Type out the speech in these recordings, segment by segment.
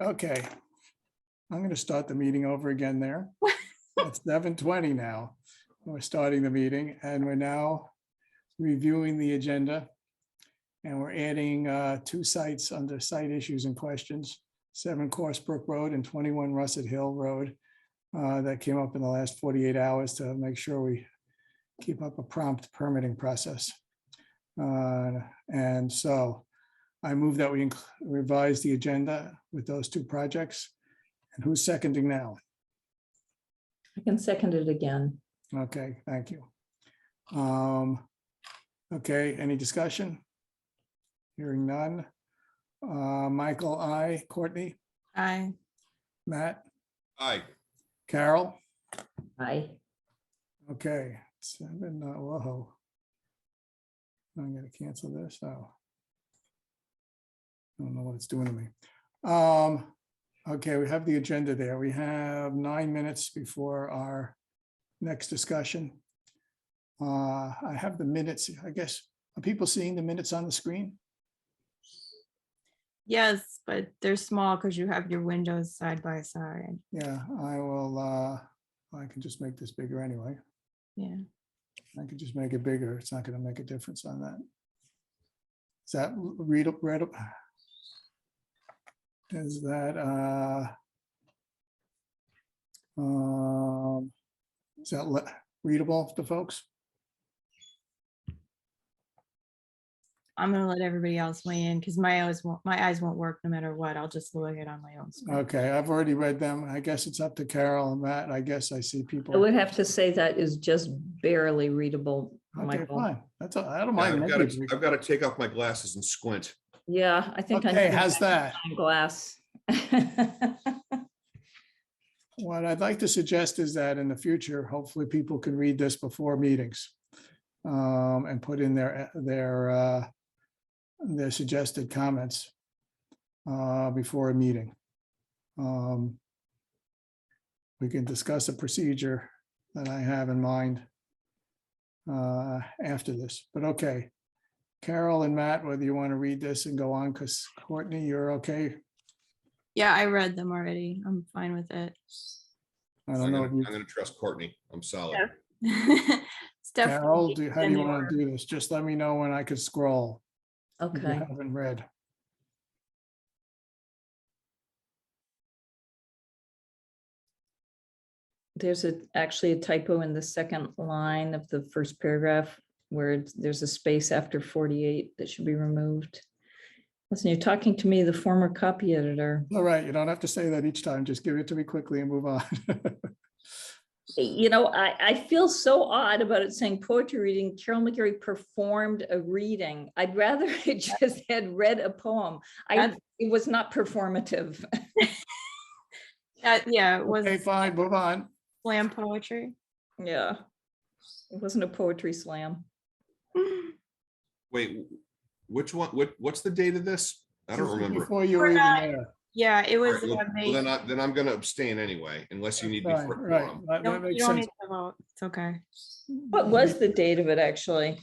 Okay, I'm going to start the meeting over again there. It's 7:20 now. We're starting the meeting and we're now reviewing the agenda. And we're adding 2 sites under site issues and questions, 7 Corsebrook Road and 21 Russet Hill Road. That came up in the last 48 hours to make sure we keep up a prompt permitting process. And so I move that we revise the agenda with those 2 projects. And who's seconding now? I can second it again. Okay, thank you. Okay, any discussion? Hearing none. Michael, aye. Courtney? Aye. Matt? Aye. Carol? Aye. Okay, 7, whoa. I'm gonna cancel this, oh. I don't know what it's doing to me. Okay, we have the agenda there. We have 9 minutes before our next discussion. I have the minutes, I guess. Are people seeing the minutes on the screen? Yes, but they're small because you have your windows side by side. Yeah, I will, I can just make this bigger anyway. Yeah. I could just make it bigger. It's not gonna make a difference on that. Is that read up? Is that readable to folks? I'm gonna let everybody else weigh in because my eyes won't work no matter what. I'll just look at it on my own screen. Okay, I've already read them. I guess it's up to Carol and Matt. I guess I see I people. would have to say that is just barely readable, Okay, Michael. fine. That's all. I don't Yeah, mind. I've got to take off my glasses and squint. Yeah, I think. I Okay, need how's that? glass. What I'd like to suggest is that in the future, hopefully people can read this before meetings. And put in their suggested comments before a meeting. We can discuss a procedure that I have in mind after this, but okay. Carol and Matt, whether you want to read this and go on, because Courtney, you're okay. Yeah, I read them already. I'm fine with it. I I'm don't know. gonna, if I'm gonna trust Courtney. I'm solid. It's Carol, definitely how do you in want to do this? Just let me know when I could scroll. If you Okay. haven't read. There's actually a typo in the second line of the first paragraph where there's a space after 48 that should be removed. Listen, you're talking to me, the former copy editor. All right, you don't have to say that each time. Just give it to me quickly and move on. You know, I feel so odd about it saying poetry reading. Carol McGarry performed a reading. I'd rather it just had read a poem. It was not performative. Yeah, it was Okay, fine, move on. slam poetry. Yeah, it wasn't a poetry slam. Wait, which one? What's the date of this? I don't remember. Before you were even there. Yeah, it All was. right, well, then I'm gonna abstain anyway, unless you need me Fine, for a right, quorum. that You makes don't sense. need to vote. It's okay. What was the date of it, actually?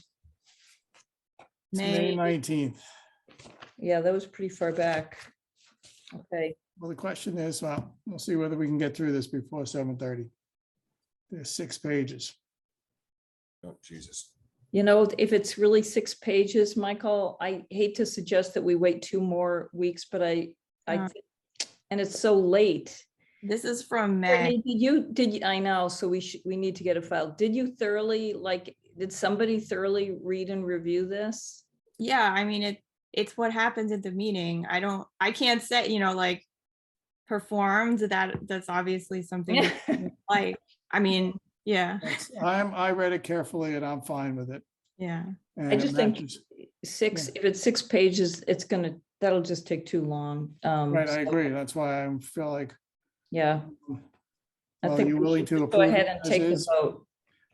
It's May 19th. Yeah, that was pretty far back. Okay. Well, the question is, well, we'll see whether we can get through this before 7:30. There's 6 pages. Oh, Jesus. You know, if it's really 6 pages, Michael, I hate to suggest that we wait 2 more weeks, but Uh. and it's so late. This is from Brittany, May. did you, I know, so we need to get a file. Did you thoroughly, did somebody thoroughly read and review this? Yeah, I mean, it's what happens at the meeting. I can't say, like performed, that's obviously something like, I mean, yeah, I read it carefully and I'm fine with it. yeah. And I it just think matches. if it's 6 pages, that'll just take too long. Right, I So, agree. That's why I feel like, yeah. I well, think you we willing should to just go approve ahead it and as take the is? vote.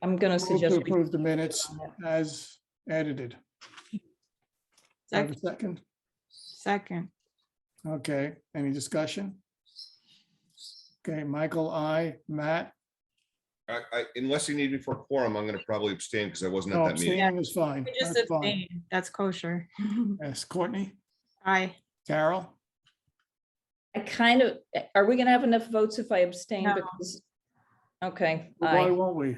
I'm gonna Move to suggest. we- approve the minutes as edited. Have a second? Second. Okay, any discussion? Okay, Michael, Matt? Unless you need me for a quorum, I'm gonna probably abstain because I wasn't at No, that meeting. abstaining is fine. We just That's fine. abstain. That's kosher. Yes, Courtney, Aye. Carol, I kind of, are we gonna have enough votes if I abstain? No. Because, okay, Why aye. won't we?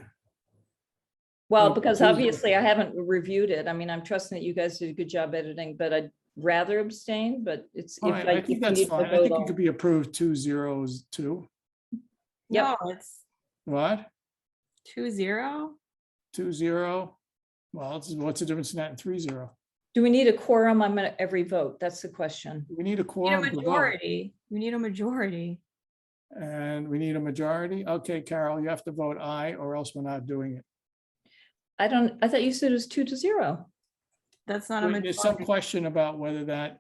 Well, Well, because Tuesday- obviously I haven't reviewed it. I mean, I'm trusting that you guys did a good job editing, but I'd rather abstain, but it's. if Fine, I if think you that's need to fine. I vote, think it I'll- could be approved 2-0-2. Yep. No, it's What? 2-0. 2-0? Well, what's the difference in that and 3-0? Do we need a quorum on every vote? That's the question. We need a We need a quorum to vote, majority. We need a majority. and we need a majority. Okay, Carol, you have to vote aye, or else we're not doing it. I thought you said it was 2-0. That's not a There's some majority. question about whether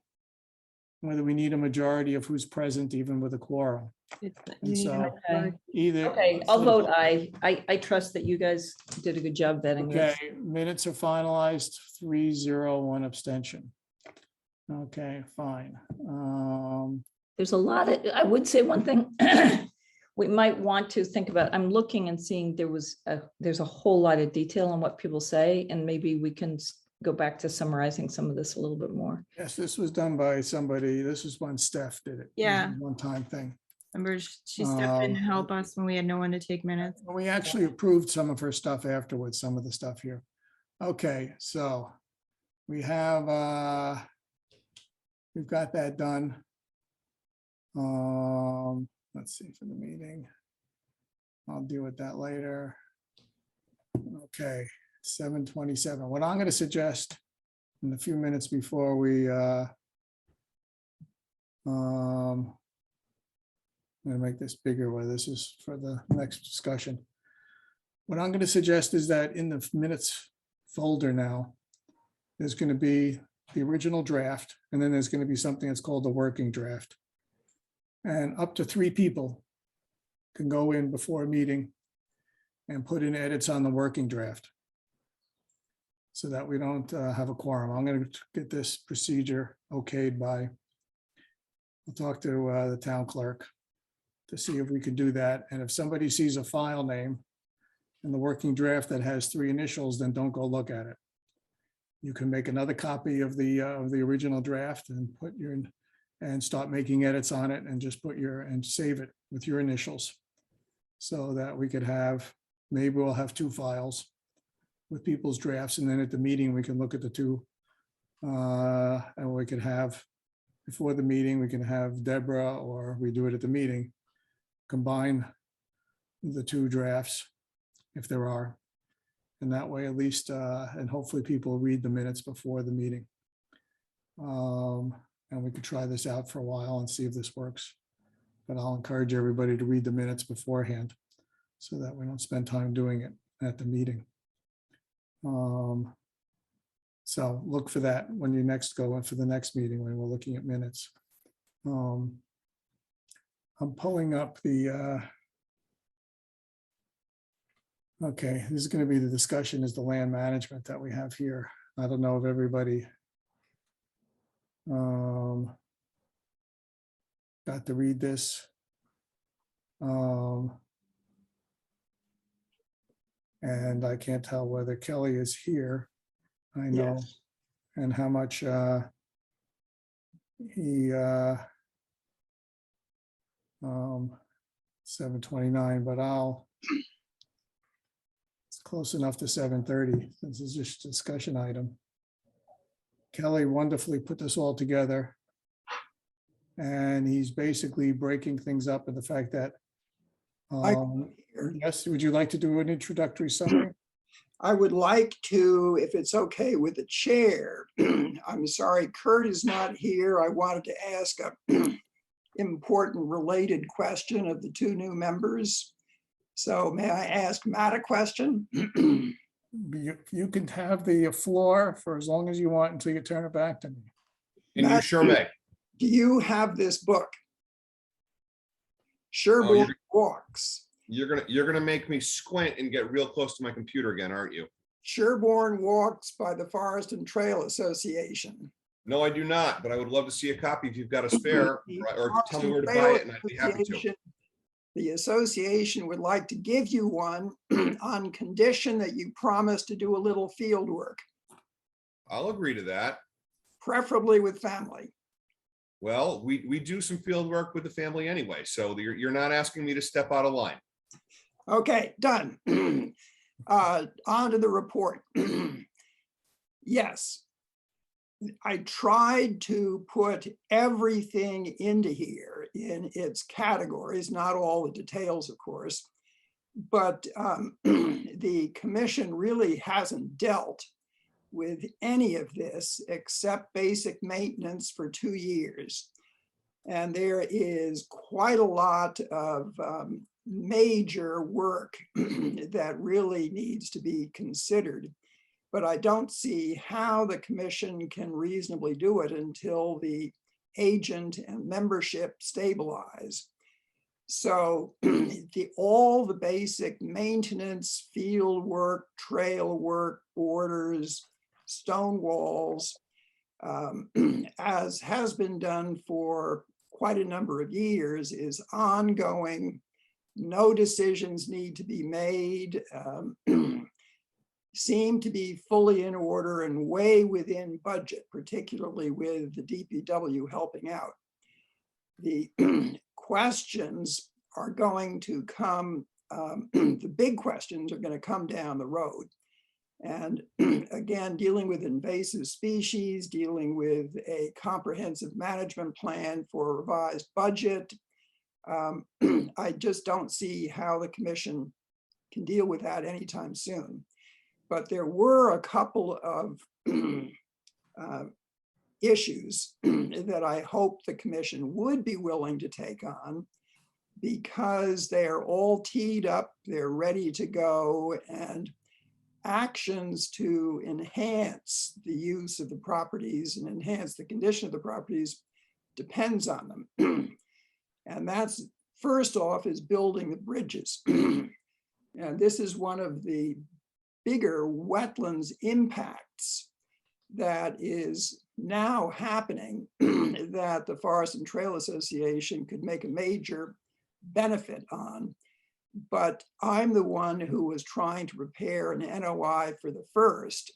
we need a majority of who's present, even with a quorum. You And need a so- majority. Either. Okay, I'll vote aye. I trust that you guys did a good job vetting this. Okay, minutes are finalized, 3-0, 1 abstention. Okay, fine. There's a lot of, I would say one thing we might want to think about. I'm looking and seeing there's a whole lot of detail on what people say, and maybe we can go back to summarizing some of this a little bit more. Yes, this was done by somebody. This was when Steph did it. It was a Yeah. One-time thing. Remember, she stepped in to Um, help us when we had no one to take minutes. We actually approved some of her stuff afterwards, some of the stuff here. Okay, so we have, we've got that done. Let's see for the meeting. I'll deal with that later. Okay, 7:27. What I'm going to suggest in the few minutes before we, I'm going to make this bigger where this is for the next discussion. What I'm going to suggest is that in the minutes folder now, there's going to be the original draft, and then there's going to be something that's called the working draft. And up to 3 people can go in before a meeting and put in edits on the working draft, so that we don't have a quorum. I'm going to get this procedure okayed by, I'll talk to the town clerk to see if we can do that. And if somebody sees a file name in the working draft that has 3 initials, then don't go look at it. You can make another copy of the original draft and put and start making edits on it, and just and save it with your initials, so that we could have, maybe we'll have 2 files with people's drafts, and then at the meeting, we can look at the 2. And we could have, before the meeting, we can have Deborah, or we do it at the meeting, combine the 2 drafts, if there are. And that way, at least, and hopefully people read the minutes before the meeting. And we could try this out for a while and see if this works. But I'll encourage everybody to read the minutes beforehand, so that we don't spend time doing it at the meeting. So look for that when you next go in for the next meeting, when we're looking at minutes. I'm pulling up the, okay, this is going to be the discussion, is the land management that we have here. I don't know if everybody got to read this. And I can't tell whether Kelly is here. I know, Yes. and how much he 7:29, but it's close enough to 7:30, since it's just a discussion item. Kelly wonderfully put this all together, and he's basically breaking things up in the fact that, yes, would you like to do an introductory summary? I would like to, if it's okay with the chair. I'm sorry, Kurt is not here. I wanted to ask a important related question of the 2 new members. So may I ask Matt a question? You can have the floor for as long as you want until you turn it back to me. And you Matt- sure may. Do you have this book? Sherborn Walks. You're gonna make me squint and get real close to my computer again, aren't you? Sherborn Walks by the Forest and Trail Association. No, I do not, but I would love to see a copy if you've got a spare, The or Forest tell me and where to Trail buy it and I'd be happy to. Association- The association would like to give you one on condition that you promise to do a little field work, I'll agree to that. preferably with family. Well, we do some field work with the family anyway, so you're not asking me to step out of line. Okay, done. On to the report. Yes, I tried to put everything into here in its categories, not all the details, of course, but the commission really hasn't dealt with any of this except basic maintenance for 2 years. And there is quite a lot of major work that really needs to be considered. But I don't see how the commission can reasonably do it until the agent and membership stabilize. So all the basic maintenance, field work, trail work, borders, stone walls, as has been done for quite a number of years, is ongoing. No decisions need to be made. Seem to be fully in order and way within budget, particularly with the DPW helping out. The questions are going to come, the big questions are going to come down the road. And again, dealing with invasive species, dealing with a comprehensive management plan for a revised budget. I just don't see how the commission can deal with that anytime soon. But there were a couple of issues that I hope the commission would be willing to take on, because they're all teed up, they're ready to go, and actions to enhance the use of the properties and enhance the condition of the properties depends on them. And that's, first off, is building the bridges. And this is one of the bigger wetlands impacts that is now happening that the Forest and Trail Association could make a major benefit on. But I'm the one who was trying to prepare an NOI for the first.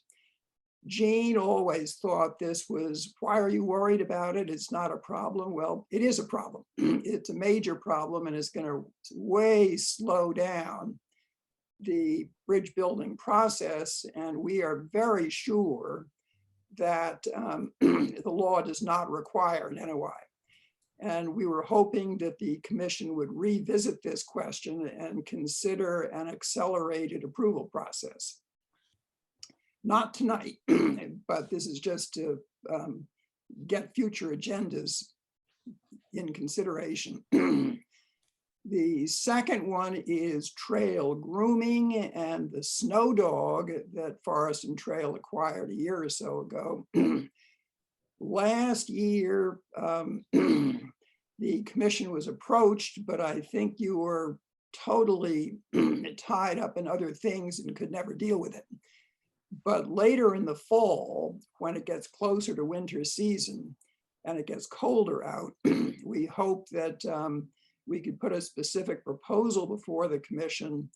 Jean always thought this was, why are you worried about it? It's not a problem. Well, it is a problem. It's a major problem, and it's going to way slow down the bridge building process. And we are very sure that the law does not require an NOI. And we were hoping that the commission would revisit this question and consider an accelerated approval process. Not tonight, but this is just to get future agendas in consideration. The second one is trail grooming and the snow dog that Forest and Trail acquired a year or so ago. Last year, the commission was approached, but I think you were totally tied up in other things and could never deal with it. But later in the fall, when it gets closer to winter season and it gets colder out, we hope that we could put a specific proposal before the commission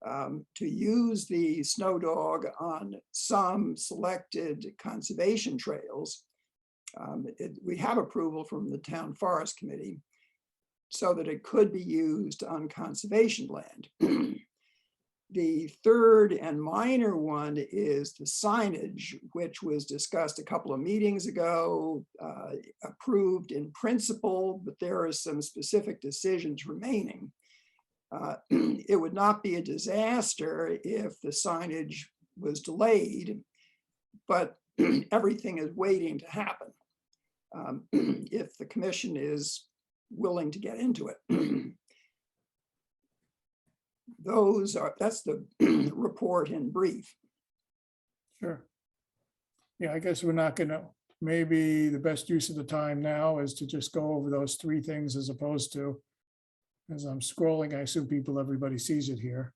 to use the snow dog on some selected conservation trails. We have approval from the Town Forest Committee so that it could be used on conservation land. The third and minor one is the signage, which was discussed a couple of meetings ago, approved in principle, but there are some specific decisions remaining. It would not be a disaster if the signage was delayed, but everything is waiting to happen if the commission is willing to get into it. That's the report in brief. Sure. Yeah, I guess we're not gonna, maybe the best use of the time now is to just go over those three things as opposed to, as I'm scrolling, I assume everybody sees it here.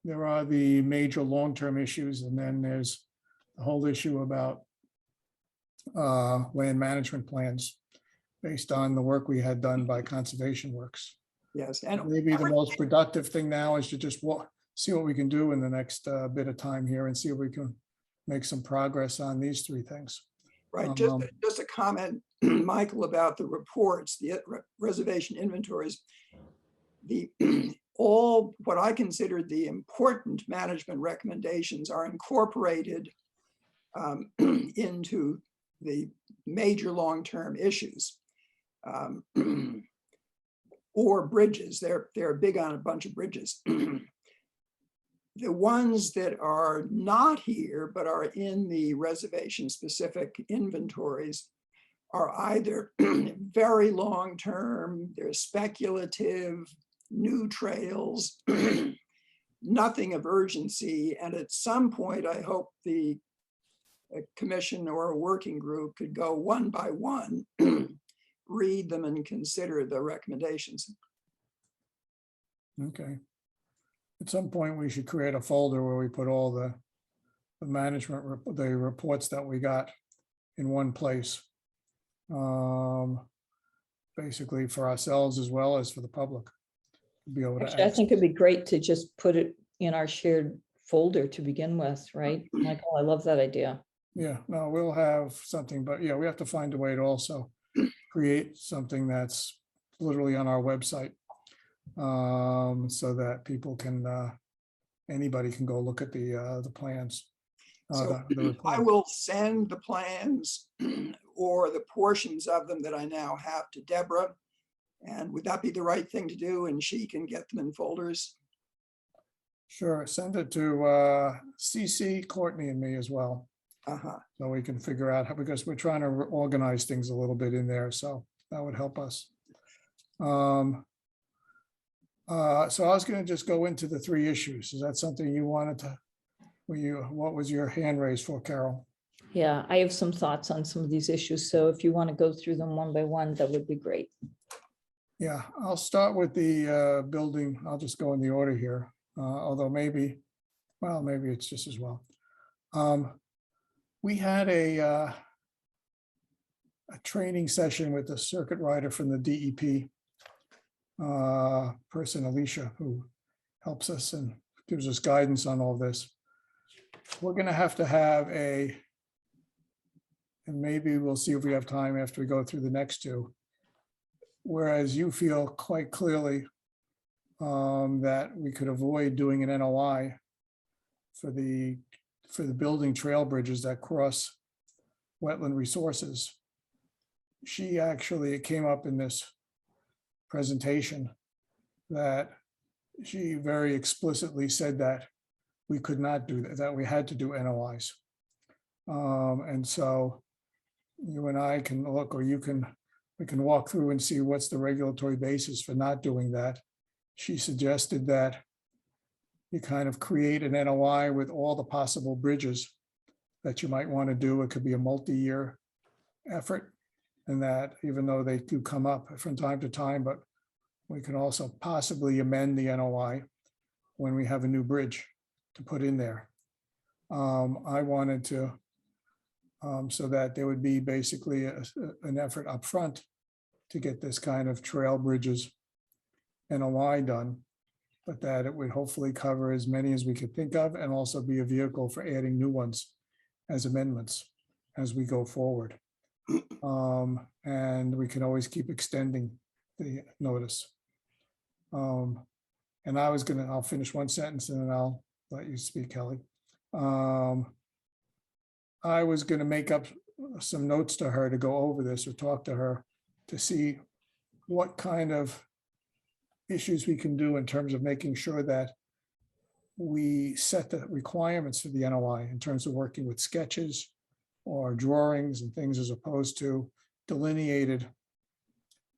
There are the major long-term issues, and then there's the whole issue about land management plans based on the work we had done by Conservation Works. Yes, and Maybe the most productive thing now is to just see what we can do in the next bit of time here and see if we can make some progress on these three things. Right, Um, just a comment, Michael, about the reports, the reservation inventories. The, all what I consider the important management recommendations are incorporated into the major long-term issues. Or bridges, they're big on a bunch of bridges. The ones that are not here, but are in the reservation-specific inventories are either very long-term, they're speculative, new trails, nothing of urgency. And at some point, I hope the commission or a working group could go one by one, read them and consider the recommendations. Okay. At some point, we should create a folder where we put all the management, the reports that we got in one place. Basically for ourselves as well as for the public. Be able to Actually, I access. think it'd be great to just put it in our shared folder to begin with, right? Michael, I love that idea. Yeah, no, we'll have something, but yeah, we have to find a way to also create something that's literally on our website. So that people can, anybody can go look at the plans. So The I report. will send the plans or the portions of them that I now have to Deborah. And would that be the right thing to do? And she can get them in folders? Sure, send it to CC, Courtney and me as well. Uh-huh. So we can figure out how, because we're trying to organize things a little bit in there, so that would help us. So I was going to just go into the 3 issues. Is that something you wanted to, what was your hand raised for, Carol? Yeah, I have some thoughts on some of these issues. So if you want to go through them one by one, that would be great. Yeah, I'll start with the building. I'll just go in the order here, although maybe it's just as well. We had a training session with the circuit rider from the DEP person, Alicia, who helps us and gives us guidance on all this. We're going to have and maybe we'll see if we have time after we go through the next 2. Whereas you feel quite clearly that we could avoid doing an NOI for the building trail bridges that cross wetland resources. It came up in this presentation that she very explicitly said that we could not do that we had to do NOIs. And so you and I can look, or we can walk through and see what's the regulatory basis for not doing that. She suggested that you kind of create an NOI with all the possible bridges that you might want to do. It could be a multi-year effort, and that even though they do come up from time to time, but we can also possibly amend the NOI when we have a new bridge to put in there. I wanted to, so that there would be basically an effort up front to get this kind of trail bridges NOI done, but that it would hopefully cover as many as we could think of and also be a vehicle for adding new ones as amendments as we go forward. And we can always keep extending the notice. And I'll finish one sentence and then I'll let you speak, Kelly. I was going to make up some notes to her to go over this or talk to her to see what kind of issues we can do in terms of making sure that we set the requirements for the NOI in terms of working with sketches or drawings and things as opposed to delineated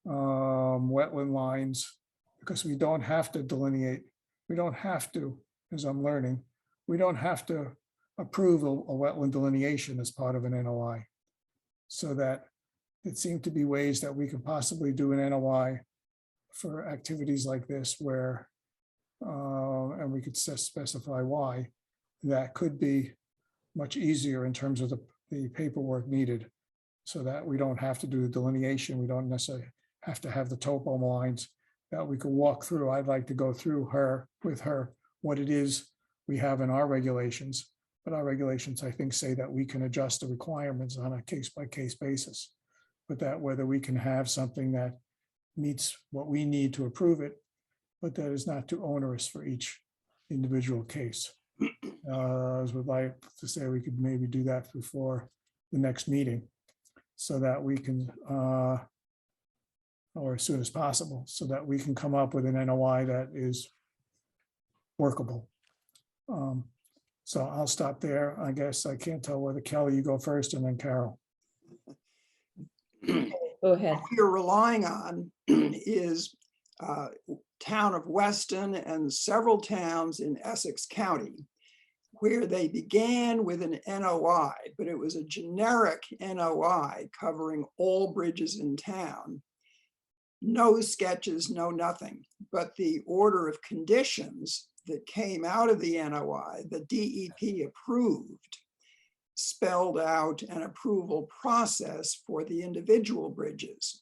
wetland lines, because we don't have to delineate. We don't have to, as I'm learning, we don't have to approve a wetland delineation as part of an NOI. So that it seemed to be ways that we could possibly do an NOI for activities like this where, and we could specify why, that could be much easier in terms of the paperwork needed, so that we don't have to do the delineation. We don't necessarily have to have the topo lines, that we could walk through. I'd like to go through with her what it is we have in our regulations, But our regulations, I think, say that we can adjust the requirements on a case-by-case basis. But that whether we can have something that meets what we need to approve it, but that is not too onerous for each individual case. I would like to say we could maybe do that before the next meeting so that we can, or as soon as possible, so that we can come up with an NOI that is workable. So I'll stop there. I guess I can't tell whether Kelly, you go first and then Carol. Go ahead. What you're relying on is town of Weston and several towns in Essex County, where they began with an NOI, but it was a generic NOI covering all bridges in town. No sketches, no nothing, but the order of conditions that came out of the NOI, the DEP approved, spelled out an approval process for the individual bridges.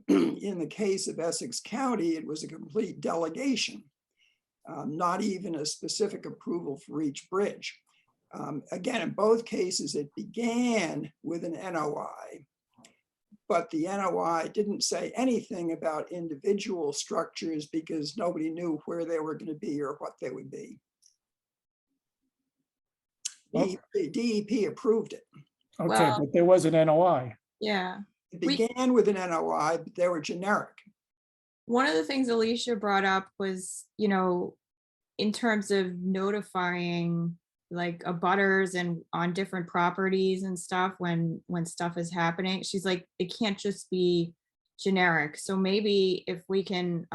In the case of Essex County, it was a complete delegation, not even a specific approval for each bridge. Again, in both cases, it began with an NOI, but the NOI didn't say anything about individual structures because nobody knew where they were going to be or what they would be. Well- DEP approved it. Okay, Well- but there was an NOI. Yeah. It We- began with an NOI, but they were generic. One of the things Alicia brought up was, in terms of notifying like abutters and on different properties and stuff when stuff is happening. She's like, it can't just be generic. So maybe if we can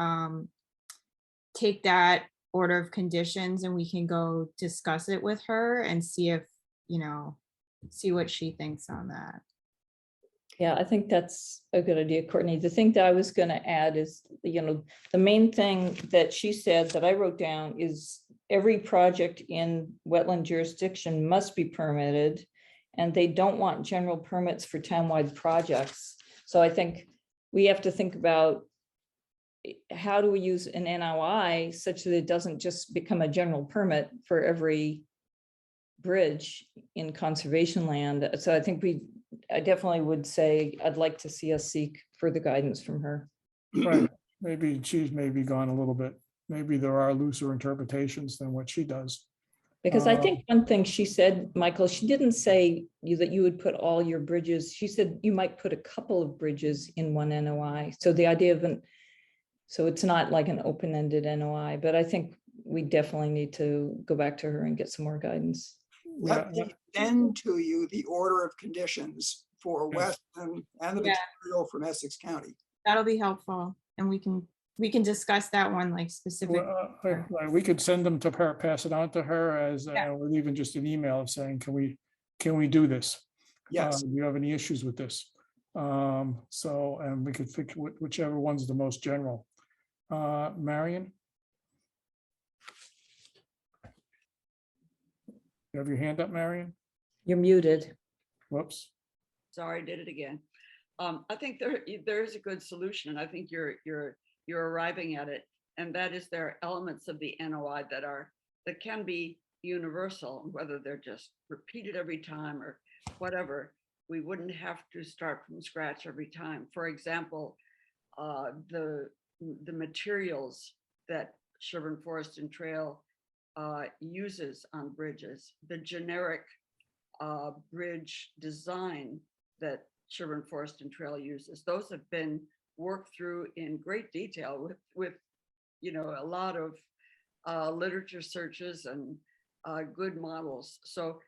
take that order of conditions and we can go discuss it with her and see if, see what she thinks on that. Yeah, I think that's a good idea, Courtney. The thing that I was going to add is, the main thing that she said that I wrote down is every project in wetland jurisdiction must be permitted, and they don't want general permits for townwide projects. So I think we have to think about how do we use an NOI such that it doesn't just become a general permit for every bridge in conservation land. So I think I definitely would say I'd like to see us seek further guidance from her. Right, maybe she's maybe gone a little bit. Maybe there are looser interpretations than what she does. Because I think one thing she said, Michael, she didn't say that you would put all your bridges. She said you might put a couple of bridges in one NOI. So the idea of so it's not like an open-ended NOI, but I think we definitely need to go back to her and get some more guidance. Let me send to you the order of conditions for Yes. Weston and the Yeah. material from Essex County. That'll be helpful. And we can discuss that one like specific. We could send them to her, pass it on to her as, Yeah. or even just an email of saying, can we do this? Yes, Do you have any issues with this? So, and we could pick whichever one's the most general. Marion? You have your hand up, Marion? You're muted. Whoops. Sorry, I did it again. I think there is a good solution, and I think you're arriving at it. And that is there are elements of the NOI that can be universal, whether they're just repeated every time or whatever. We wouldn't have to start from scratch every time. For example, the materials that Sherborn Forest and Trail uses on bridges, the generic bridge design that Sherborn Forest and Trail uses, those have been worked through in great detail with a lot of literature searches and good models. So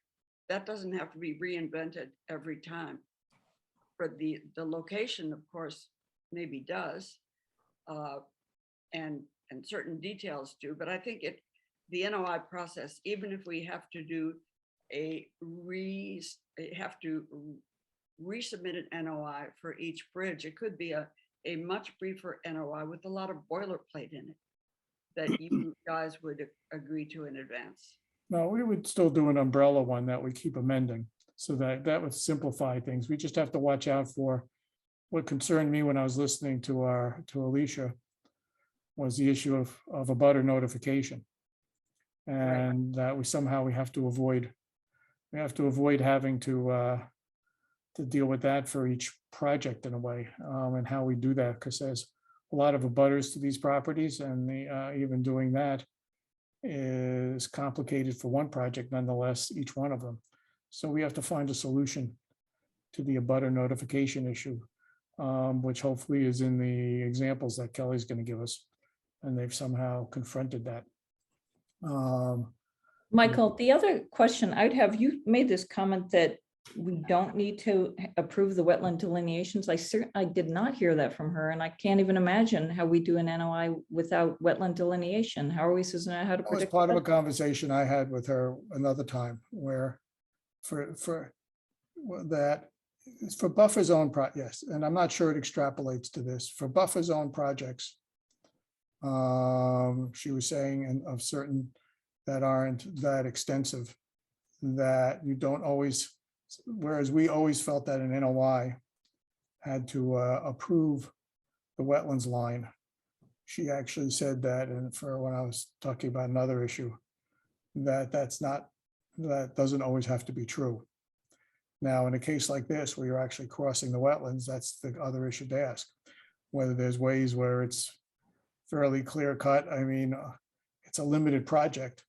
that doesn't have to be reinvented every time. But the location, of course, maybe does, and certain details do. But I think the NOI process, even if we have to do resubmit an NOI for each bridge, it could be a much briefer NOI with a lot of boilerplate in it that you guys would agree to in advance. No, we would still do an umbrella one that we keep amending, so that would simplify things. We just have to watch out for what concerned me when I was listening to Alicia was the issue of a butter notification. And that we have to avoid we have to avoid having to deal with that for each project in a way, and how we do that, because there's a lot of abutters to these properties, and even doing that is complicated for one project nonetheless, each one of them. So we have to find a solution to the abutter notification issue, which hopefully is in the examples that Kelly's going to give us. And they've somehow confronted that. Michael, the other question I'd have, you made this comment that we don't need to approve the wetland delineations. I did not hear that from her, and I can't even imagine how we do an NOI without wetland delineation. How are we supposed to know how to That was predict? part of a that? conversation I had with her another time, where for that, for buffer zone, yes, and I'm not sure it extrapolates to this, for buffer zone projects. She was saying, and of certain that aren't that extensive, that you don't always, whereas we always felt that an NOI had to approve the wetlands line. She actually said that, and for when I was talking about another issue, that that doesn't always have to be true. Now, in a case like this, where you're actually crossing the wetlands, that's the other issue to ask, whether there's ways where it's fairly clear cut. I mean, it's a limited project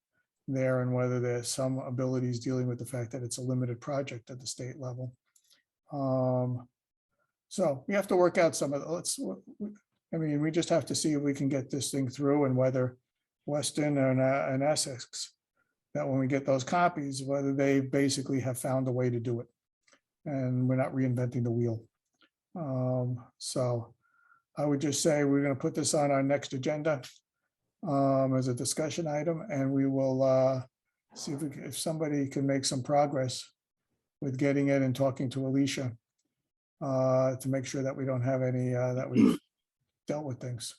there, and whether there's some abilities dealing with the fact that it's a limited project at the state level. So we have to work out some of the, I mean, we just have to see if we can get this thing through, and whether Weston and Essex, that when we get those copies, whether they basically have found a way to do it. And we're not reinventing the wheel. So I would just say we're going to put this on our next agenda as a discussion item, and we will see if somebody can make some progress with getting it and talking to Alicia to make sure that we don't have any, that we've dealt with things.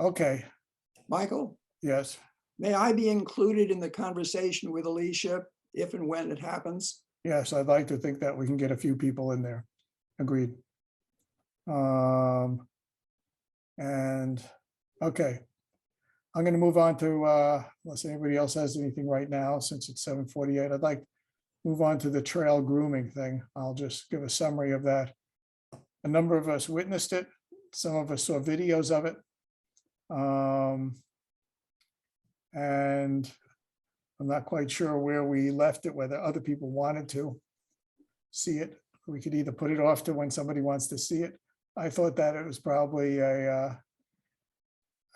Okay, Michael, yes, may I be included in the conversation with Alicia if and when it happens? yes, I'd like to think that we can get a few people in there. Agreed. And, okay. I'm going to move on to, unless anybody else has anything right now, since it's 7:48, I'd like to move on to the trail grooming thing. I'll just give a summary of that. A number of us witnessed it. Some of us saw videos of it. And I'm not quite sure where we left it, whether other people wanted to see it. We could either put it off to when somebody wants to see it. I thought that it was probably I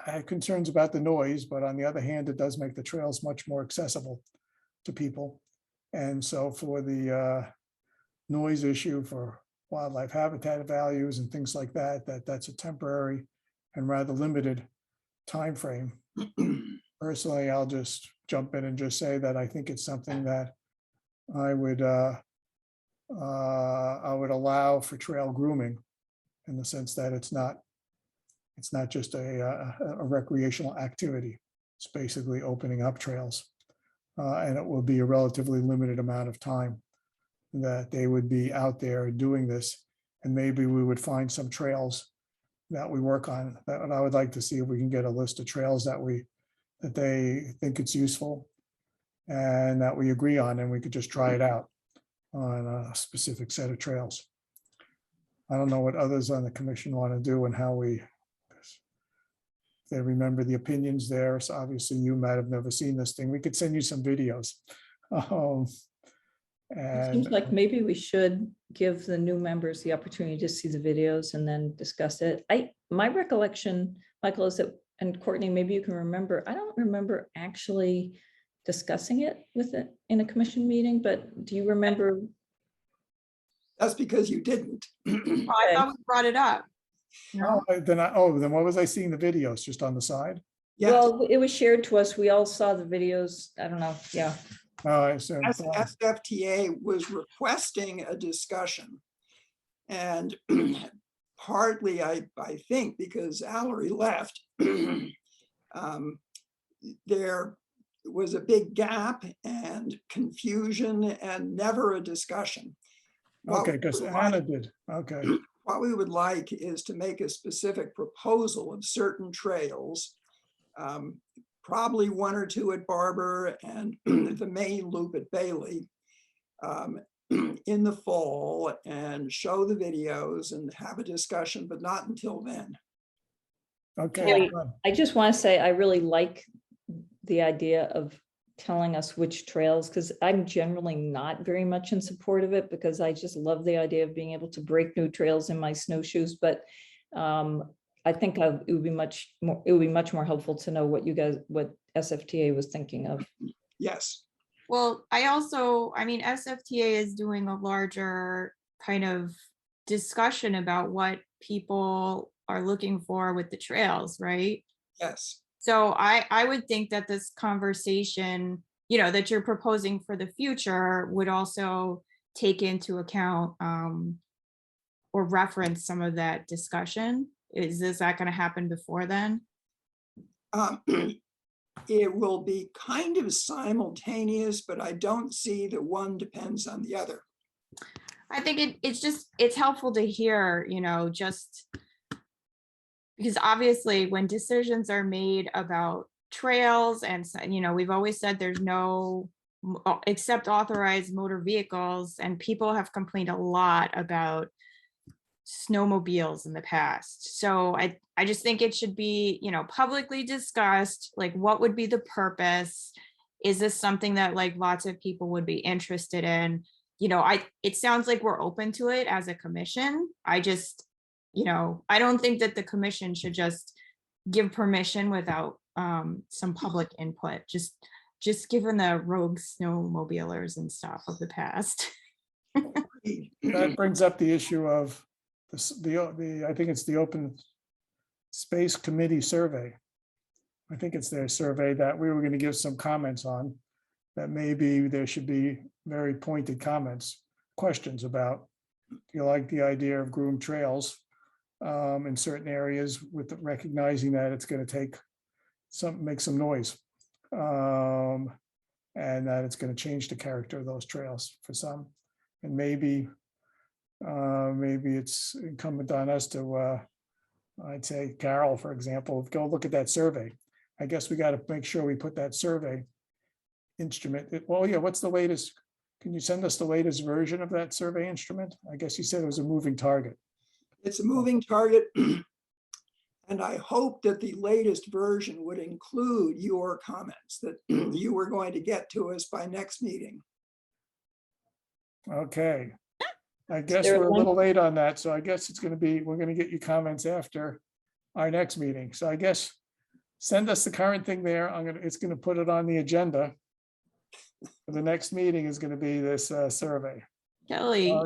had concerns about the noise, but on the other hand, it does make the trails much more accessible to people. And so for the noise issue for wildlife habitat values and things like that, that's a temporary and rather limited time frame. Personally, I'll just jump in and just say that I think it's something that I would allow for trail grooming, in the sense that it's not just a recreational activity. It's basically opening up trails, and it will be a relatively limited amount of time that they would be out there doing this. And maybe we would find some trails that we work on. That I would like to see if we can get a list of trails that they think it's useful and that we agree on, and we could just try it out on a specific set of trails. I don't know what others on the commission want to do and how we, they remember the opinions there. So obviously you might have never seen this thing. We could send you some videos. It seems And like maybe we should give the new members the opportunity to see the videos and then discuss it. My recollection, Michael, is that, and Courtney, maybe you can remember, I don't remember actually discussing it with it in a commission meeting, but do you remember? That's because you didn't. Oh, I thought we brought it up. No? then what was I seeing the videos just on the side? Yes, Well, it was shared to us. We all saw the videos. I don't know. Yeah. So SFTA was requesting a discussion. And partly, I think, because Allery left, there was a big gap and confusion and never a discussion. What okay, we because would Anna like- did. Okay, What we would like is to make a specific proposal of certain trails, probably one or two at Barber and the main loop at Bailey in the fall and show the videos and have a discussion, but not until then. Okay. Kelly, done. I just want to say, I really like the idea of telling us which trails, because I'm generally not very much in support of it, because I just love the idea of being able to break new trails in my snowshoes. But I think it would be much more helpful to know what SFTA was thinking of. Yes. Well, I mean, SFTA is doing a larger kind of discussion about what people are looking for with the trails, right? Yes. So I would think that this conversation, that you're proposing for the future would also take into account or reference some of that discussion. Is that going to happen before then? It will be kind of simultaneous, but I don't see that one depends on the other. I think it's helpful to hear, just because obviously when decisions are made about trails and, we've always said there's no except authorized motor vehicles, and people have complained a lot about snowmobiles in the past. So I just think it should be, publicly discussed, like what would be the purpose? Is this something that like lots of people would be interested in? It sounds like we're open to it as a commission. I just, I don't think that the commission should just give permission without some public input, just given the rogue snowmobilers and stuff of the past. That brings up the issue of I think it's the Open Space Committee survey. I think it's their survey that we were going to give some comments on, that maybe there should be very pointed questions about, do you like the idea of groomed trails in certain areas, with recognizing that it's going to make some noise, and that it's going to change the character of those trails for some. And maybe it's incumbent on us to, I'd say, Carol, for example, go look at that survey. I guess we got to make sure we put that survey instrument. Well, yeah, what's the latest? Can you send us the latest version of that survey instrument? I guess you said it was a moving target. It's a moving target. And I hope that the latest version would include your comments that you were going to get to us by next meeting. Okay. I guess there a we're a link? little late on that, so I guess we're going to get you comments after our next meeting. So I guess send us the current thing there. It's going to put it on the agenda. The next meeting is going to be this survey. Kelly,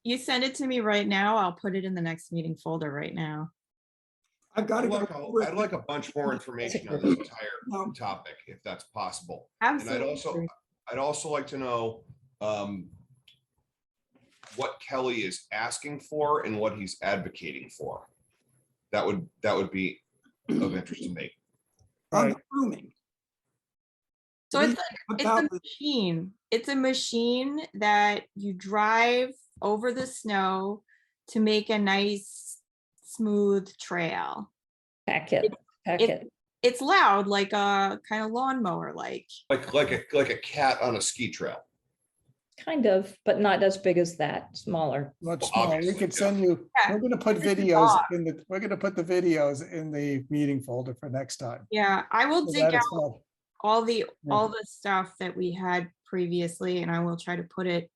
you send it to me right now. I'll put it in the next meeting folder right now. I've got to go. I'd like a bunch more information on this entire topic, if that's possible. Absolutely. And I'd also like to know what Kelly is asking for and what he's advocating for. That would be of interest to me. On the grooming. So it's a machine. It's a machine that you drive over the snow to make a nice, smooth trail. Packet. It's loud, like a kind of lawnmower, like a cat on a ski trail. Kind of, but not as big as that, smaller. Much Well, smaller. We obviously, could yeah. send you, Yeah. we're going to put It's a videos dog. we're going to put the videos in the meeting folder for next time. Yeah, I will So dig that out is fun. all the stuff that we had previously, and I will try to put it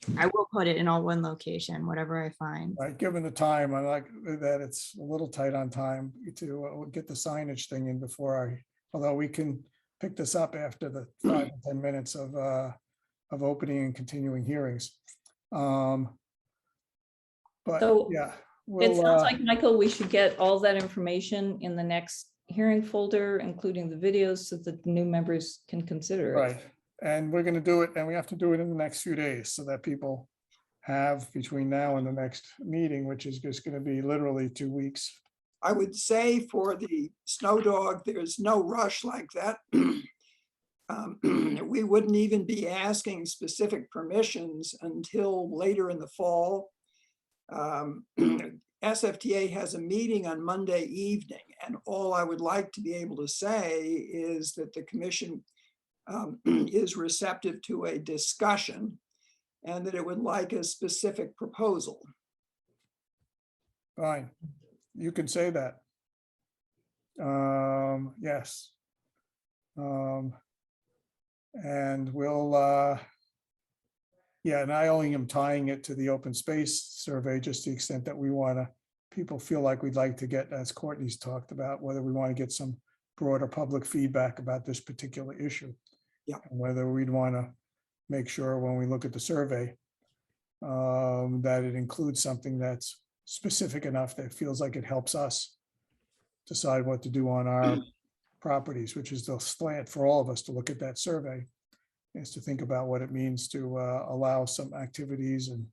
in all one location, whatever I find. Right, given the time, I like that it's a little tight on time to get the signage thing in before although we can pick this up after the 5 to 10 minutes of opening and continuing hearings. But So, yeah, It sounds like, Michael, we should get all that information in the next hearing folder, including the videos, so that the new members can consider it. right. And we're going to do it, and we have to do it in the next few days so that people have between now and the next meeting, which is just going to be literally 2 weeks. I would say for the snow dog, there's no rush like that. We wouldn't even be asking specific permissions until later in the fall. SFTA has a meeting on Monday evening, and all I would like to be able to say is that the commission is receptive to a discussion and that it would like a specific proposal. Fine, you can say that. Yes. And we'll, yeah, and I only am tying it to the open space survey, just to the extent that we want to, people feel like we'd like to get, as Courtney's talked about, whether we want to get some broader public feedback about this particular issue. Yeah. And whether we'd want to make sure when we look at the survey, that it includes something that's specific enough that feels like it helps us decide what to do on our properties, which is the slant for all of us to look at that survey, is to think about what it means to allow some activities and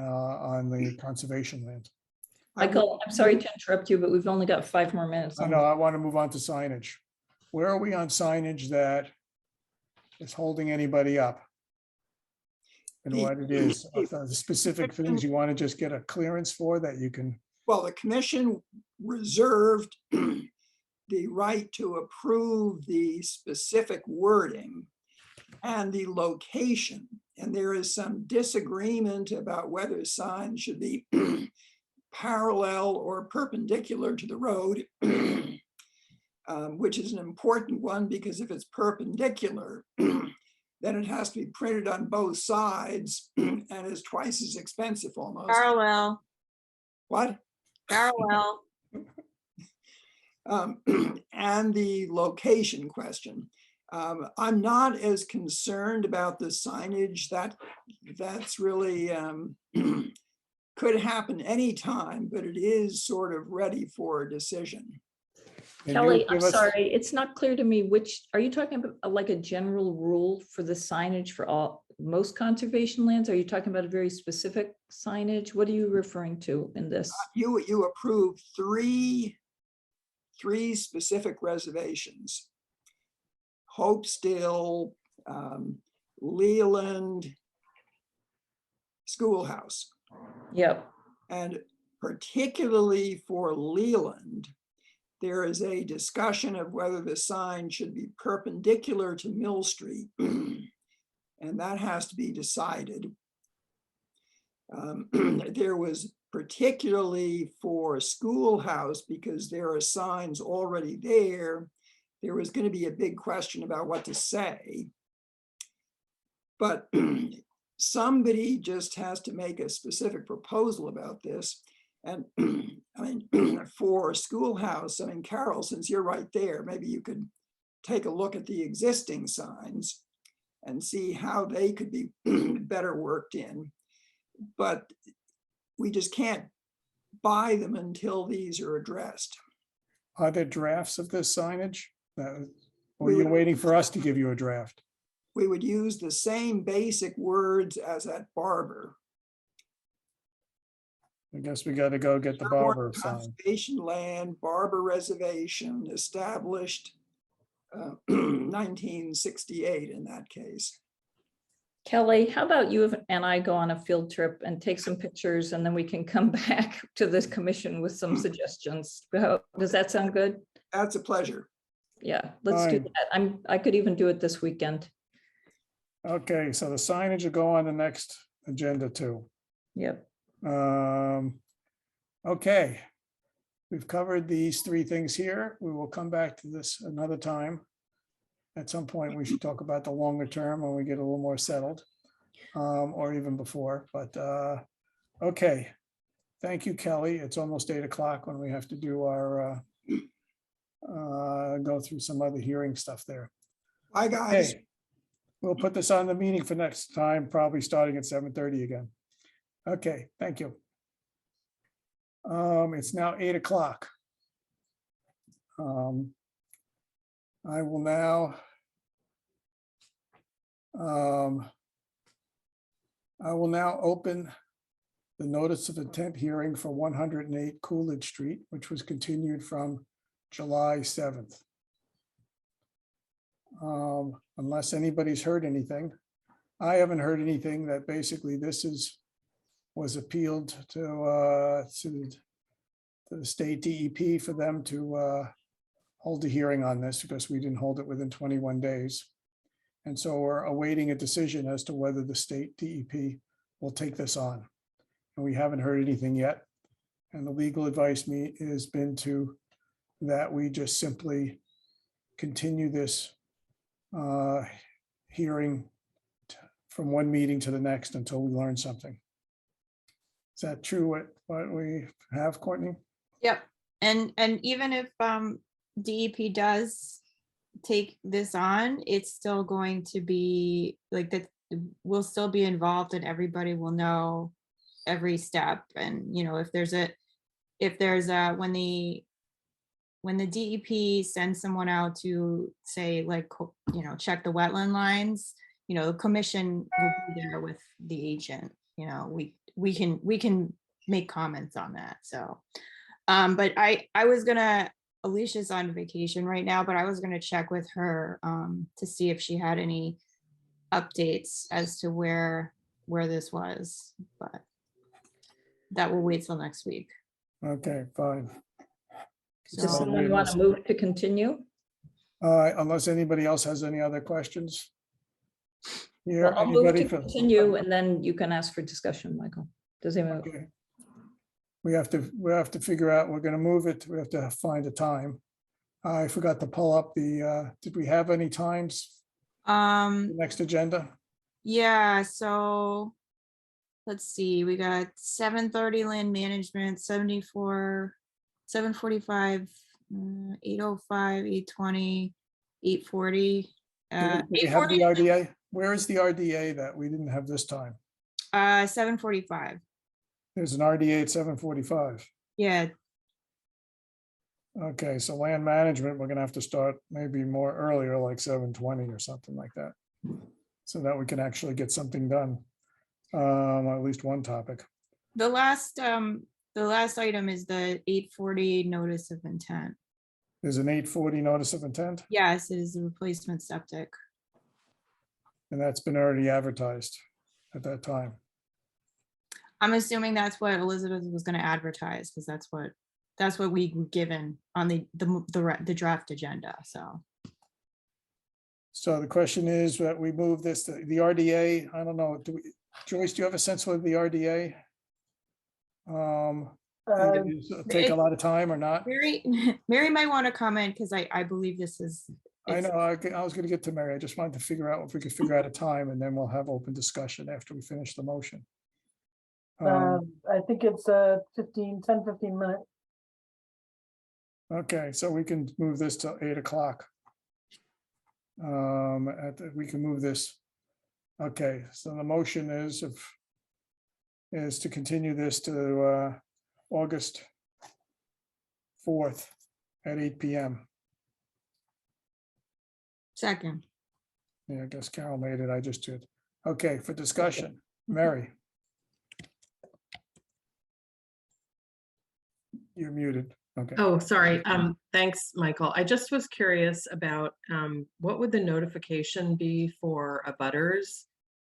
on the conservation land. Michael, I'm sorry to interrupt you, but we've only got 5 more minutes. I on know, this. I want to move on to signage. Where are we on signage that is holding anybody up? And what it is, the specific things you want to just get a clearance for that you can, Well, the commission reserved the right to approve the specific wording and the location. And there is some disagreement about whether signs should be parallel or perpendicular to the road, which is an important one, because if it's perpendicular, then it has to be printed on both sides and is twice as expensive almost. Parallel, What? parallel. And the location question. I'm not as concerned about the signage. That's really could happen anytime, but it is sort of ready for a decision. can you Kelly, I'm give us- sorry, it's not clear to me which, are you talking about like a general rule for the signage for most conservation lands? Are you talking about a very specific signage? What are you referring to in this? You approved three specific reservations. Hopestill, Leland, Schoolhouse. Yep, And particularly for Leland, there is a discussion of whether the sign should be perpendicular to Mill Street. And that has to be decided. There was particularly for Schoolhouse, because there are signs already there, there was going to be a big question about what to say. But somebody just has to make a specific proposal about this. And I mean, for Schoolhouse, I mean, Carol, since you're right there, maybe you could take a look at the existing signs and see how they could be better worked in. But we just can't buy them until these are addressed. Are there drafts of this signage? Or We are you would- waiting for us to give you a draft? We would use the same basic words as at Barber. I guess we got to go get the Sherborn Barber sign. Conservation Land, Barber Reservation, established 1968 in that case. Kelly, how about you and I go on a field trip and take some pictures, and then we can come back to this commission with some suggestions? Does that sound good? That's a pleasure. Yeah, let's do Fine. that. I could even do it this weekend. Okay, so the signage will go on the next agenda too. Yep. Okay, we've covered these 3 things here. We will come back to this another time. At some point, we should talk about the longer term when we get a little more settled, or even before, but okay. Thank you, Kelly. It's almost 8 o'clock when we have to do our go through some other hearing stuff there. Bye, guys. Okay, we'll put this on the meeting for next time, probably starting at 7:30 again. Okay, thank you. It's now 8 o'clock. I will now open the notice of intent hearing for 108 Coolidge Street, which was continued from July 7th. Unless anybody's heard anything. I haven't heard anything. That basically this is was appealed to the state DEP for them to hold a hearing on this because we didn't hold it within 21 days. And so we're awaiting a decision as to whether the state DEP will take this on. And we haven't heard anything yet. And the legal advice has been that we just simply continue this hearing from one meeting to the next until we learn something. Is that true what we have, Courtney? Yep. And even if DEP does take this on, it's still going to be like that. We'll still be involved and everybody will know every step. And, you know, if there's when the DEP sends someone out to say, like, you know, check the wetland lines, you know, the commission will be there with the agent. You know, we can make comments on that. So, but I was gonna, Alicia's on vacation right now, but I was gonna check with her to see if she had any updates as to where this was, but that will wait till next week. Okay, fine. Does So- someone want to move to continue? Unless anybody else has any other questions. Here, Well, I'll move anybody to for? continue and then you can ask for discussion, Michael. Does anyone? Okay. We have to figure out, we're gonna move it, we have to find a time. I forgot to pull up did we have any times, the next agenda? Yeah, so let's see, we got 7:30 land management, 74, 7:45, 8:05, 8:20, 8:40. Do we have the RDA? Where is the RDA that we didn't have this time? 7:45. There's an RDA at 7:45. Yeah, Okay, so land management, we're gonna have to start maybe more earlier, like 7:20 or something like that. So that we can actually get something done. At least one topic. the last item is the 8:40 notice of intent. There's an 8:40 notice of intent, Yes, it is a replacement septic. and that's been already advertised at that time. I'm assuming that's what Elizabeth was gonna advertise, because that's what we were given on the draft agenda, so. So the question is that we move this to the RDA. I don't know. Joyce, do you have a sense of the RDA? Take a lot of time or not? Mary might want to comment, because I believe this is. I it's- know, I was gonna get to Mary. I just wanted to figure out if we could figure out a time and then we'll have open discussion after we finish the motion. I think it's 10-15 minutes. Okay, so we can move this to 8 o'clock. We can move this. Okay, so the motion is to continue this to August 4th at 8 PM. Second. Yeah, I guess Carol made it. I just did. Okay, for discussion, Mary. You're muted. Okay. Oh, sorry. Thanks, Michael. I just was curious about what would the notification be for abutters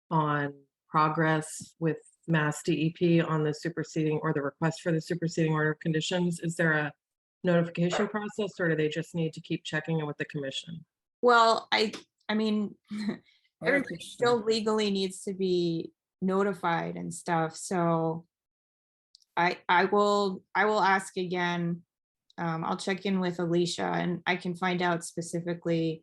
on progress with Mass DEP on the superseding or the request for the superseding order of conditions? Is there a notification process, or do they just need to keep checking in with the commission? Well, I mean, All right, everybody still legally needs to be notified and stuff, so I will ask again. I'll check in with Alicia and I can find out specifically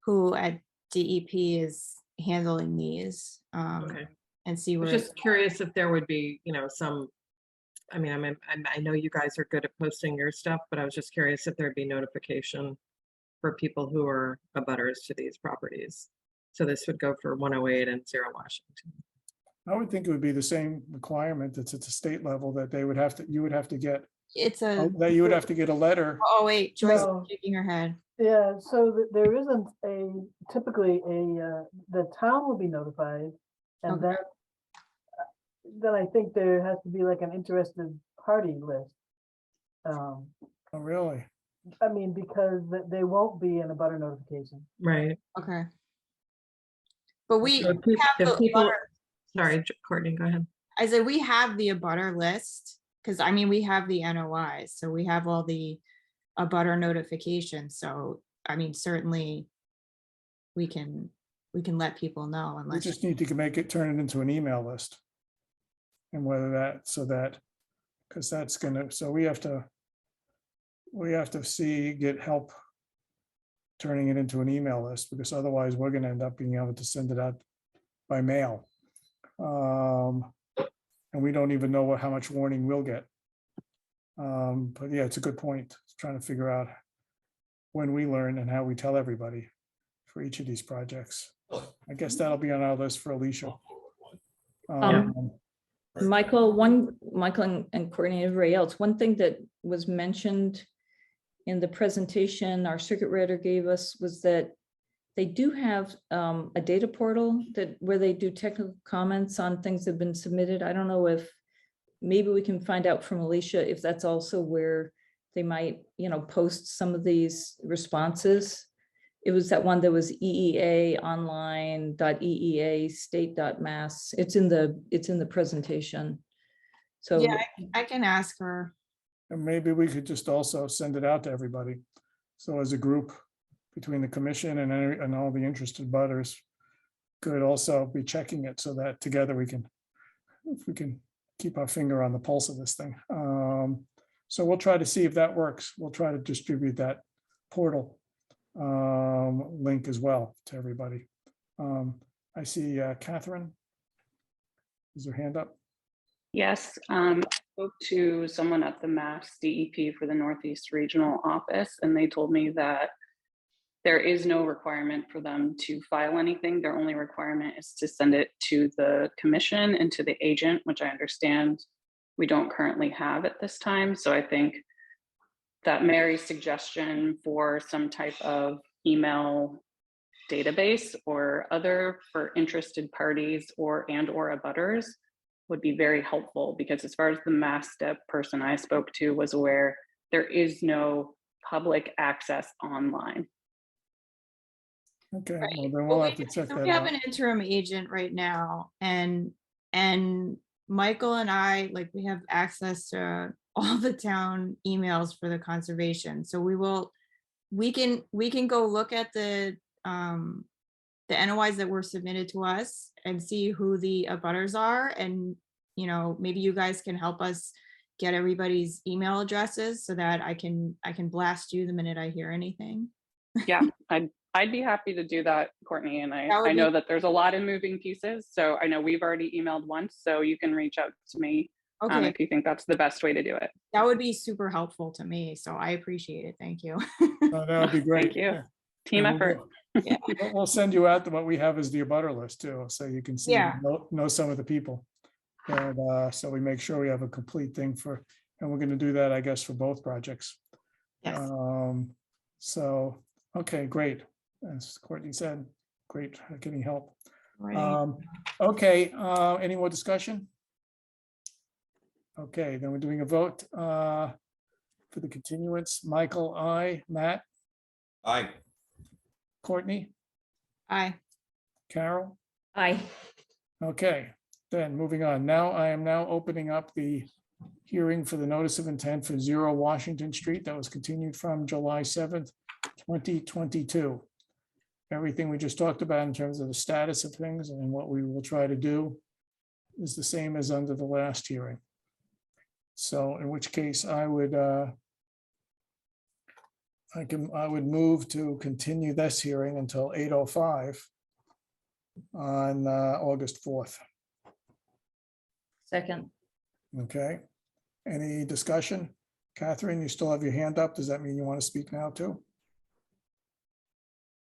who at DEP is handling these. Okay. And see I was where. just curious if there would be, some, I know you guys are good at posting your stuff, but I was just curious if there'd be notification for people who are abutters to these properties. So this would go for 108 and 0 Washington. I would think it would be the same requirement that's at the state level that you would have to get, It's that you would have to get a letter. Oh, wait, Joyce is No. shaking her head. Yeah, so there isn't typically the town will be notified. And Okay. then I think there has to be like an interested party list. Oh, really? I mean, because they won't be in a butter notification. Right. Okay. But we So have the if people, butter- sorry, Courtney, go ahead. I said, we have the abutter list, because I mean, we have the NOIs, so we have all the abutter notifications, so, I mean, certainly we can let people know We unless, just need to make it, turn it into an email list. And whether that, so that, because that's gonna, so we have to get help turning it into an email list, because otherwise we're gonna end up being able to send it out by mail. And we don't even know how much warning we'll get. But yeah, it's a good point, trying to figure out when we learn and how we tell everybody for each of these projects. I guess that'll be on our list for Alicia. Michael and Courtney and everybody else, one thing that was mentioned in the presentation our circuit rater gave us was that they do have a data portal where they do technical comments on things that have been submitted. I don't know if maybe we can find out from Alicia if that's also where they might, post some of these responses. It was that one that was eeaonline.eea state.mass. It's in the presentation. So yeah, I can ask her. And maybe we could just also send it out to everybody. So as a group, between the commission and all the interested butters, could also be checking it so that together we can keep our finger on the pulse of this thing. So we'll try to see if that works. We'll try to distribute that portal link as well to everybody. I see Catherine. Is her hand up? Yes, I spoke to someone at the Mass DEP for the Northeast Regional Office, and they told me that there is no requirement for them to file anything. Their only requirement is to send it to the commission and to the agent, which I understand we don't currently have at this time. So I think that Mary's suggestion for some type of email database or other for interested parties or abutters would be very helpful, because as far as the Mass DEP person I spoke to was aware, there is no public access online. Okay, Right. well, then Well, we'll have to check so that we have out. an interim agent right now, and Michael and I, like, we have access to all the town emails for the conservation. So we can go look at the NOIs that were submitted to us and see who the abutters are, and maybe you guys can help us get everybody's email addresses so that I can blast you the minute I hear anything. Yeah, I'd be happy to do that, Courtney. And That would I know be- that there's a lot of moving pieces. So I know we've already emailed once, so you can reach out to me Okay, if you think that's the best way to do it. that would be super helpful to me. So I appreciate it. Thank you. Oh, that would be great. Thank you. Yeah. Team And effort. We'll send you out what we have as the abutter list too, so you can see, Yeah. know some of the people. And so we make sure we have a complete thing and we're going to do that, I guess, for both projects. Yes. So, okay, great. As Courtney said, great getting help. Right. Okay, any more discussion? Okay, then we're doing a vote for the continuance. Michael, aye. Matt, Aye. Courtney, Aye. Carol? Aye. Okay, then moving on. I am now opening up the hearing for the notice of intent for 0 Washington Street that was continued from July 7th, 2022. Everything we just talked about in terms of the status of things and what we will try to do is the same as under the last hearing. So in which case I would move to continue this hearing until 8:05 on August 4th. Second. Okay, any discussion? Catherine, you still have your hand up. Does that mean you want to speak now too?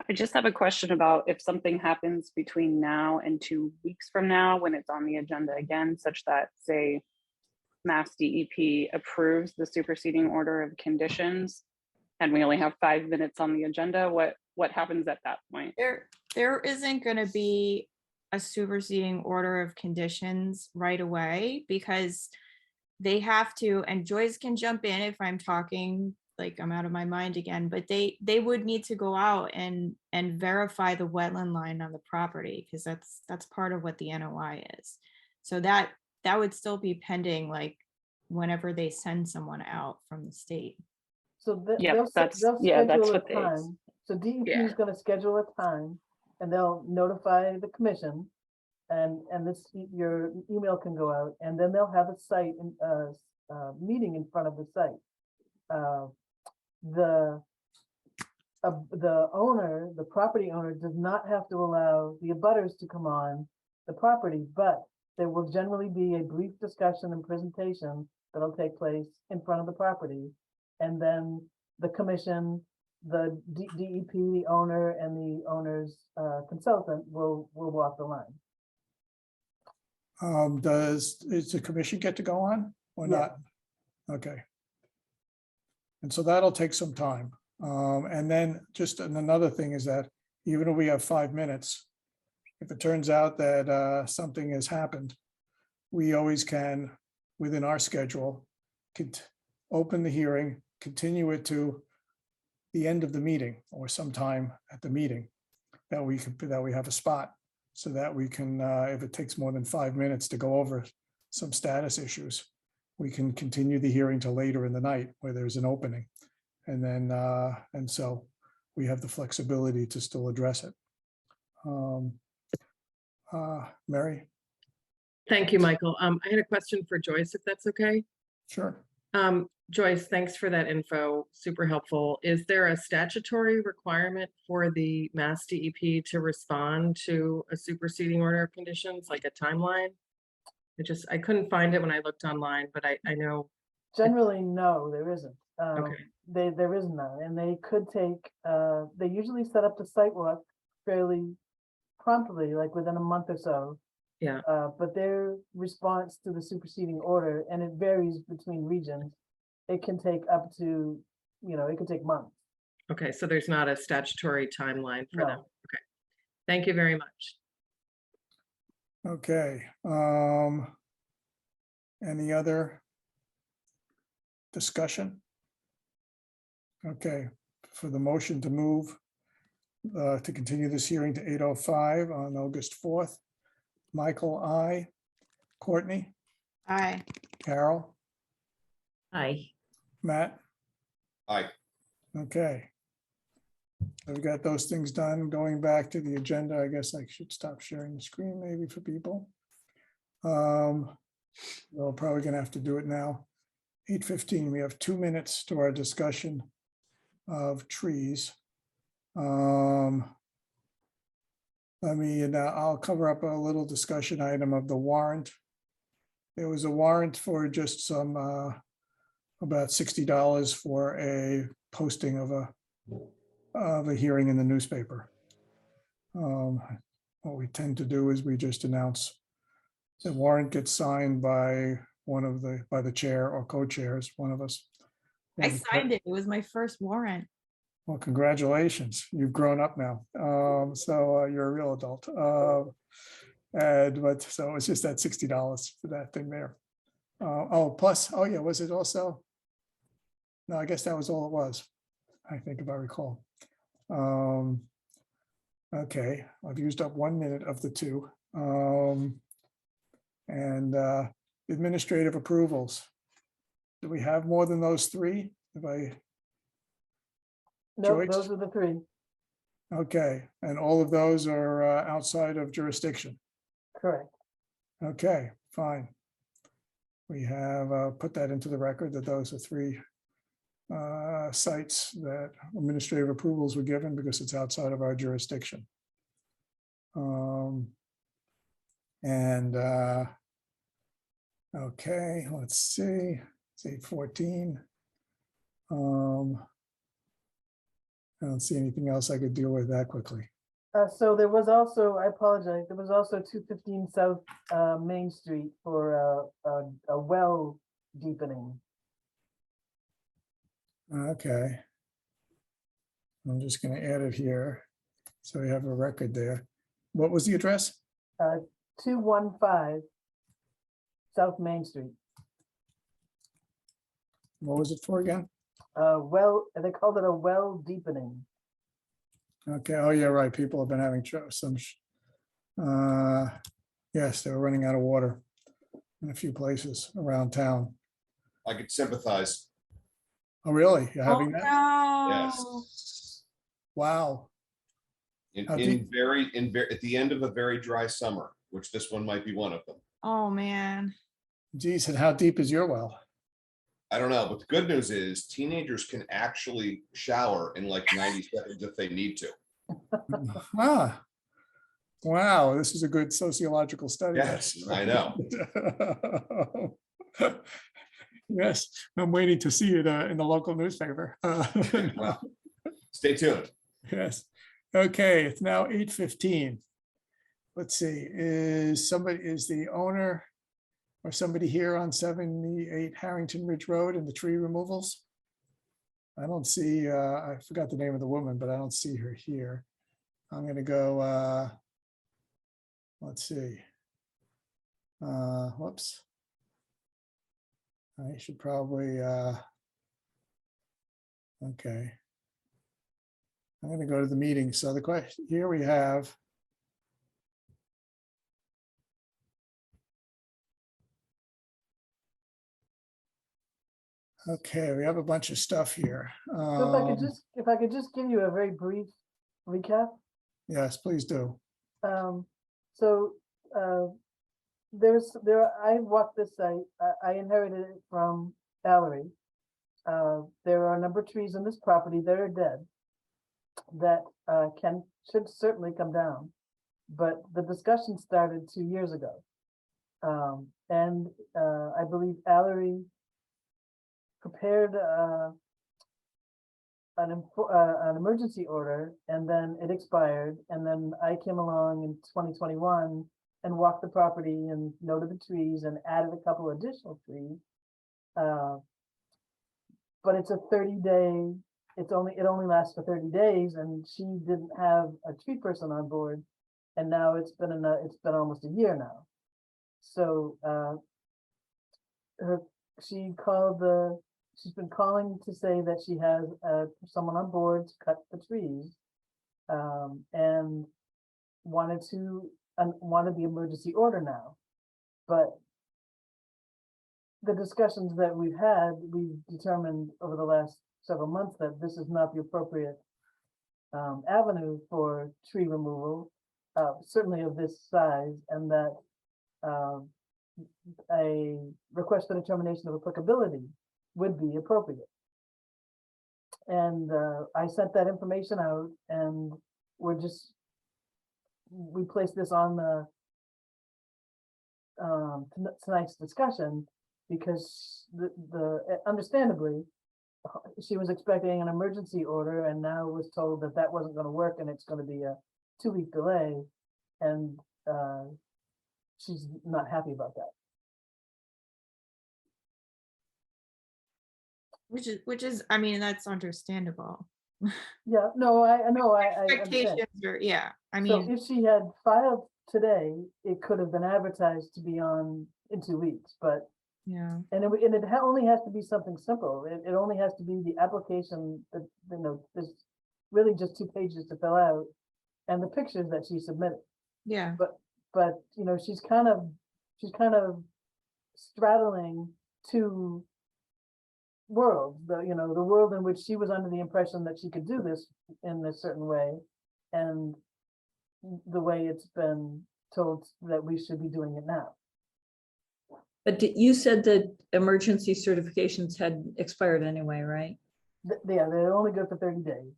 I just have a question about if something happens between now and 2 weeks from now, when it's on the agenda again, such that, say, Mass DEP approves the superseding order of conditions, and we only have 5 minutes on the agenda, what happens at that point? There isn't going to be a superseding order of conditions right away, because they have to, and Joyce can jump in if I'm talking like I'm out of my mind again, but they would need to go out and verify the wetland line on the property, because that's part of what the NOI is. So that that would still be pending, like, whenever they send someone out from the state. So Yep, they'll that's schedule a what they. time. So DEP Yeah. is gonna schedule a time and they'll notify the commission. And this, your email can go out and then they'll have a site, meeting in front of the site. The owner, the property owner does not have to allow the abutters to come on the property, but there will generally be a brief discussion and presentation that'll take place in front of the property. And then the commission, the DEP, the owner, and the owner's consultant will walk the line. Does the commission get to go on or Yeah. not? Okay. And so that'll take some time. And then just another thing is that even if we have 5 minutes, if it turns out that something has happened, we always can, within our schedule, could open the hearing, continue it to the end of the meeting or sometime at the meeting that we have a spot so that we can, if it takes more than 5 minutes to go over some status issues, we can continue the hearing till later in the night where there's an opening. And then, and so we have the flexibility to still address it. Mary? Thank you, Michael. I had a question for Joyce, if that's okay. Sure. Joyce, thanks for that info. Super helpful. Is there a statutory requirement for the Mass DEP to respond to a superseding order of conditions, like a timeline? I couldn't find it when I looked online, but I know. Generally, no, there isn't. Okay. There is none, and they could take, they usually set up the site walk fairly promptly, like within a month or so. Yeah. But their response to the superseding order, and it varies between regions, it can take up to, it could take months. Okay, so there's not a statutory timeline for them. No. Okay. Thank you very much. Okay. Any other discussion? Okay, for the motion to move to continue this hearing to 8:05 on August 4th. Michael, I. Courtney, Aye. Carol, Aye. Matt. Aye. Okay. I've got those things done. Going back to the agenda, I guess I should stop sharing the screen maybe for people. We're probably gonna have to do it now. 8:15, we have 2 minutes to our discussion of trees. I'll cover up a little discussion item of the warrant. There was a warrant for just some, about $60 for a posting of a hearing in the newspaper. What we tend to do is we just announce the warrant gets signed by by the chair or co-chairs, one of us. I signed it. It was my first warrant. Well, congratulations. You've grown up now. So you're a real adult. But so it's just that $60 for that thing there. Plus, oh yeah, was it also? No, I guess that was all it was. I think if I recall. Okay, I've used up 1 minute of the 2. Administrative approvals. Do we have more than those 3? No, Joyce? those are the 3. Okay, and all of those are outside of jurisdiction. Correct. Okay, fine. We have put that into the record that those are 3 sites that administrative approvals were given because it's outside of our jurisdiction. Okay, let's see, it's 8:14. I don't see anything else I could deal with that quickly. So there was also, I apologize, there was also 215 South Main Street for a well deepening. Okay. I'm just going to add it here. So we have a record there. What was the address? 215 South Main Street. What was it for again? Well, they called it a well deepening. Okay. Oh, yeah, right. People have been having some, yes, they were running out of water. in a few places around town. I could sympathize. Oh, really? You're Oh, having that? no. Yes. Wow. In, How in deep- very, in very, at the end of a very dry summer, which this one might be one of them. Oh, man. Geez, and how deep is your well? I don't know, but the good news is teenagers can actually shower in like 90 seconds if they need to. Ah, wow, this is a good sociological study. Yes, I know. Yes, I'm waiting to see it in the local newspaper. Well, stay tuned. Yes, okay, it's now 8:15. Let's see, is the owner or somebody here on 78 Harrington Ridge Road in the tree removals? I don't see, I forgot the name of the woman, but I don't see her here. I'm gonna go, let's see. Whoops. I should probably, okay. I'm gonna go to the meeting. So the question, here we have. Okay, we have a bunch of stuff here. So if I could just give you a very brief recap. Yes, please do. So I walked this site. I inherited it from Valerie. There are a number of trees on this property that are dead that should certainly come down. But the discussion started 2 years ago. And I believe Valerie prepared an emergency order, and then it expired. And then I came along in 2021 and walked the property and noted the trees and added a couple additional trees. But it's a 30-day, it only lasts for 30 days, and she didn't have a tree person on board. And now it's been almost a year now. So she's been calling to say that she has someone on board to cut the trees, and wanted the emergency order now. But the discussions that we've determined over the last several months that this is not the appropriate avenue for tree removal, certainly of this size, and that a request for determination of applicability would be appropriate. And I sent that information out, and we placed this on the tonight's discussion because understandably she was expecting an emergency order and now was told that that wasn't going to work and it's going to be a 2-week delay, and she's not happy about that. Which is, I mean, that's understandable. Yeah, no, I know. I understand. Expectations are, yeah, I So mean, if she had filed today, it could have been advertised to be on in 2 weeks, but yeah. and it only has to be something simple. It only has to be the application that, there's really just 2 pages to fill out and the pictures that she submitted. Yeah. But she's kind of straddling 2 worlds. The world in which she was under the impression that she could do this in a certain way, and the way it's been told that we should be doing it now. But you said that emergency certifications had expired anyway, right? Yeah, they're only good for 30 days.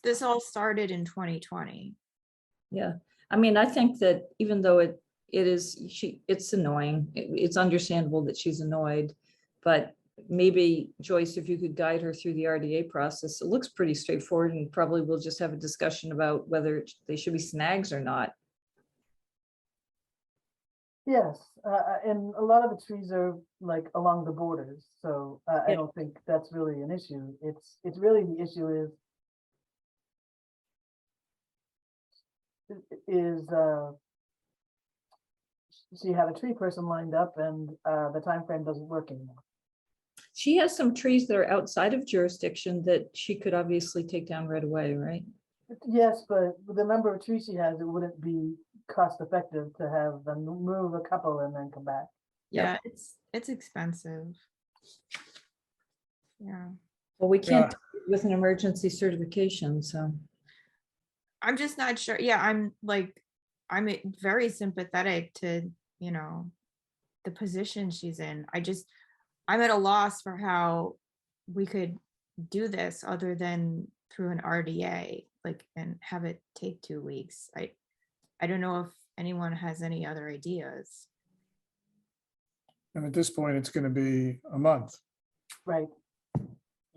This all started in 2020. Yeah, I mean, I think that even though it's annoying, it's understandable that she's annoyed, but maybe Joyce, if you could guide her through the RDA process, it looks pretty straightforward, and probably we'll just have a discussion about whether they should be snags or not. Yes, and a lot of the trees are like along the borders, so I don't think that's really an issue. It's really the issue is she had a tree person lined up, and the time frame doesn't work anymore. She has some trees that are outside of jurisdiction that she could obviously take down right away, right? Yes, but with the number of trees she has, it wouldn't be cost effective to have them move a couple and then come back. Yeah, it's expensive. Yeah, Well, we can't Yeah. do it with an emergency certification, so. I'm just not sure. Yeah, I'm very sympathetic to, you know, the position she's in. I'm at a loss for how we could do this other than through an RDA, like, and have it take 2 weeks. I don't know if anyone has any other ideas. And at this point, it's going to be a month. Right.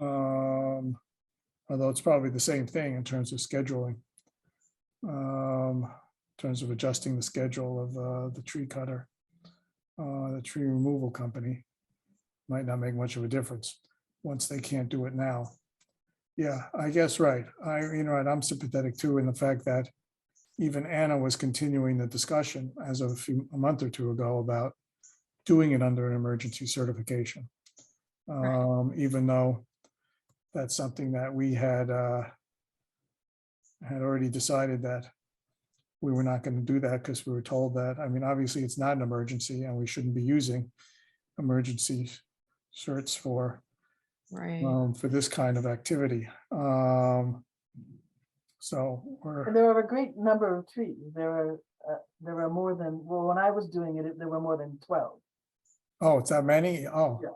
Although it's probably the same thing in terms of scheduling. In terms of adjusting the schedule of the tree cutter, the tree removal company. Might not make much of a difference once they can't do it now. Yeah, I guess, right. I'm sympathetic too in the fact that even Anna was continuing the discussion as of a month or two ago about doing it under an emergency certification. Even though that's something that we had already decided that we were not going to do that because we were told that, I mean, obviously it's not an emergency and we shouldn't be using emergency certs for this kind of activity. So And there are a great number of trees. There are more than, well, when I was doing it, there were more than 12. oh, it's that many? Oh, Yeah.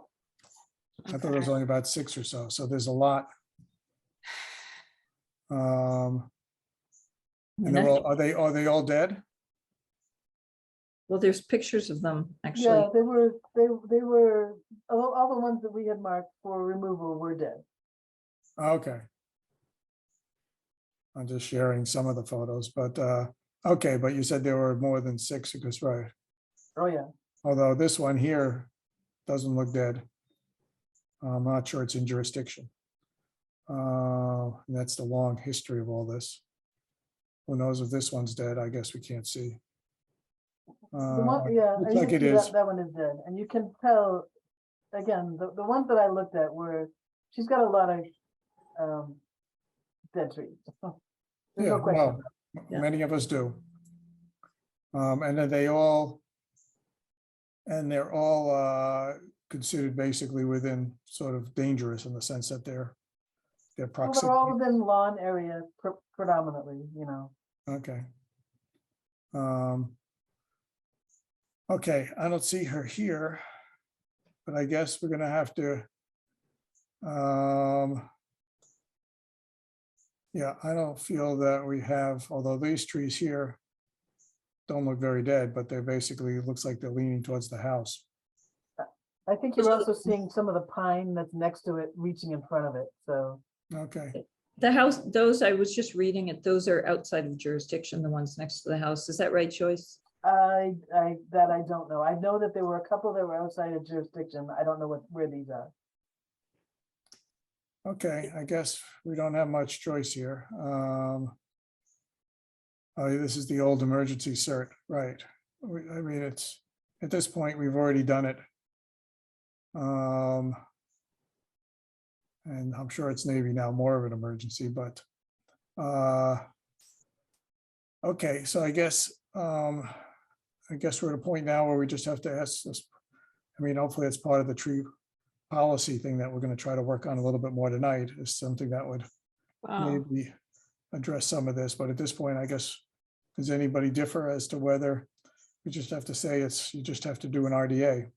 I thought it was only about 6 or so. So there's a lot. And they're all, are they all dead? Well, there's pictures of them, actually. Yeah, they were all the ones that we had marked for removal were dead. Okay. I'm just sharing some of the photos, but okay, but you said there were more than 6 because, right. Oh, yeah. Although this one here doesn't look dead. I'm not sure it's in jurisdiction. And that's the long history of all this. Who knows if this one's dead? I guess we can't see. The one, yeah, looks you like can it see is. that one is dead. And you can tell, again, the ones that I looked at were, she's got a lot of dead trees. There's Yeah, no question. well, Yeah. many of us do. And then they're all considered basically within sort of dangerous in the sense that they're Well, proximity. they're all within lawn area predominantly, you know. Okay. Okay, I don't see her here, but I guess we're gonna have to. Yeah, I don't feel that we have, although these trees here don't look very dead, but they're basically, it looks like they're leaning towards the house. I think you're also seeing some of the pine that's next to it reaching in front of it, so. Okay, The house, those, I was just reading it, those are outside of jurisdiction, the ones next to the house. Is that right, Joyce? I don't know. I know that there were a couple that were outside of jurisdiction. I don't know where these are. okay, I guess we don't have much choice here. Oh, this is the old emergency cert, right? I mean, it's, at this point, we've already done it. And I'm sure it's maybe now more of an emergency, but okay, so I guess we're at a point now where we just have to ask this. I mean, hopefully it's part of the tree policy thing that we're going to try to work on a little bit more tonight, is something that would maybe address some of this. But at this point, I guess, does anybody differ as to whether we just have to say you just have to do an RDA?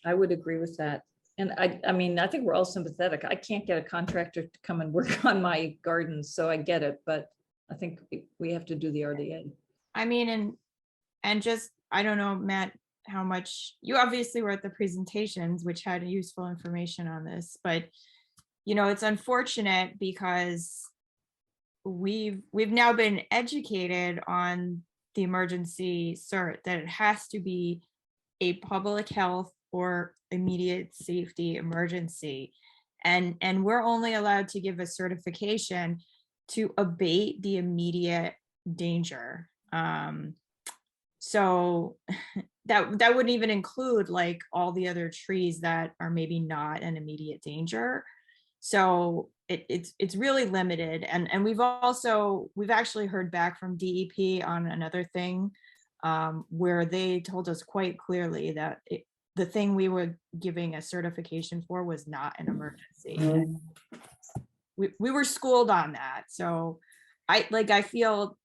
I would agree with that. And I mean, I think we're all sympathetic. I can't get a contractor to come and work on my gardens, so I get it, but I think we have to do the RDA. I mean, and just, I don't know, Matt, how much, you obviously were at the presentations, which had useful information on this, but you know, it's unfortunate because we've now been educated on the emergency cert that it has to be a public health or immediate safety emergency. And we're only allowed to give a certification to abate the immediate danger. So that wouldn't even include like all the other trees that are maybe not an immediate danger. So it's really limited. And we've actually heard back from DEP on another thing, where they told us quite clearly that the thing we were giving a certification for was not an emergency. And we were schooled on that. So I feel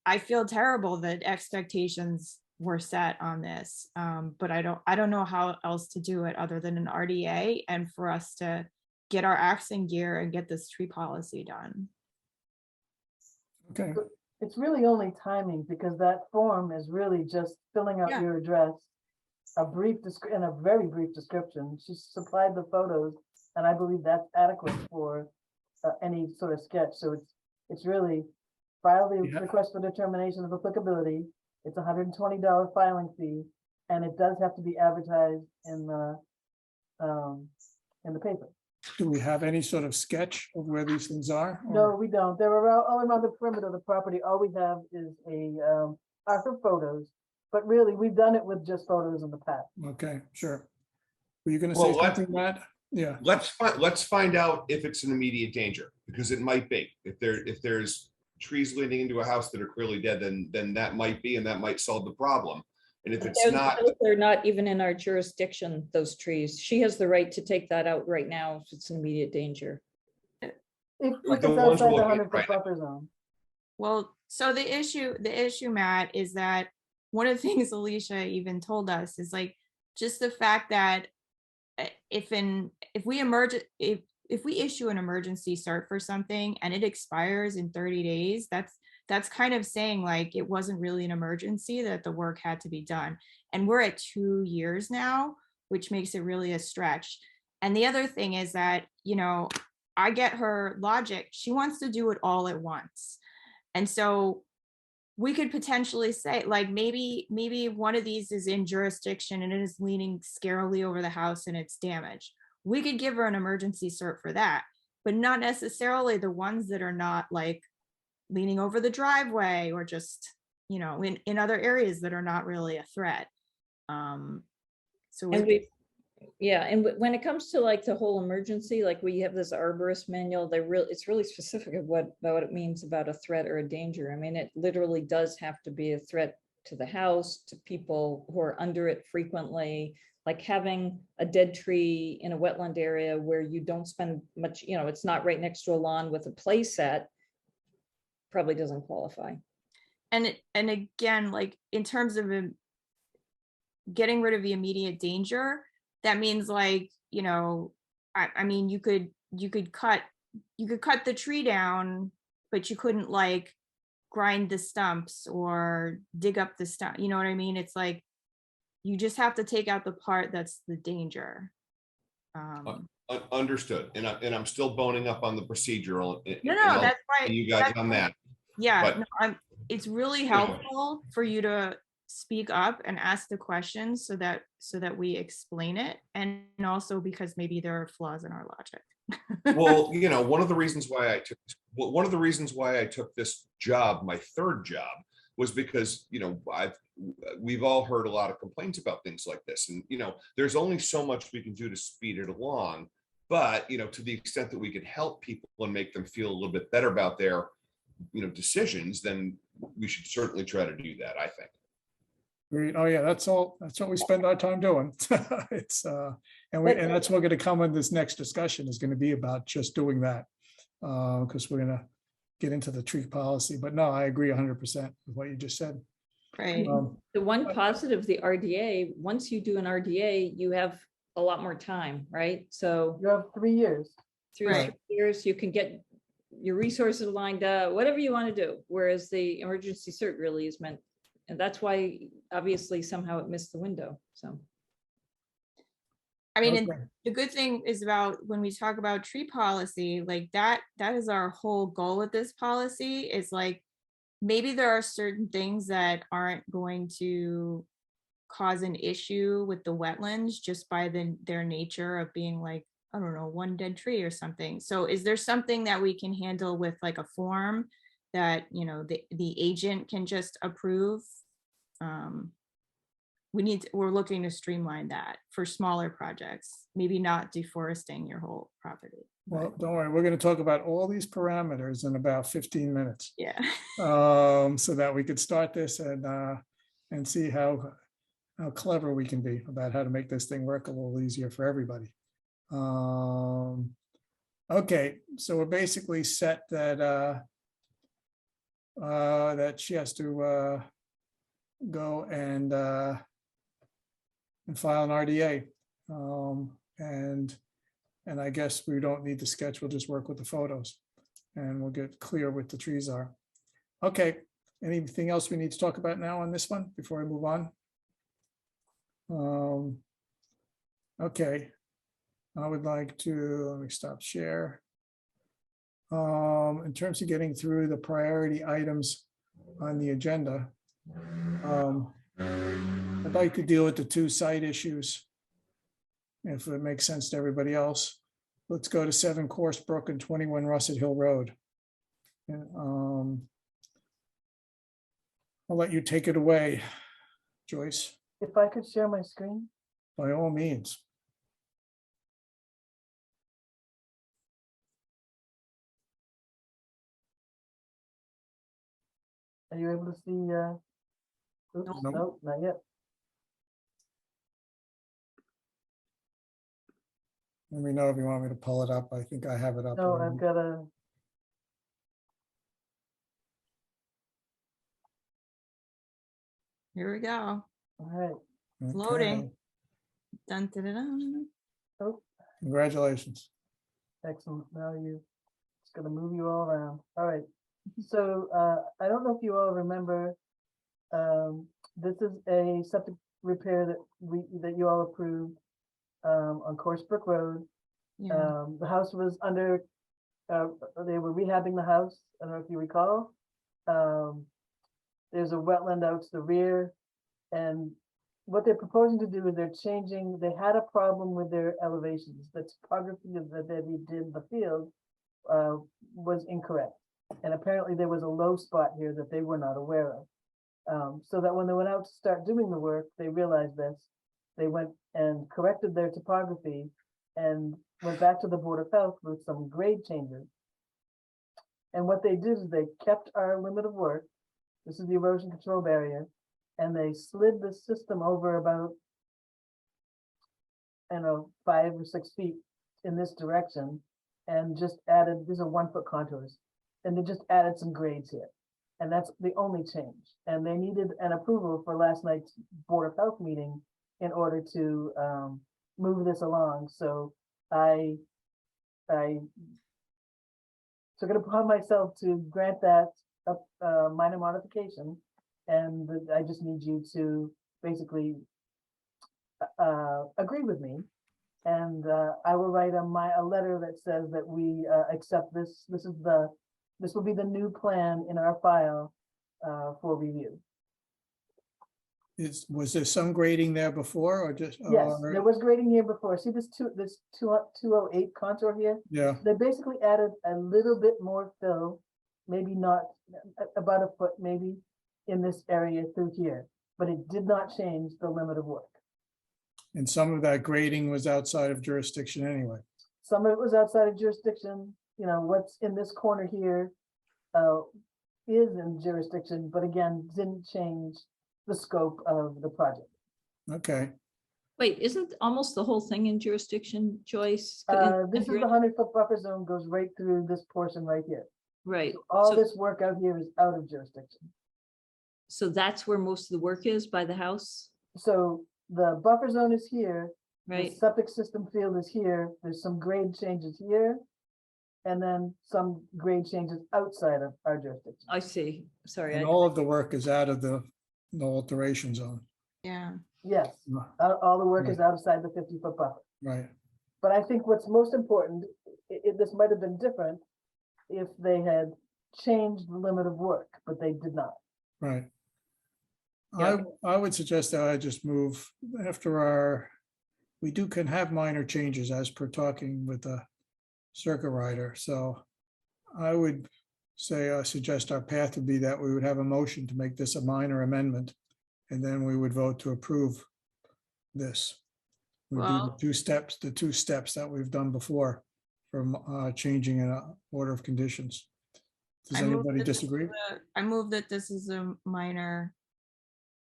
terrible that expectations were set on this. But I don't know how else to do it other than an RDA, and for us to get our acts in gear and get this tree policy done. Okay, It's really only timing, because that form is really just filling out Yeah. your address, a very brief description. She supplied the photos, and I believe that's adequate for any sort of sketch. So it's really file the Yeah. request for determination of applicability. It's $120 filing fee, and it does have to be advertised in the paper. do we have any sort of sketch of where these things are? No, or- we don't. They're all around the perimeter of the property. All we have is are her photos, but really, we've done it with just photos in the past. Okay, sure. Were you gonna Well, say something, Matt? Yeah, Let's find out if it's an immediate danger, because it might be. If there's trees leading into a house that are clearly dead, then that might be, and that might solve the problem. And if it's not, They're not even in our jurisdiction, those trees. She has the right to take that out right now if it's an immediate danger. If Like it's the ones outside we're the looking at 100-foot right buffer zone. Well, so the issue, Matt, is that one of the things Alicia even told us is like, just the fact that if we issue an emergency cert for something and it expires in 30 days, that's kind of saying like it wasn't really an emergency, that the work had to be done. And we're at 2 years now, which makes it really a stretch. And the other thing is that, I get her logic. She wants to do it all at once. And so we could potentially say, like, maybe one of these is in jurisdiction and it is leaning scarily over the house and it's damaged. We could give her an emergency cert for that, but not necessarily the ones that are not like leaning over the driveway or just, in other areas that are not really a threat. So And when it comes to like the whole emergency, like we have this arborist manual, it's really specific of what it means about a threat or a danger. I mean, it literally does have to be a threat to the house, to people who are under it frequently, like having a dead tree in a wetland area where you don't spend much, it's not right next to a lawn with a play set, probably doesn't qualify. and again, like in terms of getting rid of the immediate danger, that means like, I mean, you could cut the tree down, but you couldn't like grind the stumps or dig up the stump. You know what I mean? It's like, you just have to take out the part that's the danger. understood. And I'm still boning up on the procedural. No, and I'll that's right. see you guys on that. Yeah, But- no, it's really helpful for you to speak up and ask the questions so that we explain it, and also because maybe there are flaws in our logic. Well, one of the reasons why I took this job, my third job, was because, we've all heard a lot of complaints about things like this. And, there's only so much we can do to speed it along. But, to the extent that we can help people and make them feel a little bit better about their, decisions, then we should certainly try to do that, I think. great. Oh, yeah, that's what we spend our time doing. It's, and that's what going to come in this next discussion is going to be about just doing that. Because we're going to get into the tree policy, but no, I agree 100% with what you just said. Right. The one positive, the RDA, once you do an RDA, you have a lot more time, right? So You have 3 years. through Right. 3 years, you can get your resources lined up, whatever you want to do. Whereas the emergency cert really is meant, and that's why obviously somehow it missed the window. So. I mean, and Okay. the good thing is about when we talk about tree policy, like that is our whole goal with this policy, is like, maybe there are certain things that aren't going to cause an issue with the wetlands just by their nature of being like, I don't know, one dead tree or something. So is there something that we can handle with like a form that, the agent can just approve? we're looking to streamline that for smaller projects, maybe not deforesting your whole property. Well, don't worry, we're going to talk about all these parameters in about 15 minutes. Yeah. So that we could start this and see how clever we can be about how to make this thing work a little easier for everybody. Okay, so we're basically set that that she has to go and file an RDA. And I guess we don't need the sketch, we'll just work with the photos and we'll get clear what the trees are. Okay, anything else we need to talk about now on this one before I move on? Okay, I would like to, let me stop share. In terms of getting through the priority items on the agenda, I'd like to deal with the 2 site issues. If it makes sense to everybody else, let's go to 7 Course Brook and 21 Russet Hill Road. And, I'll let you take it away, Joyce, If I could share my screen? by all means. Are you able to see? Oops, Nope. nope, not yet. Let me know if you want me to pull it up. I think I have it up. No, already. I've got a, Here we go. all right. Loading. Okay, Dun, dun, dun, dun. Oh, congratulations. excellent. Now you, it's gonna move you all around. All right. So I don't know if you all remember, this is a septic repair that you all approved on Course Brook Road. Yeah. The house was under, they were rehabbing the house. I don't know if you recall. There's a wetland out to the rear. And what they're proposing to do is they're changing, they had a problem with their elevations. The topography that they did in the field was incorrect. And apparently there was a low spot here that they were not aware of. So that when they went out to start doing the work, they realized this. They went and corrected their topography and went back to the Board of Health with some grade changes. And what they did is they kept our limit of work. This is the erosion control barrier. And they slid the system over about, I don't know, 5 or 6 feet in this direction and just added, these are 1-foot contours. And they just added some grades here. And that's the only change. And they needed an approval for last night's Board of Health meeting in order to move this along. So I took it upon myself to grant that a minor modification. And I just need you to basically agree with me. And I will write a letter that says that we accept this. This will be the new plan in our file for review. Was there some grading there before or just? Yes, there was grading here before. See this 208 contour here? Yeah, They basically added a little bit more fill, maybe not about a foot, maybe in this area through here, but it did not change the limit of work. and some of that grading was outside of jurisdiction anyway. Some of it was outside of jurisdiction. You know, what's in this corner here is in jurisdiction, but again, didn't change the scope of the project. Okay, Wait, isn't almost the whole thing in jurisdiction, Joyce? This is the 100-foot buffer zone goes right through this portion right here. Right. All So- this work out here is out of jurisdiction. So that's where most of the work is, by the house, So the buffer zone is here. The right? septic system field is here. There's some grade changes here. And then some grade changes outside of our jurisdiction. I see. Sorry. and all of the work is out of the no alteration zone, Yeah. Yes, all the work is outside the 50-foot buffer. right? But I think what's most important, this might have been different if they had changed the limit of work, but they did not. Right. Yeah. I would suggest that I just move after we can have minor changes as per talking with the circuit rider. So I would say, suggest our path would be that we would have a motion to make this a minor amendment and then we would vote to approve this. We do the Well- two steps that we've done before from changing an order of conditions. Does I move anybody that this is disagree? I move that this is a minor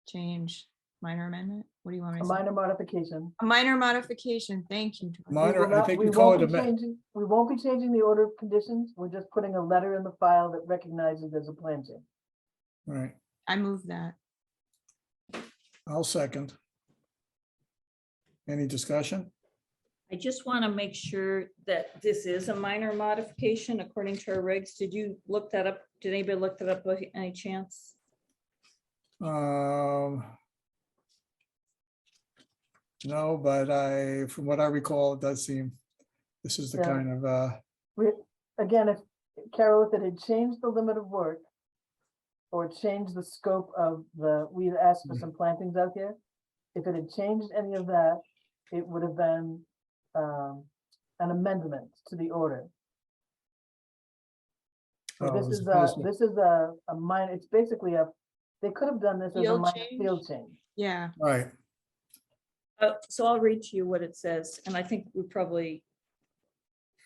change, minor amendment. What do you want me A to say? minor modification. A minor modification. Thank you. Joy. We Minor, will I not- think we you call won't it be changing- We won't be changing the order of conditions. We're just putting a letter in the file that recognizes there's a plan change. right. I move that. I'll second. Any discussion? I just want to make sure that this is a minor modification according to our regs. Did you look that up? Did anybody look that up by any chance? No, but from what I recall, it does seem this is the Yeah. kind of, Again, if, Carol, if it had changed the limit of work or changed the scope of we had asked for some plantings out here. If it had changed any of that, it would have been an amendment to the order. So Oh, this as is opposed to- a minor, it's basically they could have done this as a Field minor change? field change. Yeah. right, So I'll read to you what it says, and I think we probably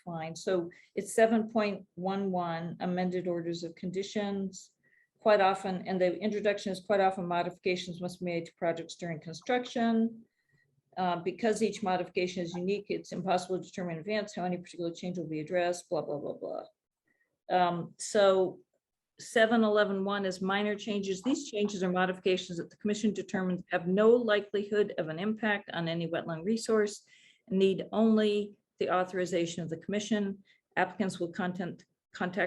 fine. So it's 7.11 amended orders of conditions. Quite often, and the introduction is quite often modifications must be made to projects during construction. Because each modification is unique, it's impossible to determine in advance how any particular change will be addressed, blah, blah, blah, blah. So 7.11.1 is minor changes. These changes are modifications that the commission determines have no likelihood of an impact on any wetland resource and need only the authorization of the commission. Applicants will contact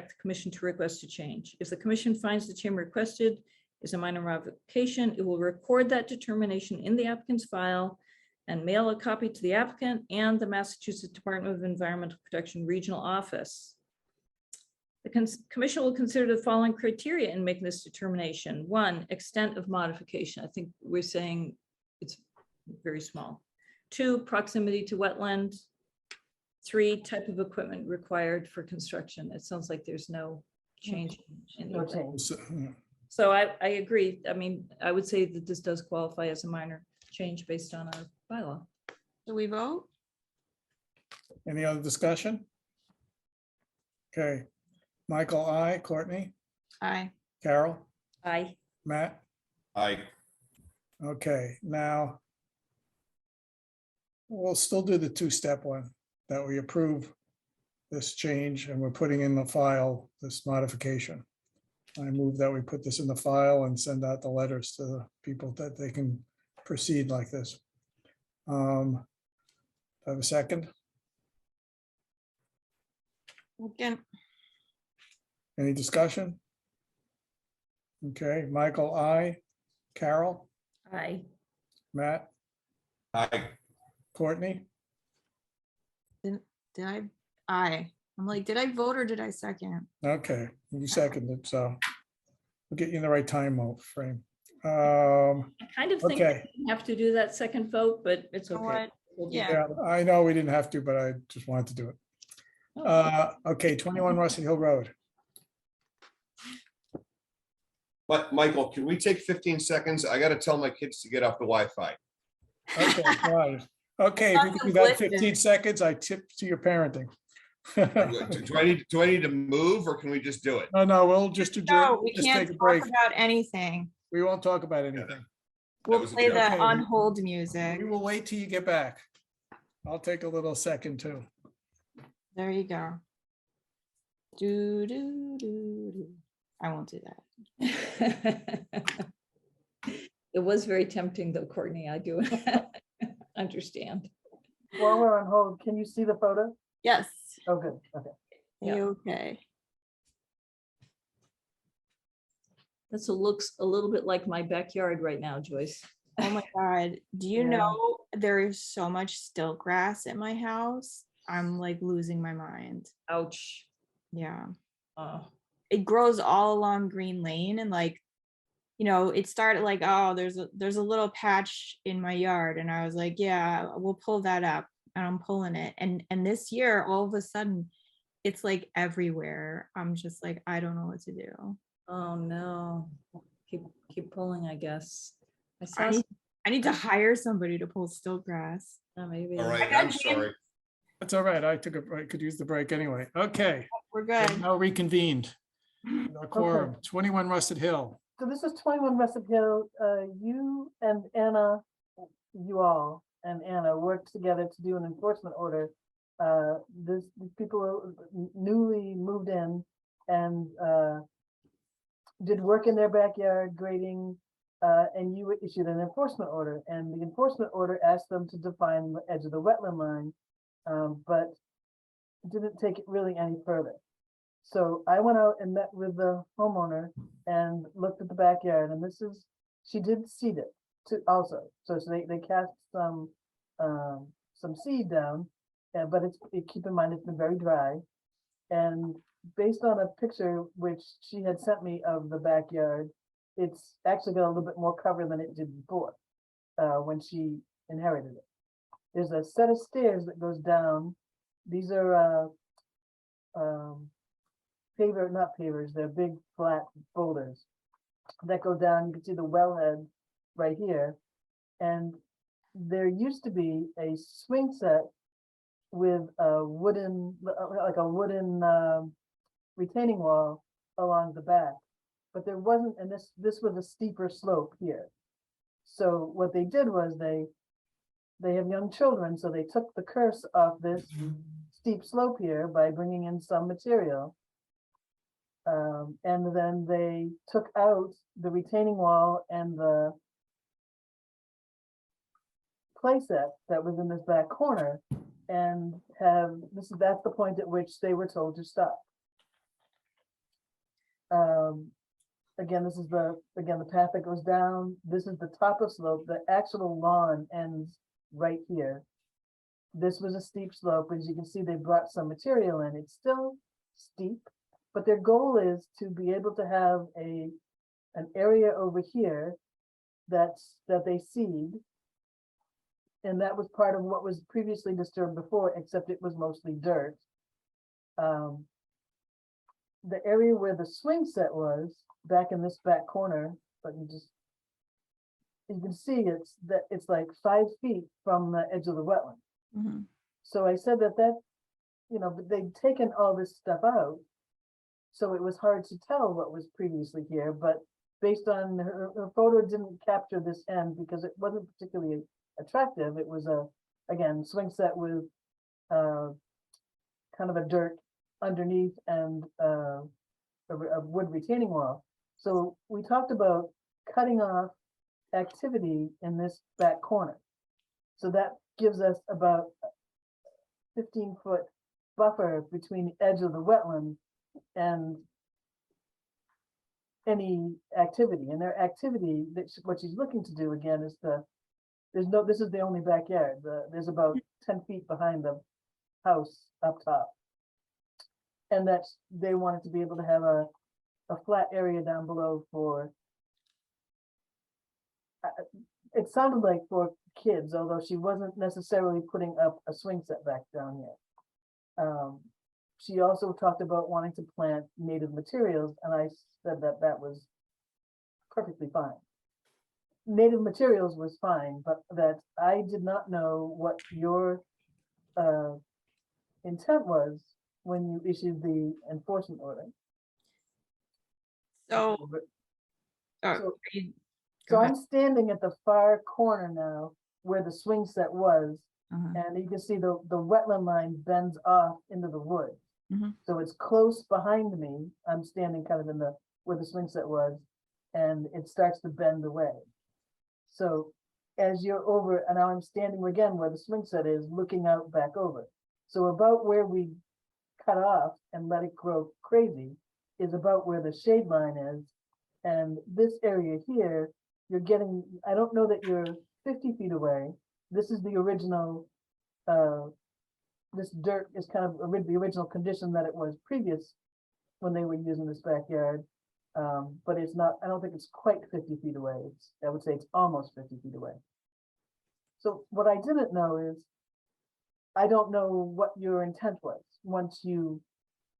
the commission to request a change. If the commission finds the change requested is a minor modification, it will record that determination in the applicant's file and mail a copy to the applicant and the Massachusetts Department of Environmental Protection Regional Office. The commission will consider the following criteria in making this determination. 1, extent of modification. I think we're saying it's very small. 2, proximity to wetland. 3, type of equipment required for construction. It sounds like there's no change. in No anything. change. So I agree. I mean, I would say that this does qualify as a minor change based on our bylaw. Do we vote? any other discussion? Okay, Michael, I, Courtney, Aye. Carol, Aye. Matt, I, okay, now we'll still do the two-step one, that we approve this change and we're putting in the file this modification. I move that we put this in the file and send out the letters to the people that they can proceed like this. Have a second? Again, Any discussion? Okay, Michael, I, Carol, Aye. Matt, I, Courtney, did I? Aye. I'm like, did I vote or did I second? okay, you seconded, so we'll get you in the right time frame. I kind of think we Okay, didn't have to do that second vote, but it's You know okay. what? We'll do Yeah. yeah, I know we didn't have to, but I just wanted to do it. that. Okay, 21 Russet Hill Road. but Michael, can we take 15 seconds? I gotta tell my kids to get off the Wi-Fi. Okay, fine. Okay, if you can do that 15 seconds, I tip to your parenting. Do I need to move or can we just do it? No, we'll just adjourn, No, we just can't take a talk break. about anything. We won't talk about anything. We'll was a play joke. the Okay, on we- hold music. We will wait till you get back. I'll take a little second too. There you go. Do, do, do, do. I won't do that. It was very tempting though, Courtney, I do understand. While we're on hold, can you see the photo? Yes. Oh, good, okay. Yeah. Okay. This looks a little bit like my backyard right now, Joyce. Oh my God. Do you Yeah. know there is so much stilt grass at my house? I'm like losing my mind. Ouch. Yeah. Oh, It grows all along Green Lane and like, you know, it started like, oh, there's a little patch in my yard. And I was like, yeah, we'll pull that up. And I'm pulling it. And this year, all of a sudden, it's like everywhere. I'm just like, I don't know what to do. oh no. Keep pulling, I guess. I saw, I need, I need to hire somebody to pull still grass. maybe. All right, got I'm Jim. sorry. That's all right. I took a break, could use the break anyway. Okay, We're we're good. now reconvened. With our quorum, 21 Russet Hill. So this is 21 Russet Hill. You and Anna, you all and Anna worked together to do an enforcement order. These people are newly moved in and did work in their backyard grading, and you issued an enforcement order. And the enforcement order asked them to define the edge of the wetland line, but didn't take it really any further. So I went out and met with the homeowner and looked at the backyard, and she did seed it too also. So they cast some seed down, but keep in mind, it's been very dry. And based on a picture which she had sent me of the backyard, it's actually got a little bit more cover than it did before, when she inherited it. There's a set of stairs that goes down. These are not pavers, they're big flat boulders that go down. You can see the wellhead right here. And there used to be a swing set with a wooden, retaining wall along the back, but there wasn't, and this was a steeper slope here. So what they did was they have young children, so they took the curse off this steep slope here by bringing in some material. And then they took out the retaining wall and the playset that was in this back corner, and that's the point at which they were told to stop. Again, this is the path that goes down. This is the top of slope. The actual lawn ends right here. This was a steep slope. As you can see, they brought some material in. It's still steep, but their goal is to be able to have an area over here that they seed. And that was part of what was previously disturbed before, except it was mostly dirt. The area where the swing set was back in this back corner, but you can see it's like 5 feet from the edge of the wetland. Mhm. So I said that but they'd taken all this stuff out. So it was hard to tell what was previously here, but based on her photo didn't capture this end because it wasn't particularly attractive. It was again, swing set with kind of a dirt underneath and a wood retaining wall. So we talked about cutting off activity in this back corner. So that gives us about 15-foot buffer between the edge of the wetland and any activity. And their activity, what she's looking to do again is this is the only backyard. There's about 10 feet behind the house up top. And they wanted to be able to have a flat area down below for, it sounded like for kids, although she wasn't necessarily putting up a swing set back down yet. She also talked about wanting to plant native materials, and I said that was perfectly fine. Native materials was fine, but that I did not know what your intent was when you issued the enforcement order. So, So- you- So go I'm ahead. standing at the far corner now where the swing set was, Uh-huh. and you can see the wetland line bends off into the woods. Mhm. So it's close behind me. I'm standing kind of where the swing set was, and it starts to bend away. So as you're over, and now I'm standing again where the swing set is, looking out back over. So about where we cut off and let it grow crazy is about where the shade line is. And this area here, I don't know that you're 50 feet away. This is the original, this dirt is kind of the original condition that it was previous when they were using this backyard. But it's not, I don't think it's quite 50 feet away. I would say it's almost 50 feet away. So what I didn't know is, I don't know what your intent was once you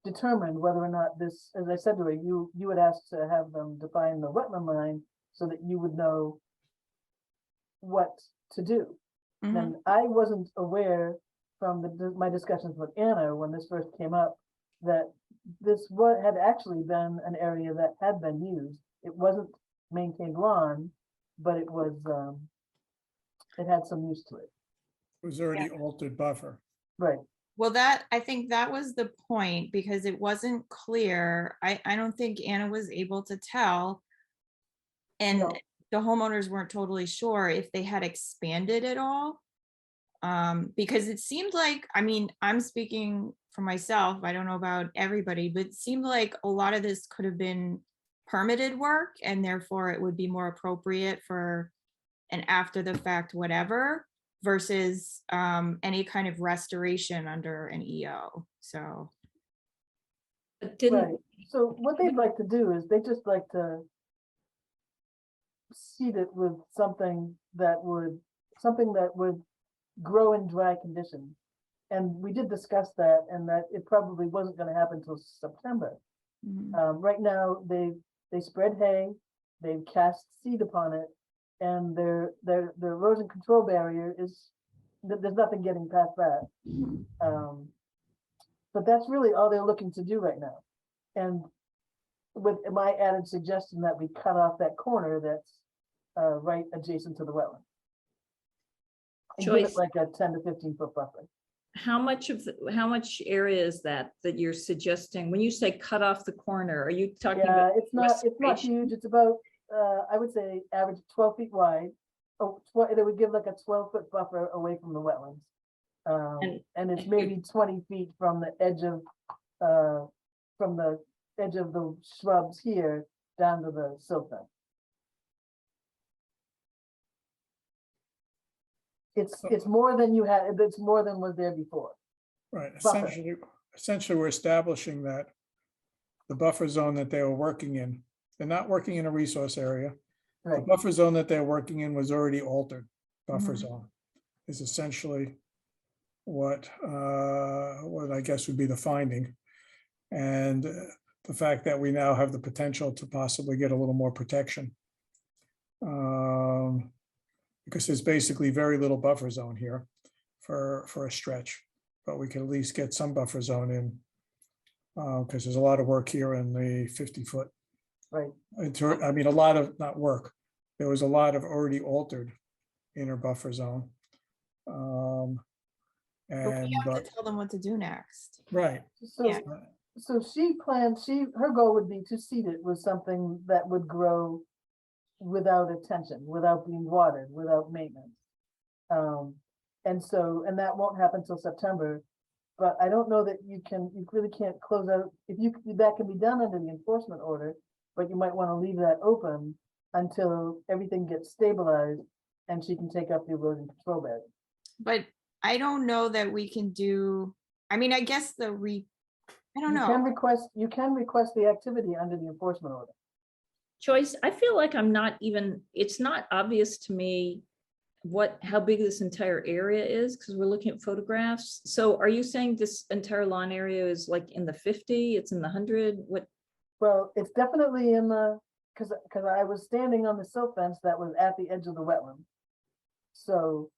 determined whether or not this, as I said to her, you had asked to have them define the wetland line so that you would know what to do. Mhm. And I wasn't aware from my discussions with Anna when this first came up, that this had actually been an area that had been used. It wasn't maintained lawn, but it was, it had some use to it. It was already altered buffer. Right. Well, I think that was the point, because it wasn't clear. I don't think Anna was able to tell. And No. the homeowners weren't totally sure if they had expanded at all. Because it seemed like, I mean, I'm speaking for myself, I don't know about everybody, but it seemed like a lot of this could have been permitted work, and therefore it would be more appropriate for an after the fact whatever, versus any kind of restoration under an EO. So But Right. didn't, So what they'd like to do is they just like to seed it with something that would grow in dry conditions. And we did discuss that, and that it probably wasn't going to happen until September. Right now, they spread hay, they've cast seed upon it, and their erosion control barrier is, there's nothing getting past that. But that's really all they're looking to do right now. And with my added suggestion that we cut off that corner that's right adjacent to the wetland. And give it Joyce, like a 10 to 15 foot buffer. how much area is that you're suggesting? When you say cut off the corner, are you talking Yeah, about? it's not restoration? huge. It's about, I would say average 12 feet wide. Oh, it would give like a 12-foot buffer away from the wetlands. And it's maybe 20 feet from the edge of the shrubs here down to the silt fence. It's more than you had, it's more than was there before. Right, Buffer. essentially, we're establishing that the buffer zone that they were working in, they're not working in a resource area. The Right. buffer zone that they're working in was already altered. Buffer Mhm. zone is essentially what I guess would be the finding. And the fact that we now have the potential to possibly get a little more protection. Because there's basically very little buffer zone here for a stretch, but we can at least get some buffer zone in. Because there's a lot of work here in the 50-foot. Right. I mean, a lot of, not work, there was a lot of already altered inner buffer zone. but And, we have but, to tell them what to do next. right. So, Yeah. so her goal would be to seed it with something that would grow without attention, without being watered, without maintenance. And that won't happen till September. But I don't know that you really can't close out, that can be done under the enforcement order, but you might want to leave that open until everything gets stabilized and she can take up the erosion control barrier. But I don't know that we can do, I mean, I guess I don't You can know. request the activity under the enforcement order. Joyce, I feel like it's not obvious to me how big this entire area is, because we're looking at photographs. So are you saying this entire lawn area is like in the 50, it's in the 100? What? Well, it's definitely in the, because I was standing on the silt fence that was at the edge of the wetland. So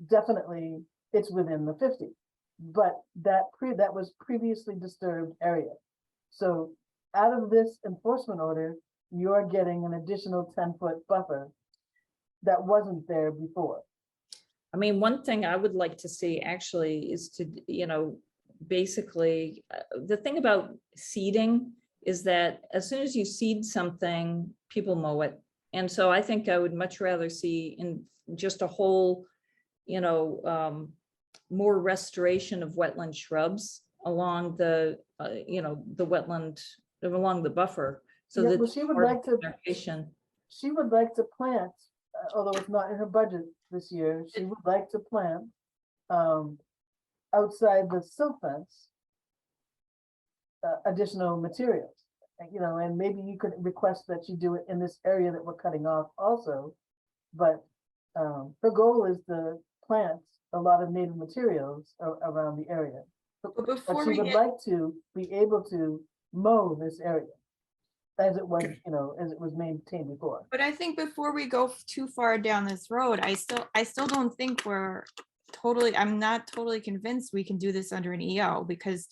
definitely it's within the 50, but that was previously disturbed area. So out of this enforcement order, you're getting an additional 10-foot buffer that wasn't there before. I mean, one thing I would like to see actually is to, basically, the thing about seeding is that as soon as you seed something, people mow it. And so I think I would much rather see in just a whole, more restoration of wetland shrubs along the wetland, along the buffer. So Yeah, that well, she would more like to plant, although it's not in her budget this year, she would like to plant outside the silt fence additional materials, and maybe you could request that you do it in this area that we're cutting off also. But her goal is to plant a lot of native materials around the area. But But before she we would get, like to be able to mow this area. as it was, Okay. as it was maintained before. But I think before we go too far down this road, I still don't think I'm not totally convinced we can do this under an EO because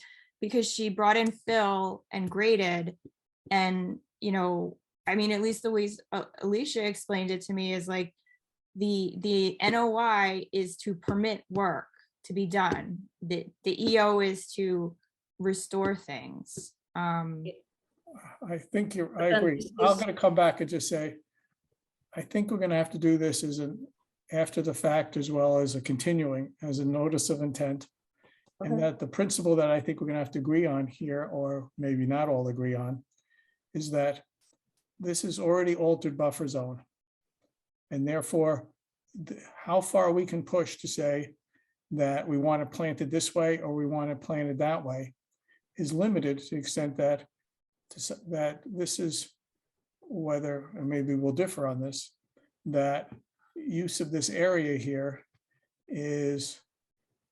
she brought in Phil and graded, and I mean, at least the ways Alicia explained it to me is like the NOI is to permit work to be done. The EO is to restore things. I think I But then agree. is I'm this- gonna come back and just say, I think we're gonna have to do this as an after the fact as well as a continuing, as a notice of intent. And Okay. that the principle that I think we're gonna have to agree on here, or maybe not all agree on, is that this is already altered buffer zone. And therefore, how far we can push to say that we want to plant it this way or we want to plant it that way is limited to the extent that that this is whether, and maybe we'll differ on this, that use of this area here is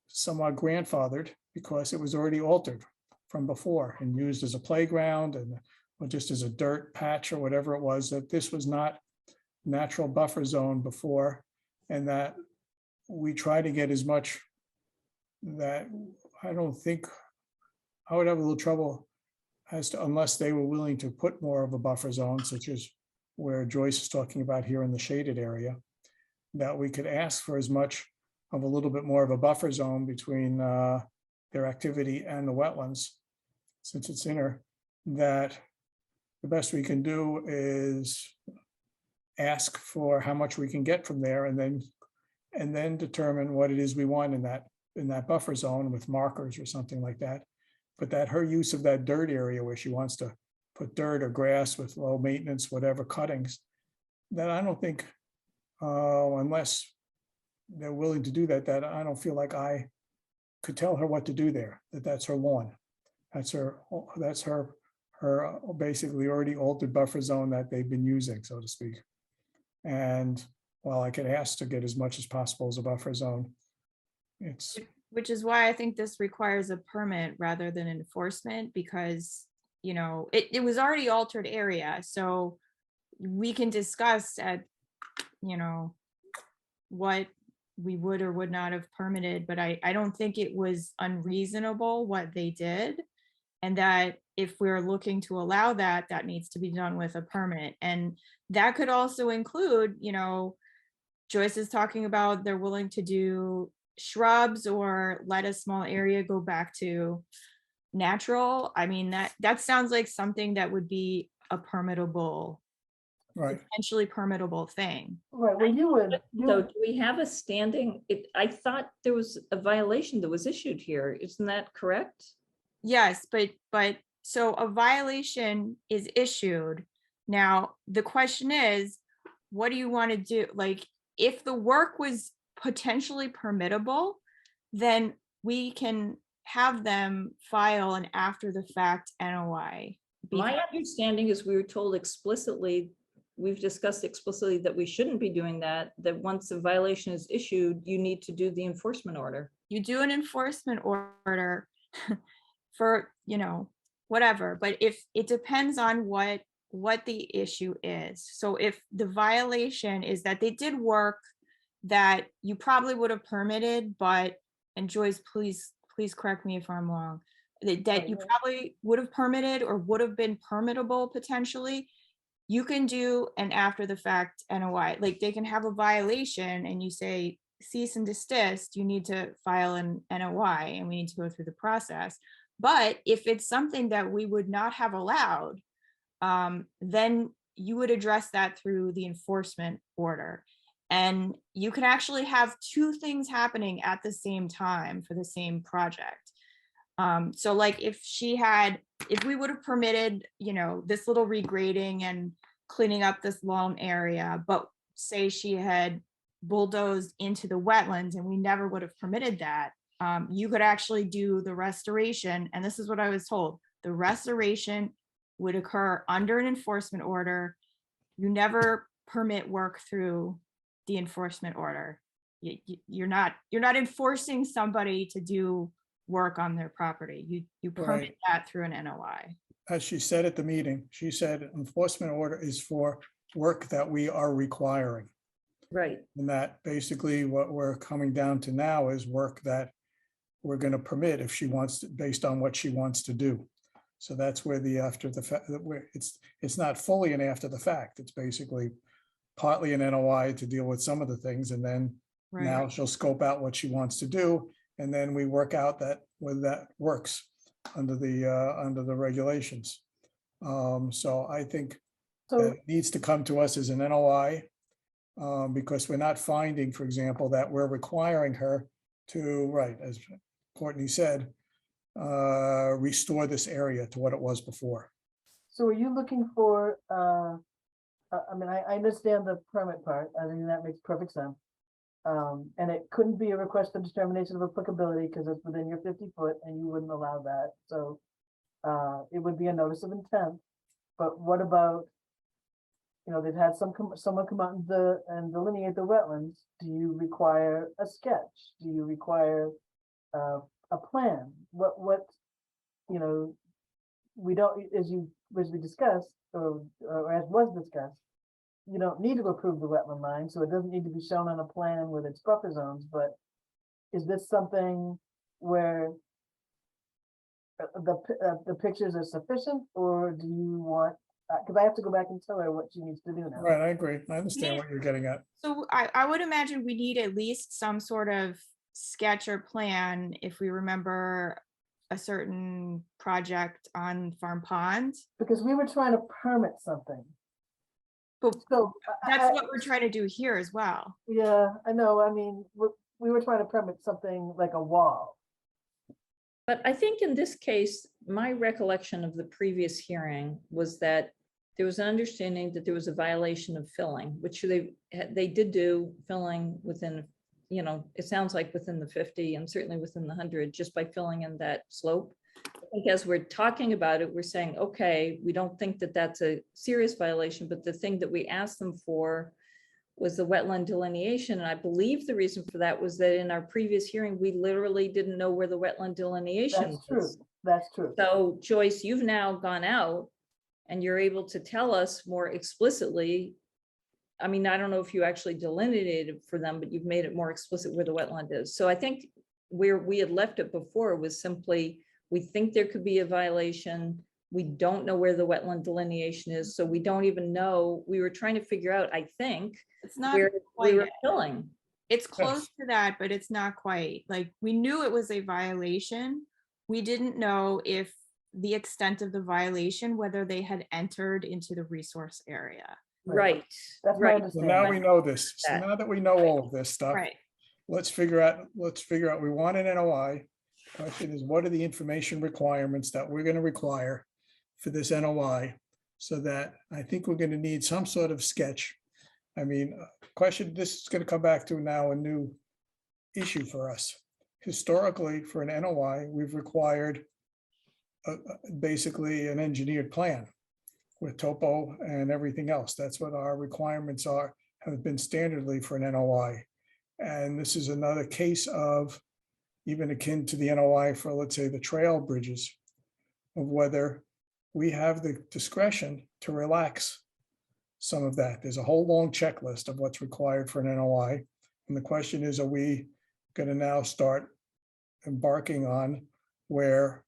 somewhat grandfathered because it was already altered from before and used as a playground and or just as a dirt patch or whatever it was, that this was not natural buffer zone before, and that we try to get as much that I don't think I would have a little trouble as to, unless they were willing to put more of a buffer zone, such as where Joyce is talking about here in the shaded area, that we could ask for as much of a little bit more of a buffer zone between their activity and the wetlands, since it's inner, that the best we can do is ask for how much we can get from there and then determine what it is we want in that buffer zone with markers or something like that. But that her use of that dirt area where she wants to put dirt or grass with low maintenance, whatever cuttings, that I don't think, unless they're willing to do that, that I don't feel like I could tell her what to do there, that's her lawn. That's her basically already altered buffer zone that they've been using, so to speak. And while I could ask to get as much as possible as a buffer zone, it's, Which is why I think this requires a permit rather than enforcement, because, it was already altered area. So we can discuss at, what we would or would not have permitted, but I don't think it was unreasonable what they did. And that if we're looking to allow that, that needs to be done with a permit. And that could also include, Joyce is talking about they're willing to do shrubs or let a small area go back to natural. I mean, that sounds like something that would be a permittable, right. potentially permittable thing. Right, well, So do we have a standing, I thought there was a violation that was issued here. Isn't that correct? Yes, but so a violation is issued. Now, the question is, what do you want to do? Like, if the work was potentially permittable, then we can have them file an after the fact NOI. My understanding is we were told explicitly, we've discussed explicitly that we shouldn't be doing that, that once a violation is issued, you need to do the enforcement order. You do an enforcement order for, whatever, but if it depends on what the issue is. So if the violation is that they did work that you probably would have permitted, but, and Joyce, please correct me if I'm wrong, that you probably would have permitted or would have been permittable potentially, you can do an after the fact NOI. Like, they can have a violation and you say cease and desist, you need to file an NOI and we need to go through the process. But if it's something that we would not have allowed, then you would address that through the enforcement order. And you can actually have two things happening at the same time for the same project. So like if we would have permitted, this little regrading and cleaning up this lawn area, but say she had bulldozed into the wetlands and we never would have permitted that, you could actually do the restoration. And this is what I was told, the restoration would occur under an enforcement order. You never permit work through the enforcement order. You're not enforcing somebody to do work on their property. You permit Right. that through an NOI. as she said at the meeting, she said enforcement order is for work that we are requiring. Right. And that basically what we're coming down to now is work that we're going to permit if she wants to, based on what she wants to do. So that's where the after the fact, it's not fully an after the fact. It's basically partly an NOI to deal with some of the things, and then now Right. she'll scope out what she wants to do, and then we work out that whether that works under the regulations. So I think that So, it needs to come to us as an NOI, because we're not finding, for example, that we're requiring her to, right, as Courtney said, restore this area to what it was before. so are you looking for, I mean, I understand the permit part. I think that makes perfect sense. And it couldn't be a request for determination of applicability because it's within your 50 foot and you wouldn't allow that. So it would be a notice of intent. But what about, they've had someone come out and delineate the wetlands. Do you require a sketch? Do you require a plan? What, we don't, as we discussed, or as was discussed, you don't need to approve the wetland line, so it doesn't need to be shown on a plan with its buffer zones, but is this something where the pictures are sufficient, or do you want, because I have to go back and tell her what she needs to do now. Right, I agree. I understand what you're getting at. So I would imagine we need at least some sort of sketch or plan if we remember a certain project on Farm Pond. Because we were trying to permit something. But So that's what we're trying to do here as well. yeah, I know, I mean, we were trying to permit something like a wall. But I think in this case, my recollection of the previous hearing was that there was an understanding that there was a violation of filling, which they did do filling within, it sounds like within the 50 and certainly within the 100, just by filling in that slope. I think as we're talking about it, we're saying, okay, we don't think that that's a serious violation, but the thing that we asked them for was the wetland delineation. And I believe the reason for that was that in our previous hearing, we literally didn't know where the wetland delineation That's true, was. that's true. So Joyce, you've now gone out and you're able to tell us more explicitly. I mean, I don't know if you actually delineated for them, but you've made it more explicit where the wetland is. So I think where we had left it before was simply, we think there could be a violation. We don't know where the wetland delineation is. So we don't even know. We were trying to figure out, I think, It's not where we quite were it. filling. It's close to that, but it's not quite. Like, we knew it was a violation. We didn't know if the extent of the violation, whether they had entered into the resource area. Right, That's my right. So understanding. now we know this. So That. now that we know all of this stuff, Right. let's figure out, we want an NOI. Question is, what are the information requirements that we're going to require for this NOI? So that I think we're going to need some sort of sketch. I mean, question, this is going to come back to now a new issue for us. Historically, for an NOI, we've required basically an engineered plan with topo and everything else. That's what our requirements are, have been standardly for an NOI. And this is another case of, even akin to the NOI for, let's say, the trail bridges, of whether we have the discretion to relax some of that. There's a whole long checklist of what's required for an NOI. And the question is, are we going to now start embarking on where,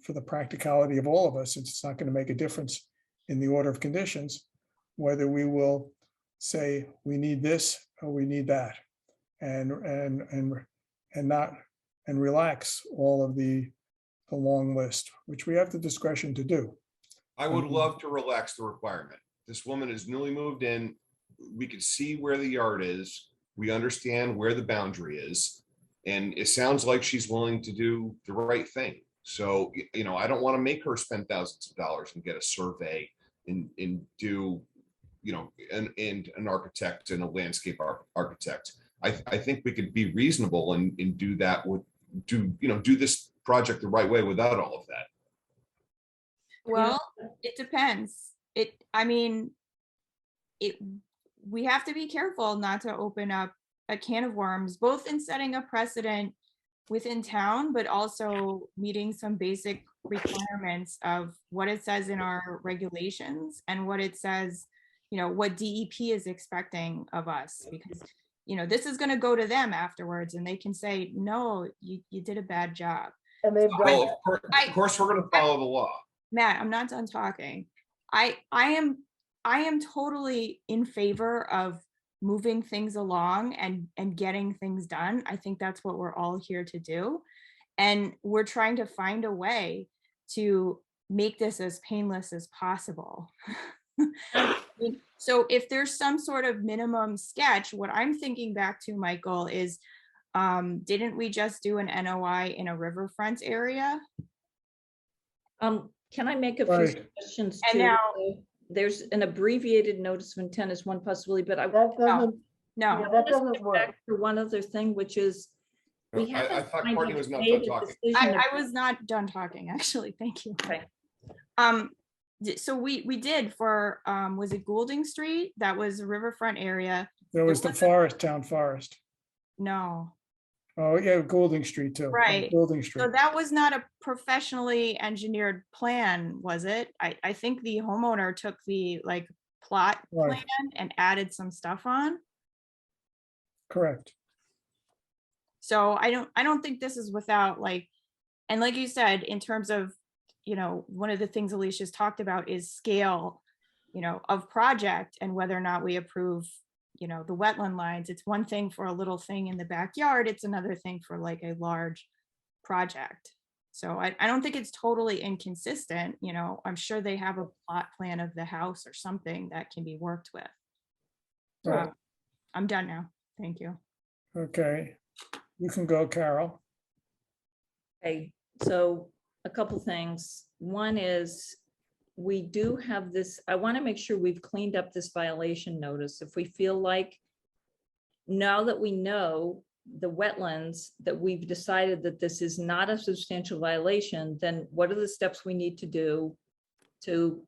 for the practicality of all of us, it's not going to make a difference in the order of conditions, whether we will say we need this or we need that, and relax all of the long list, which we have the discretion to do. I would love to relax the requirement. This woman is newly moved in. We can see where the yard is. We understand where the boundary is. And it sounds like she's willing to do the right thing. So, I don't want to make her spend thousands of dollars and get a survey and do, an architect and a landscape architect. I think we could be reasonable and do that do this project the right way without all of that. Well, it depends. We have to be careful not to open up a can of worms, both in setting a precedent within town, but also meeting some basic requirements of what it says in our regulations and what it says, you know, what DEP is expecting of us, because, you know, this is going to go to them afterwards and they can say, no, you did a bad job. And they've done Well, that. of course, we're gonna follow the law. Matt, I'm not done talking. I am totally in favor of moving things along and getting things done. I think that's what we're all here to do. And we're trying to find a way to make this as painless as possible. So if there's some sort of minimum sketch, what I'm thinking back to, Michael, is didn't we just do an NOI in a riverfront area? Can I make a few Right. suggestions And too? now- There's an abbreviated notice of intent is one possibility, but I That doesn't, No. yeah, that doesn't work. back for one other thing, which is we I haven't thought kind Courtney of was not made done a talking. decision I of- was not done talking, actually. Thank you. Okay. So we did for, was it Goulding Street? That was a riverfront area. There was the forest, town forest. No, Oh, yeah, Golding Street too. Right. Golding so Street. that was not a professionally engineered plan, was it? I think the homeowner took the like plot Right. plan and added some stuff on. Correct. So I don't think this is without like, and like you said, in terms of, you know, one of the things Alicia's talked about is scale, you know, of project and whether or not we approve, you know, the wetland lines. It's one thing for a little thing in the backyard. It's another thing for like a large project. So I don't think it's totally inconsistent. You know, I'm sure they have a plot plan of the house or something that can be worked with. Right. I'm done now. Thank you. Okay. You can go, Carol. Okay, so a couple things. One is we do have this, I want to make sure we've cleaned up this violation notice. If we feel like now that we know the wetlands, that we've decided that this is not a substantial violation, then what are the steps we need to do to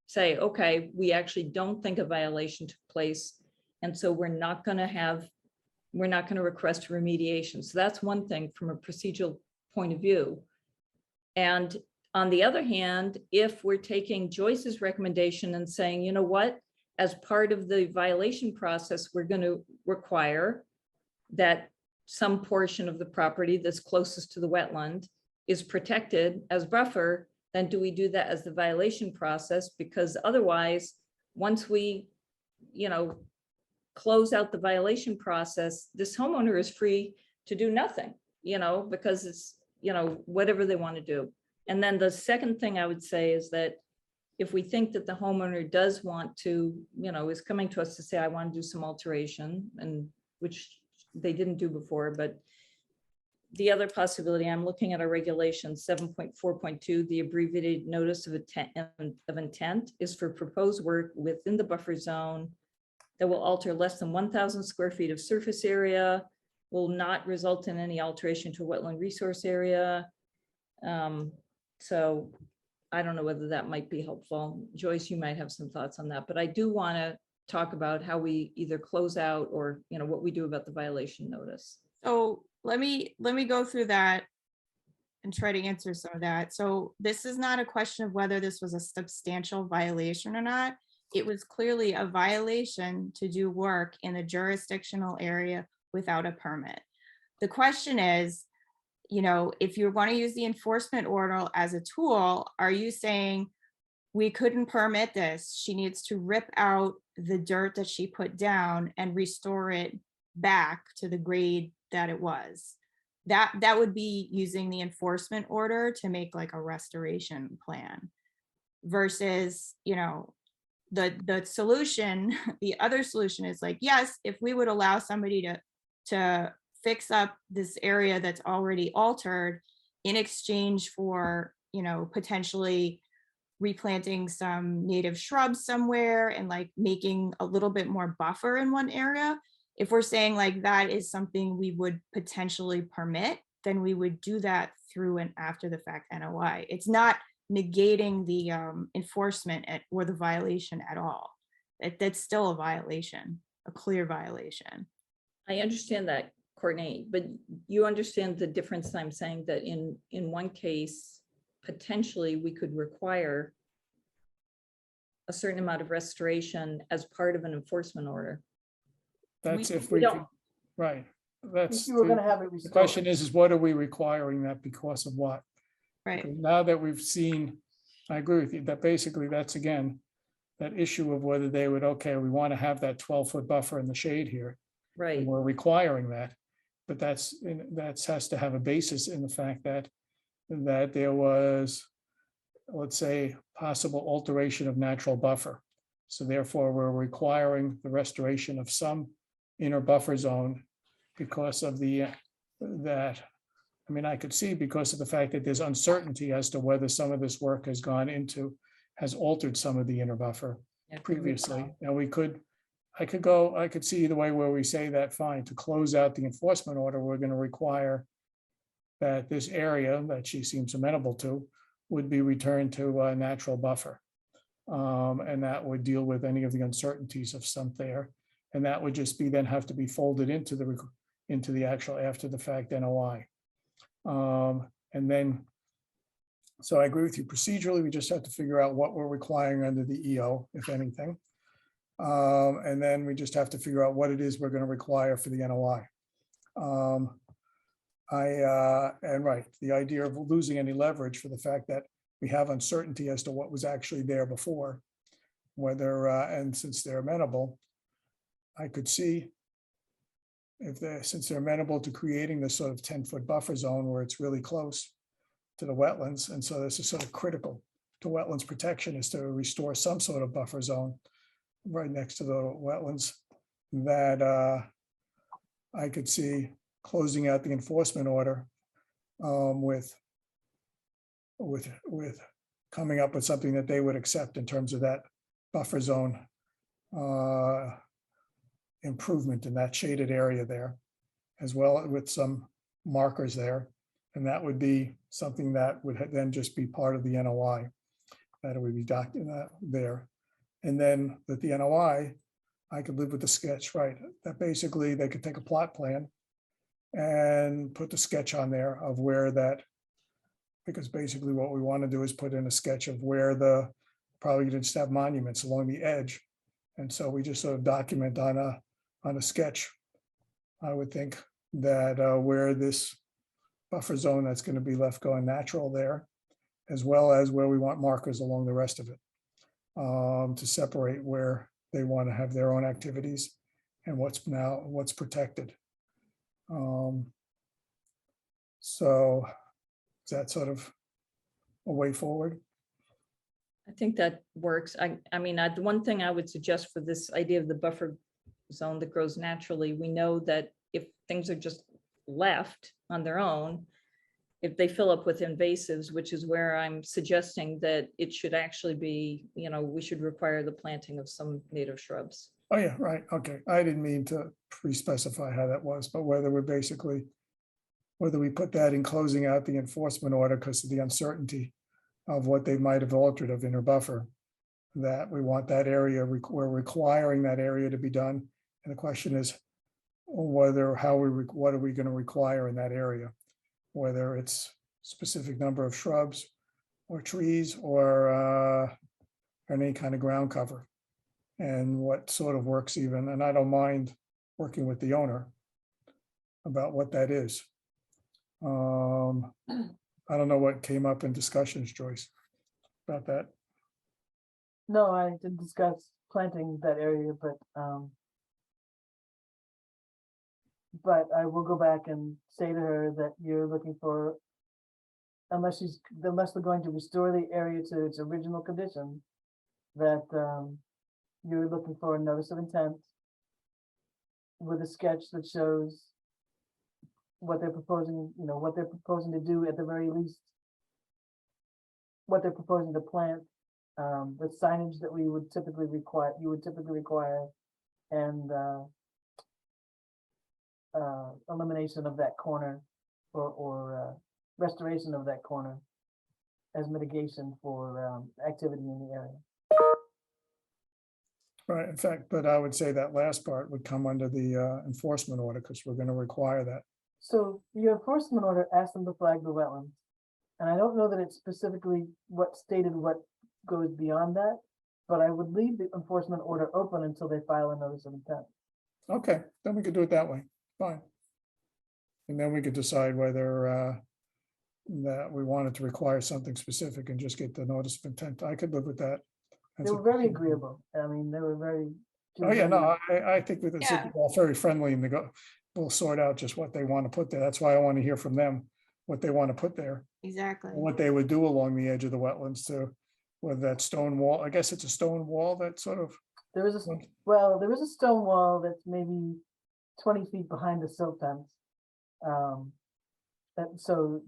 say, okay, we actually don't think a violation took place. And so we're not going to request remediation. So that's one thing from a procedural point of view. And on the other hand, if we're taking Joyce's recommendation and saying, you know what, as part of the violation process, we're going to require that some portion of the property that's closest to the wetland is protected as buffer, then do we do that as the violation process? Because otherwise, once we, you know, close out the violation process, this homeowner is free to do nothing, you know, because it's, you know, whatever they want to do. And then the second thing I would say is that if we think that the homeowner does want to, you know, is coming to us to say, I want to do some alteration, and which they didn't do before, but the other possibility, I'm looking at our regulation 7.4.2, the abbreviated notice of intent is for proposed work within the buffer zone that will alter less than 1,000 square feet of surface area, will not result in any alteration to wetland resource area. So I don't know whether that might be helpful. Joyce, you might have some thoughts on that, but I do want to talk about how we either close out or, you know, what we do about the violation notice. So let me go through that and try to answer some of that. So this is not a question of whether this was a substantial violation or not. It was clearly a violation to do work in the jurisdictional area without a permit. The question is, you know, if you're going to use the enforcement order as a tool, are you saying we couldn't permit this? She needs to rip out the dirt that she put down and restore it back to the grade that it was. That would be using the enforcement order to make like a restoration plan versus, you know, the solution, the other solution is like, yes, if we would allow somebody to fix up this area that's already altered in exchange for, you know, potentially replanting some native shrubs somewhere and like making a little bit more buffer in one area. If we're saying like that is something we would potentially permit, then we would do that through an after the fact NOI. It's not negating the enforcement or the violation at all. That's still a violation, a clear violation. I understand that Courtney, but you understand the difference. I'm saying that in one case, potentially we could require a certain amount of restoration as part of an enforcement order. That's if we we, don't- could- right, If that's, you were gonna the have it the restored. question is what are we requiring that because of what? Right. Because now that we've seen, I agree with you, that basically that's again, that issue of whether they would, okay, we want to have that 12-foot buffer in the shade here. Right, And we're requiring that, but that has to have a basis in the fact that there was, let's say, possible alteration of natural buffer. So therefore, we're requiring the restoration of some inner buffer zone because of that. I mean, I could see because of the fact that there's uncertainty as to whether some of this work has altered some of the inner buffer yeah, good previously. recall. And I could see either way where we say that, fine, to close out the enforcement order, we're going to require that this area that she seems amenable to would be returned to a natural buffer. And that would deal with any of the uncertainties of some there. And that would just then have to be folded into the actual after the fact NOI. And then, so I agree with you procedurally, we just have to figure out what we're requiring under the EO, if anything. And then we just have to figure out what it is we're going to require for the NOI. And right, the idea of losing any leverage for the fact that we have uncertainty as to what was actually there before, whether, and since they're amenable, I could see since they're amenable to creating this sort of 10-foot buffer zone where it's really close to the wetlands. And so this is sort of critical to wetlands protection is to restore some sort of buffer zone right next to the wetlands that I could see closing out the enforcement order with coming up with something that they would accept in terms of that buffer zone improvement in that shaded area there, as well with some markers there. And that would be something that would then just be part of the NOI that it would be documented there. And then with the NOI, I could live with the sketch, right? That basically they could take a plot plan and put the sketch on there of where that, because basically what we want to do is put in a sketch of where probably just have monuments along the edge. And so we just sort of document on a sketch, I would think, that where this buffer zone that's going to be left going natural there, as well as where we want markers along the rest of it, to separate where they want to have their own activities and what's protected. So is that sort of a way forward? I think that works. I mean, the one thing I would suggest for this idea of the buffer zone that grows naturally, we know that if things are just left on their own, if they fill up with invasives, which is where I'm suggesting that it should actually be, we should require the planting of some native shrubs. Oh, yeah, right. Okay. I didn't mean to pre-specify how that was, but whether we put that in closing out the enforcement order because of the uncertainty of what they might have altered of inner buffer, that we want that area, we're requiring that area to be done. And the question is what are we going to require in that area? Whether it's specific number of shrubs or trees or any kind of ground cover, and what sort of works even. And I don't mind working with the owner about what that is. I don't know what came up in discussions, Joyce, about that. No, I did discuss planting that area, but I will go back and say to her that you're looking for, unless they're going to restore the area to its original condition, that you're looking for a notice of intent with a sketch that shows what they're proposing, what they're proposing to do at the very least, what they're proposing to plant, with signage that you would typically require, and elimination of that corner or restoration of that corner as mitigation for activity in the area. Right, in fact, but I would say that last part would come under the enforcement order because we're going to require that. So your enforcement order asked them to flag the wetlands. And I don't know that it's specifically what stated what goes beyond that, but I would leave the enforcement order open until they file a notice of intent. Okay, then we could do it that way, fine. And then we could decide whether that we wanted to require something specific and just get the notice of intent. I could live with that. They That's were a- very agreeable. I mean, they were very. Oh, yeah, no, I think with it's Yeah. all very friendly and we'll sort out just what they want to put there. That's why I want to hear from them, what they want to put there. Exactly. And what they would do along the edge of the wetlands to, whether that stone wall, I guess it's a stone wall that sort of, There is there is a stone wall that's maybe 20 feet behind the silt fence. And so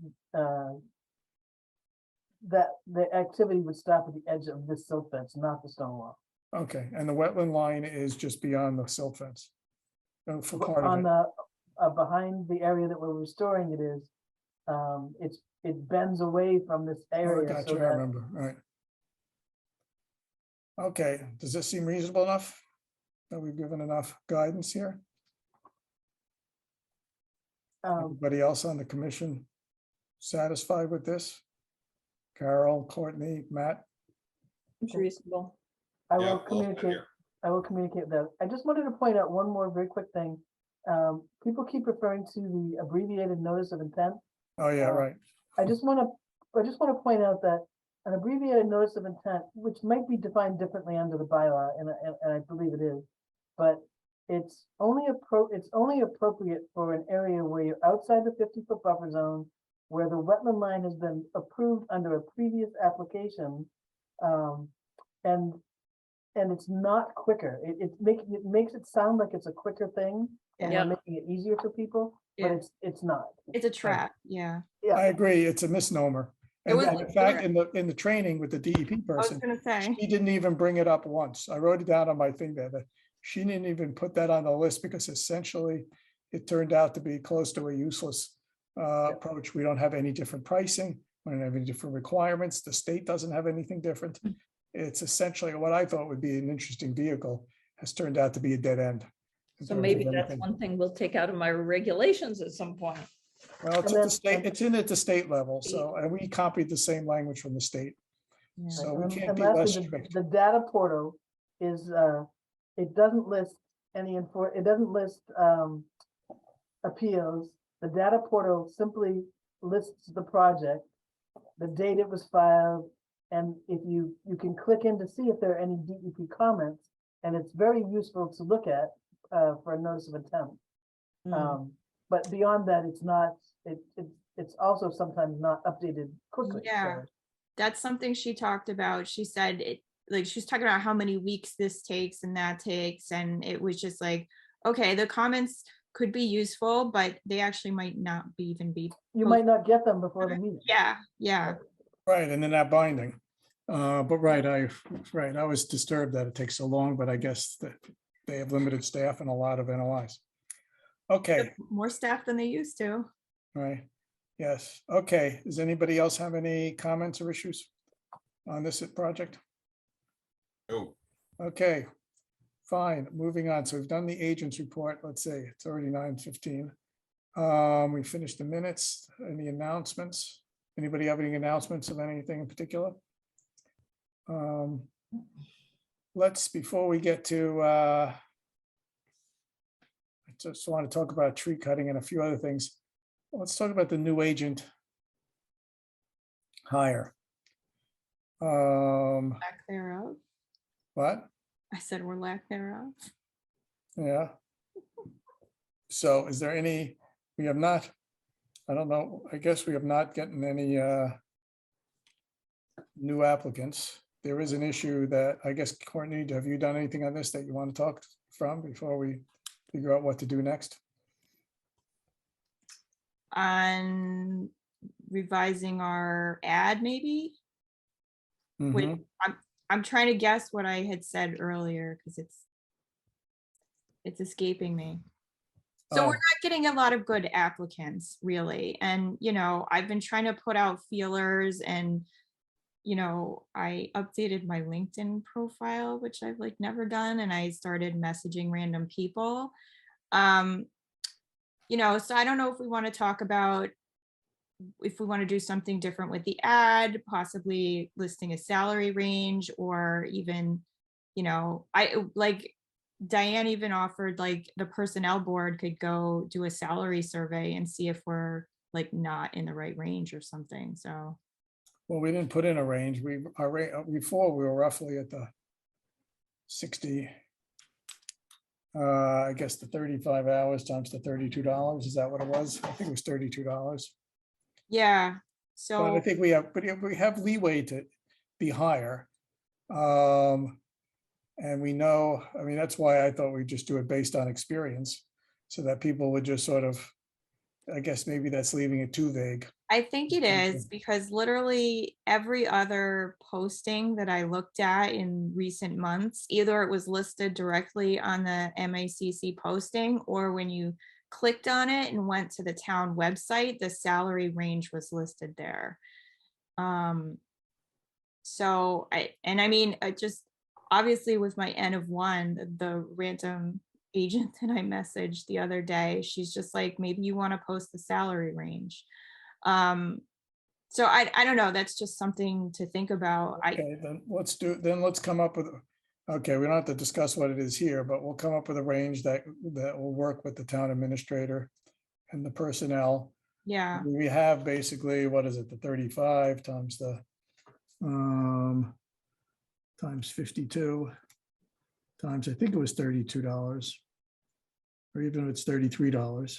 that the activity would stop at the edge of this silt fence, not the stone wall. okay, and the wetland line is just beyond the silt fence. For part of On it, the behind the area that we're restoring it is, it bends away from this oh, I area got so you, I that remember, right. Okay, does this seem reasonable enough? That we've given enough guidance here? Everybody else on the commission satisfied with this? Carol, Courtney, Matt? It's reasonable. I Yeah, will all set communicate. here. I will communicate that. I just wanted to point out one more very quick thing. People keep referring to the abbreviated notice of intent. Oh, yeah, right. I just want to point out that an abbreviated notice of intent, which might be defined differently under the bylaw, and I believe it is, but it's only appropriate for an area where you're outside the 50-foot buffer zone, where the wetland line has been approved under a previous application, and it's not quicker. It makes it sound like it's a quicker thing, and we're Yep. making it easier for people, but Yeah. it's not. It's a trap. Yeah. Yeah. I agree, it's a misnomer. It And was- and in fact, in the training with the DEP I was person, gonna say. she didn't even bring it up once. I wrote it down on my thing there, that she didn't even put that on the list because essentially it turned out to be close to a useless approach. We don't have any different pricing, we don't have any different requirements. The state doesn't have anything different. It's essentially what I thought would be an interesting vehicle has turned out to be a dead end. in So terms maybe of that's anything. one thing we'll take out of my regulations at some point. Well, it's And at the then- state, it's in at the state level, so, and we copied the same language from the state. Yeah. So we And- can't and be less lastly, strict. the data portal is, it doesn't list it doesn't list appeals. The data portal simply lists the project, the date it was filed, and if you can click in to see if there are any DEP comments, and it's very useful to look at for a notice of intent. But beyond that, it's not, it's also sometimes not updated quickly. Yeah. so- That's something she talked about. She said it, like, she was talking about how many weeks this takes and that takes, and it was just like, okay, the comments could be useful, but they actually might not even be. You might not get them before the meeting. Yeah. Right, and they're not binding. But right, I was disturbed that it takes so long, but I guess that they have limited staff and a lot of NOIs. Okay, More staff than they used to. right, yes, okay. Does anybody else have any comments or issues on this project? Oh, Okay, fine, moving on. So we've done the agent's report. Let's see, it's already 9:15. We finished the minutes. Any announcements? Anybody have any announcements of anything in particular? Before we get to, I just want to talk about tree cutting and a few other things. Let's talk about the new agent hire. Lack thereof. What? I said we're lack thereof. Yeah. So is there any, we have not, I don't know, I guess we have not gotten any new applicants. There is an issue that, I guess, Courtney, have you done anything on this that you want to talk from before we figure out what to do next? On revising our ad, maybe? Wait, Mhm. I'm trying to guess what I had said earlier because it's escaping me. So we're Oh, not getting a lot of good applicants, really. And, I've been trying to put out feelers and you know, I updated my LinkedIn profile, which I've like never done, and I started messaging random people. Um, you know, so I don't know if we want to talk about if we want to do something different with the ad, possibly listing a salary range, or even, you know, I like Diane even offered like the personnel board could go do a salary survey and see if we're like not in the right range or something. So Well, we didn't put in a range. Before we were roughly at the 60. I guess the 35 hours times the $32. Is that what it was? I think it was $32. yeah. But I So think we have leeway to be higher. And we know, I mean, that's why I thought we'd just do it based on experience, so that people would just sort of, I guess maybe that's leaving it too vague. I think it is because literally every other posting that I looked at in recent months, either it was listed directly on the MACC posting, or when you clicked on it and went to the town website, the salary range was listed there. So I mean, I just obviously with my N of one, the random agent that I messaged the other day, she's just like, maybe you want to post the salary range. So I don't know, that's just something to think about. Okay, then let's come up with, okay, we don't have to discuss what it is here, but we'll come up with a range that will work with the town administrator and the personnel. Yeah, We have basically, what is it, the 35 times the times 52 times, I think it was $32, or even if it's $33.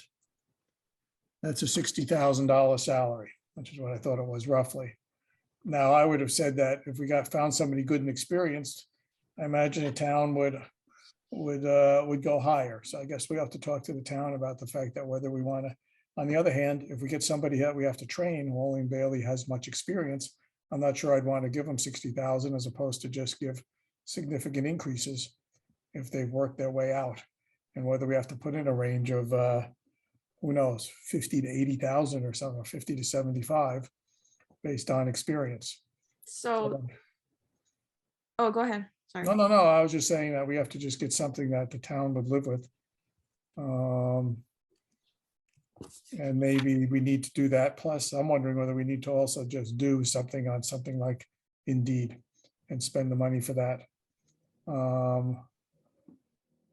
That's a $60,000 salary, which is what I thought it was roughly. Now, I would have said that if we found somebody good and experienced, I imagine a town would go higher. So I guess we have to talk to the town about the fact that whether we want to. On the other hand, if we get somebody that we have to train, who only barely has much experience, I'm not sure I'd want to give them 60,000 as opposed to just give significant increases if they've worked their way out. And whether we have to put in a range of who knows, 50 to 80,000 or something, or 50 to 75, based on experience. so, oh, go ahead, sorry. No, I was just saying that we have to just get something that the town would live with. And maybe we need to do that. Plus, I'm wondering whether we need to also just do something on something like Indeed and spend the money for that. And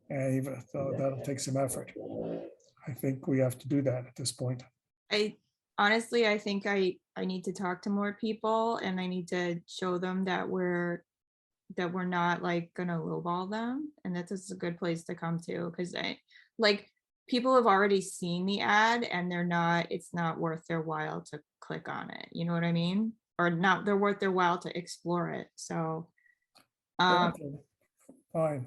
even though that'll take some effort, I think we have to do that at this point. I honestly, I think I need to talk to more people, and I need to show them that we're not like gonna lowball them, and that this is a good place to come to, because people have already seen the ad and it's not worth their while to click on it. You know what I mean? Or not, they're worth their while to explore it. So Okay, fine.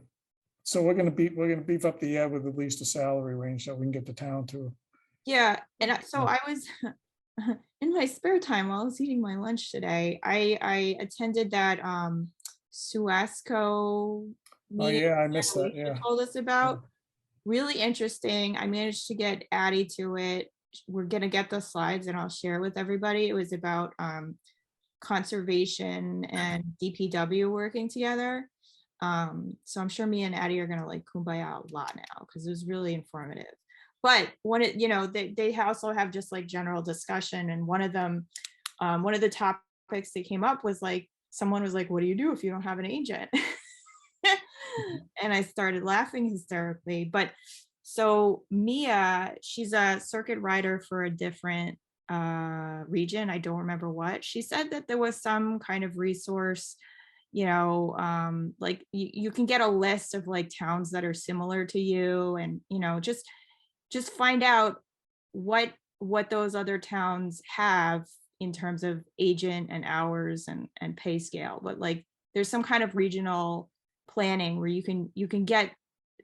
So we're gonna beef up the ad with at least a salary range that we can get the town to. yeah, and so I was in my spare time while I was eating my lunch today, I attended that Suasco meeting Oh, yeah, I missed that, Alicia yeah. told us about. Really interesting. I managed to get Addie to it. We're gonna get the slides and I'll share with everybody. It was about conservation and DPW working together. So I'm sure me and Addie are gonna like kumbaya a lot now because it was really informative. But they also have just like general discussion, and one of the topics that came up was like, someone was like, what do you do if you don't have an agent? And I started laughing hysterically. But so Mia, she's a circuit rider for a different region. I don't remember what. She said that there was some kind of resource, like you can get a list of like towns that are similar to you, and just find out what those other towns have in terms of agent and hours and pay scale. But like there's some kind of regional planning where you can get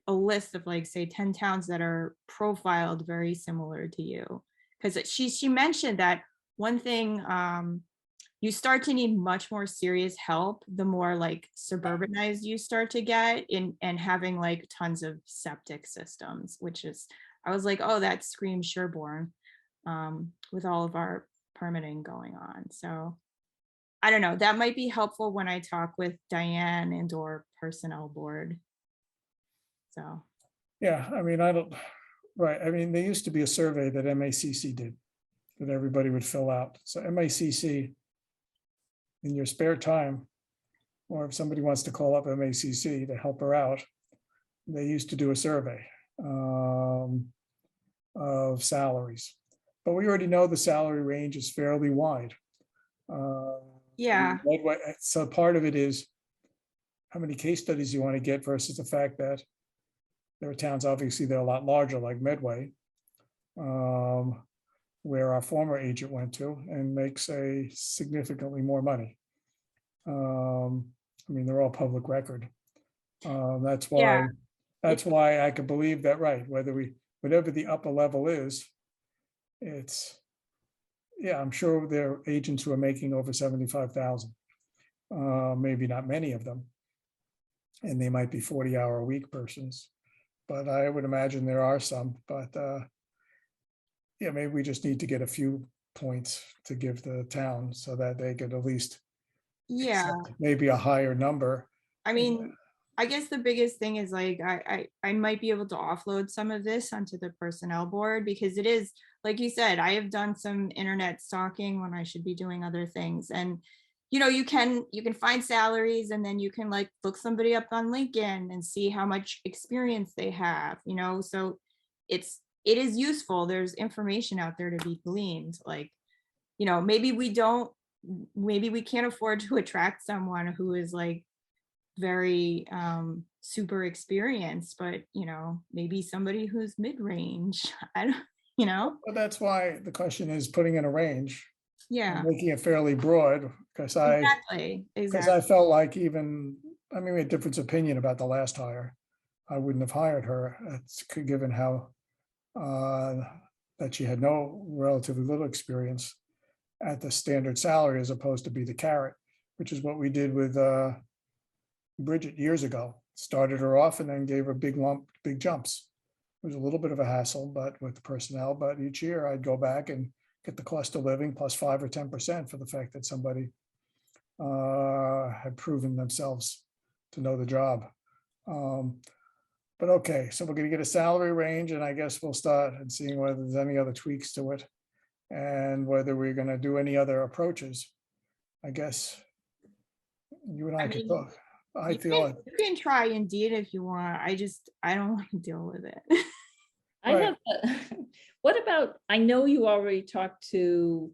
a list of like say 10 towns that are profiled very similar to you. Because she mentioned that one thing, you start to need much more serious help the more like suburbanized you start to get and having like tons of septic systems, which is, I was like, oh, that screams Sherborn, with all of our permitting going on. So I don't know, that might be helpful when I talk with Diane and or personnel board. So, Yeah, I mean, I don't, right, I mean, there used to be a survey that MACC did that everybody would fill out. So MACC, in your spare time, or if somebody wants to call up MACC to help her out, they used to do a survey of salaries. But we already know the salary range is fairly wide. yeah, So part of it is how many case studies you want to get versus the fact that there are towns, obviously, they're a lot larger, like Medway, where our former agent went to and makes a significantly more money. I mean, they're all public record. That's Yeah. why I could believe that, right, whatever the upper level is, it's, yeah, I'm sure there are agents who are making over 75,000. Maybe not many of them. And they might be 40-hour-a-week persons. But I would imagine there are some, but yeah, maybe we just need to get a few points to give the town so that they could at least yeah. accept maybe a higher number. I mean, I guess the biggest thing is like, I might be able to offload some of this onto the personnel board, because it is, like you said, I have done some internet stalking when I should be doing other things. And, you know, you can find salaries, and then you can like look somebody up on LinkedIn and see how much experience they have, you know, so it is useful. There's information out there to be gleaned. Like, you know, maybe we can't afford to attract someone who is like very super experienced, but you know, maybe somebody who's mid-range. I don't, you know. Well, that's why the question is putting in a range, Yeah, making it fairly broad, because I felt like even, I mean, we had different opinion about the last hire. I wouldn't have hired her, given how that she had no relatively little experience at the standard salary, as opposed to be the carrot, which is what we did with Bridget years ago. Started her off and then gave her big jumps. It was a little bit of a hassle, but with the personnel, but each year I'd go back and get the cost of living plus 5 or 10% for the fact that somebody had proven themselves to know the job. But okay, so we're going to get a salary range, and I guess we'll start and seeing whether there's any other tweaks to it and whether we're going to do any other approaches. I guess you and I could talk. I feel like you can try Indeed if you want. I don't want to deal with it. I Right. have, what about, I know you already talked to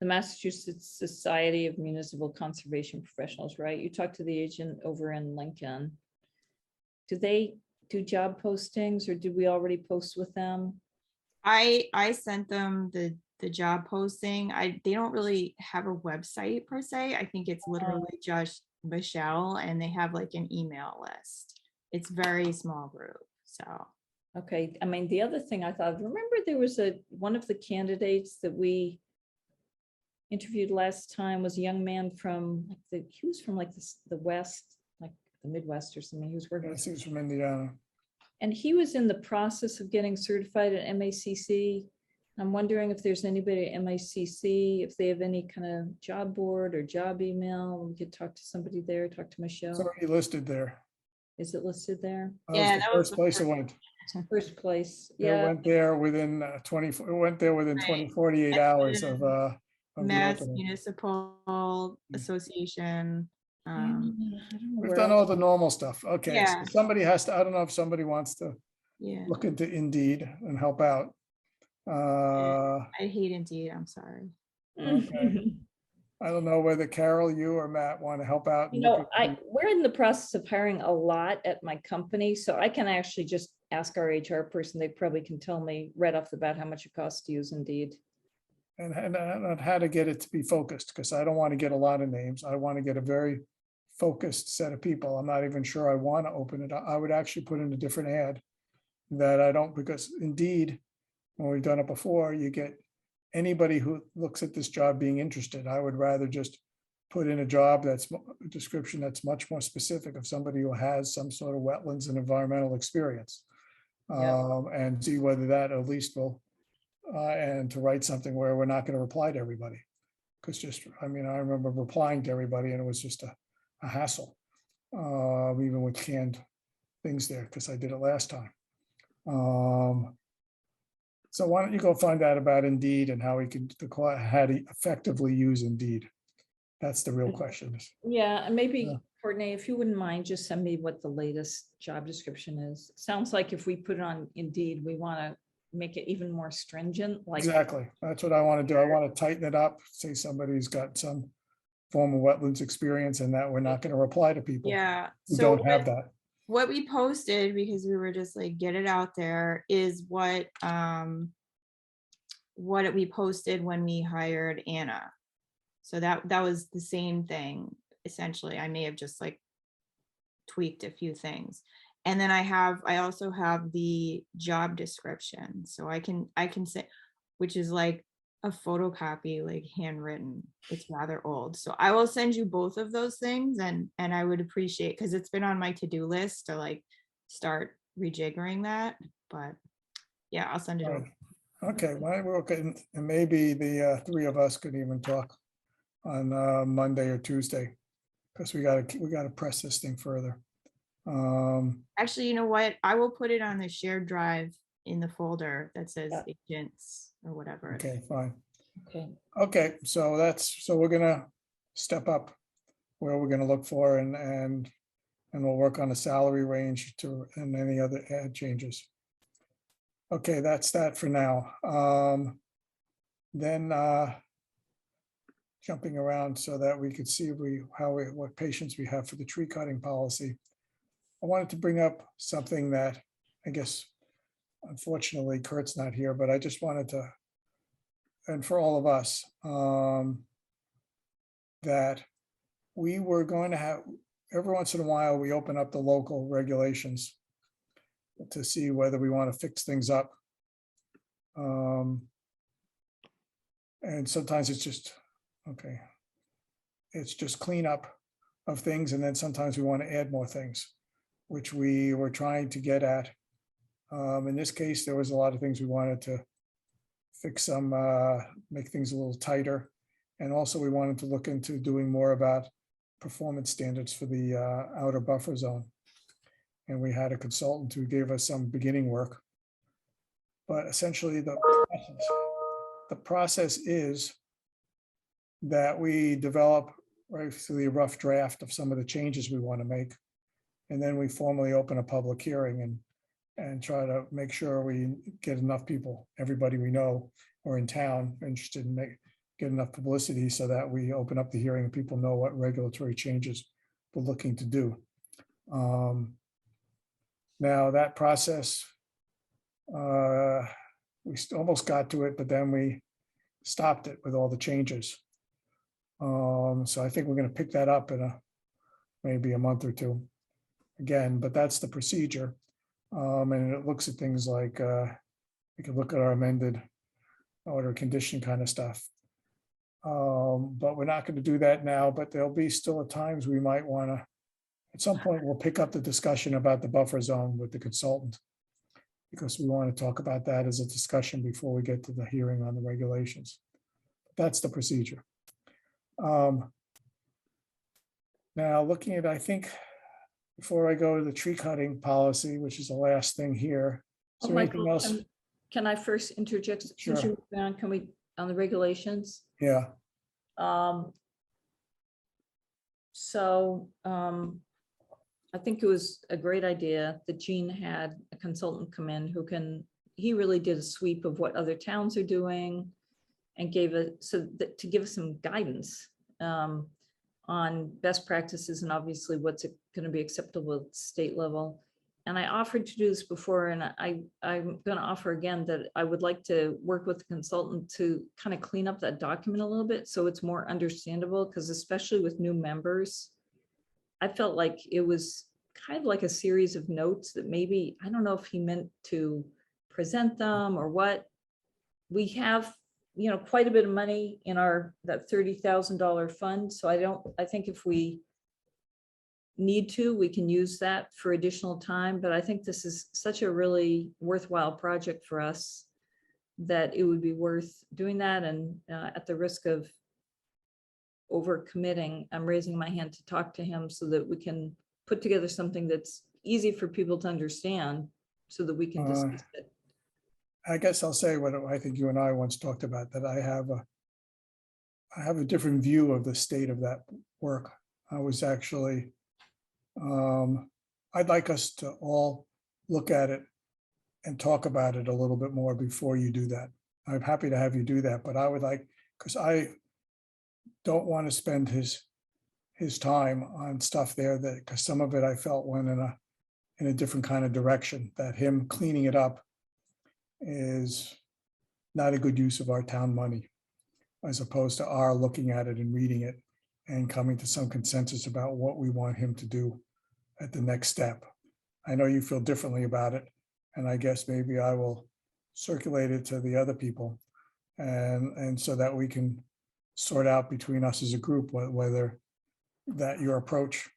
the Massachusetts Society of Municipal Conservation Professionals, right? You talked to the agent over in Lincoln. Do they do job postings, or did we already post with them? I sent them the job posting. They don't really have a website per se. I think it's literally just Michelle, and they have like an email list. It's very small group. So Okay, I mean, the other thing I thought, remember there was one of the candidates that we interviewed last time was a young man from he was from like the West, like the Midwest or something. He was working. this is from Indiana. And he was in the process of getting certified at MACC. I'm wondering if there's anybody at MACC, if they have any kind of job board or job email. We could talk to somebody there, talk to It's Michelle. already listed there. Is it listed there? Yeah, The that was first place it went. First place, It yeah. went there within 48 hours of the Mass opening. Municipal Association. I don't know We've where done else. all the normal stuff. Okay, so Yeah. somebody has to, I don't know if somebody wants to Yeah, look into Indeed and help out. I hate Indeed. I'm sorry. Okay. I don't know whether Carol, you or Matt want to help out. You know, we're in the process of hiring a lot at my company, so I can actually just ask our HR person. They probably can tell me right off the bat how much it costs to use Indeed. And how to get it to be focused, because I don't want to get a lot of names. I want to get a very focused set of people. I'm not even sure I want to open it. I would actually put in a different ad that I don't, because Indeed, when we've done it before, you get anybody who looks at this job being interested. I would rather just put in a job a description that's much more specific of somebody who has some sort of wetlands and environmental experience. Yep. And see whether that at least will, and to write something where we're not going to reply to everybody. because just, I mean, I remember replying to everybody and it was just a hassle. Even with canned things there, because I did it last time. So why don't you go find out about Indeed and how we could, how to effectively use Indeed? That's the real question. Yeah, and maybe Yeah. Courtney, if you wouldn't mind, just send me what the latest job description is. Sounds like if we put it on Indeed, we want to make it even more stringent, like. Exactly. That's what I want to do. I want to tighten it up, say somebody's got some form of wetlands experience and that we're not going to reply to people Yeah. who So don't have that. what we posted, because we were just like, get it out there, is what we posted when we hired Anna. So that was the same thing, essentially. I may have just like tweaked a few things. And then I also have the job description. So I can say, which is like a photocopy, like handwritten. It's rather old. So I will send you both of those things, and I would appreciate, because it's been on my to-do list to like start rejiggering that. But yeah, I'll send it All over. right. Okay, well, we're okay. And maybe the three of us could even talk on Monday or Tuesday, because we gotta press this thing further. Actually, you know what? I will put it on the shared drive in the folder that says agents or whatever. Okay, fine. Okay. Okay, so we're gonna step up where we're gonna look for and we'll work on a salary range and any other ad changes. Okay, that's that for now. Then jumping around so that we could see what patience we have for the tree cutting policy. I wanted to bring up something that I guess, unfortunately, Kurt's not here, but I just wanted to, and for all of us, that we were going to have, every once in a while, we open up the local regulations to see whether we want to fix things up. And sometimes it's just, okay, it's just cleanup of things. And then sometimes we want to add more things, which we were trying to get at. In this case, there was a lot of things we wanted to fix some, make things a little tighter. And also we wanted to look into doing more about performance standards for the outer buffer zone. And we had a consultant who gave us some beginning work. But essentially the process is that we develop basically a rough draft of some of the changes we want to make. And then we formally open a public hearing and try to make sure we get enough people, everybody we know or in town interested in get enough publicity so that we open up the hearing and people know what regulatory changes we're looking to do. Now that process, we almost got to it, but then we stopped it with all the changes. So I think we're going to pick that up in maybe a month or two again, but that's the procedure. And it looks at things like we can look at our amended order condition kind of stuff. But we're not going to do that now, but there'll be still at times we might want to, at some point, we'll pick up the discussion about the buffer zone with the consultant, because we want to talk about that as a discussion before we get to the hearing on the regulations. That's the procedure. Now looking at, I think, before I go to the tree cutting policy, which is the last thing here, is there anything Michael, else? can I first interject? Since Sure. you're on, can we, on the regulations? Yeah, I think it was a great idea that Gene had a consultant come in he really did a sweep of what other towns are doing and to give us some guidance on best practices and obviously what's going to be acceptable at state level. And I offered to do this before, and I'm going to offer again that I would like to work with the consultant to kind of clean up that document a little bit so it's more understandable, because especially with new members, I felt like it was kind of like a series of notes that maybe, I don't know if he meant to present them or what. We have, quite a bit of money in that $30,000 fund. So I think if we need to, we can use that for additional time. But I think this is such a really worthwhile project for us that it would be worth doing that. And at the risk of overcommitting, I'm raising my hand to talk to him so that we can put together something that's easy for people to understand so that we can discuss it. I guess I'll say what I think you and I once talked about, that I have a different view of the state of that work. I was actually, I'd like us to all look at it and talk about it a little bit more before you do that. I'm happy to have you do that, but I would like, because I don't want to spend his time on stuff there that, because some of it I felt went in a different kind of direction, that him cleaning it up is not a good use of our town money, as opposed to our looking at it and reading it and coming to some consensus about what we want him to do at the next step. I know you feel differently about it, and I guess maybe I will circulate it to the other people, and so that we can sort out between us as a group whether that your approach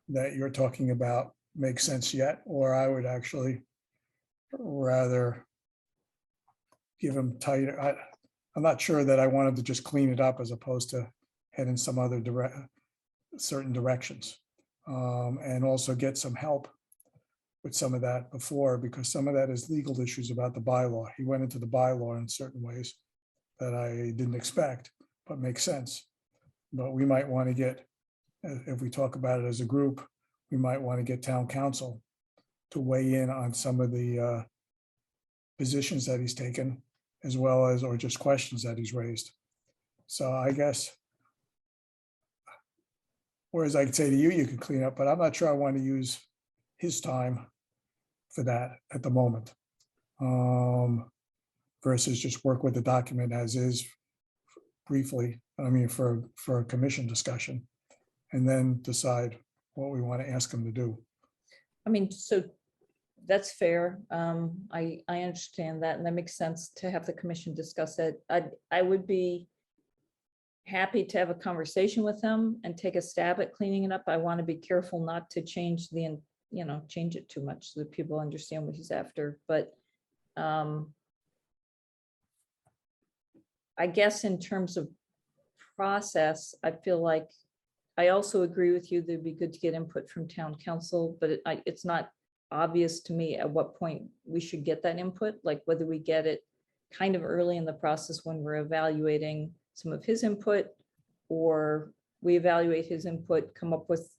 that you're talking about makes sense yet, or I would actually rather give him tighter. I'm not sure that I wanted to just clean it up as opposed to head in some other certain directions. And also get some help with some of that before, because some of that is legal issues about the bylaw. He went into the bylaw in certain ways that I didn't expect, but makes sense. But we might want to get, if we talk about it as a group, we might want to get town council to weigh in on some of the positions that he's taken, as well as, or just questions that he's raised. So I guess, whereas I could say to you, you can clean up, but I'm not sure I want to use his time for that at the moment. Versus just work with the document as is briefly, I mean, for a commission discussion, and then decide what we want to ask him to do. I mean, so that's fair. I understand that, and that makes sense to have the commission discuss it. I would be happy to have a conversation with him and take a stab at cleaning it up. I want to be careful not to change change it too much so that people understand what he's after. But I guess in terms of process, I feel like I also agree with you. That'd be good to get input from town council, but it's not obvious to me at what point we should get that input, like whether we get it kind of early in the process when we're evaluating some of his input, or we evaluate his input, come up with,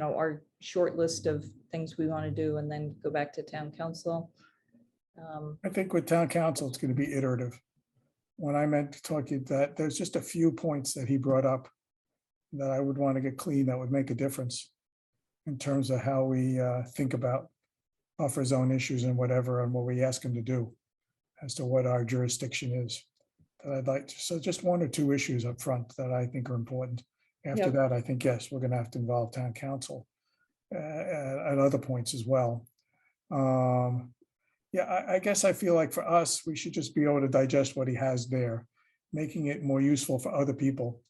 our short list of things we want to do, and then go back to town council. I think with town council, it's going to be iterative. When I meant to talk to you, that there's just a few points that he brought up that I would want to get clean, that would make a difference in terms of how we think about buffer zone issues and whatever, and what we ask him to do as to what our jurisdiction is. That I'd like to, so just one or two issues up front that I think are important. After Yep. that, I think, yes, we're going to have to involve town council at other points as well. Yeah, I guess I feel like for us, we should just be able to digest what he has there. Making it more useful for other people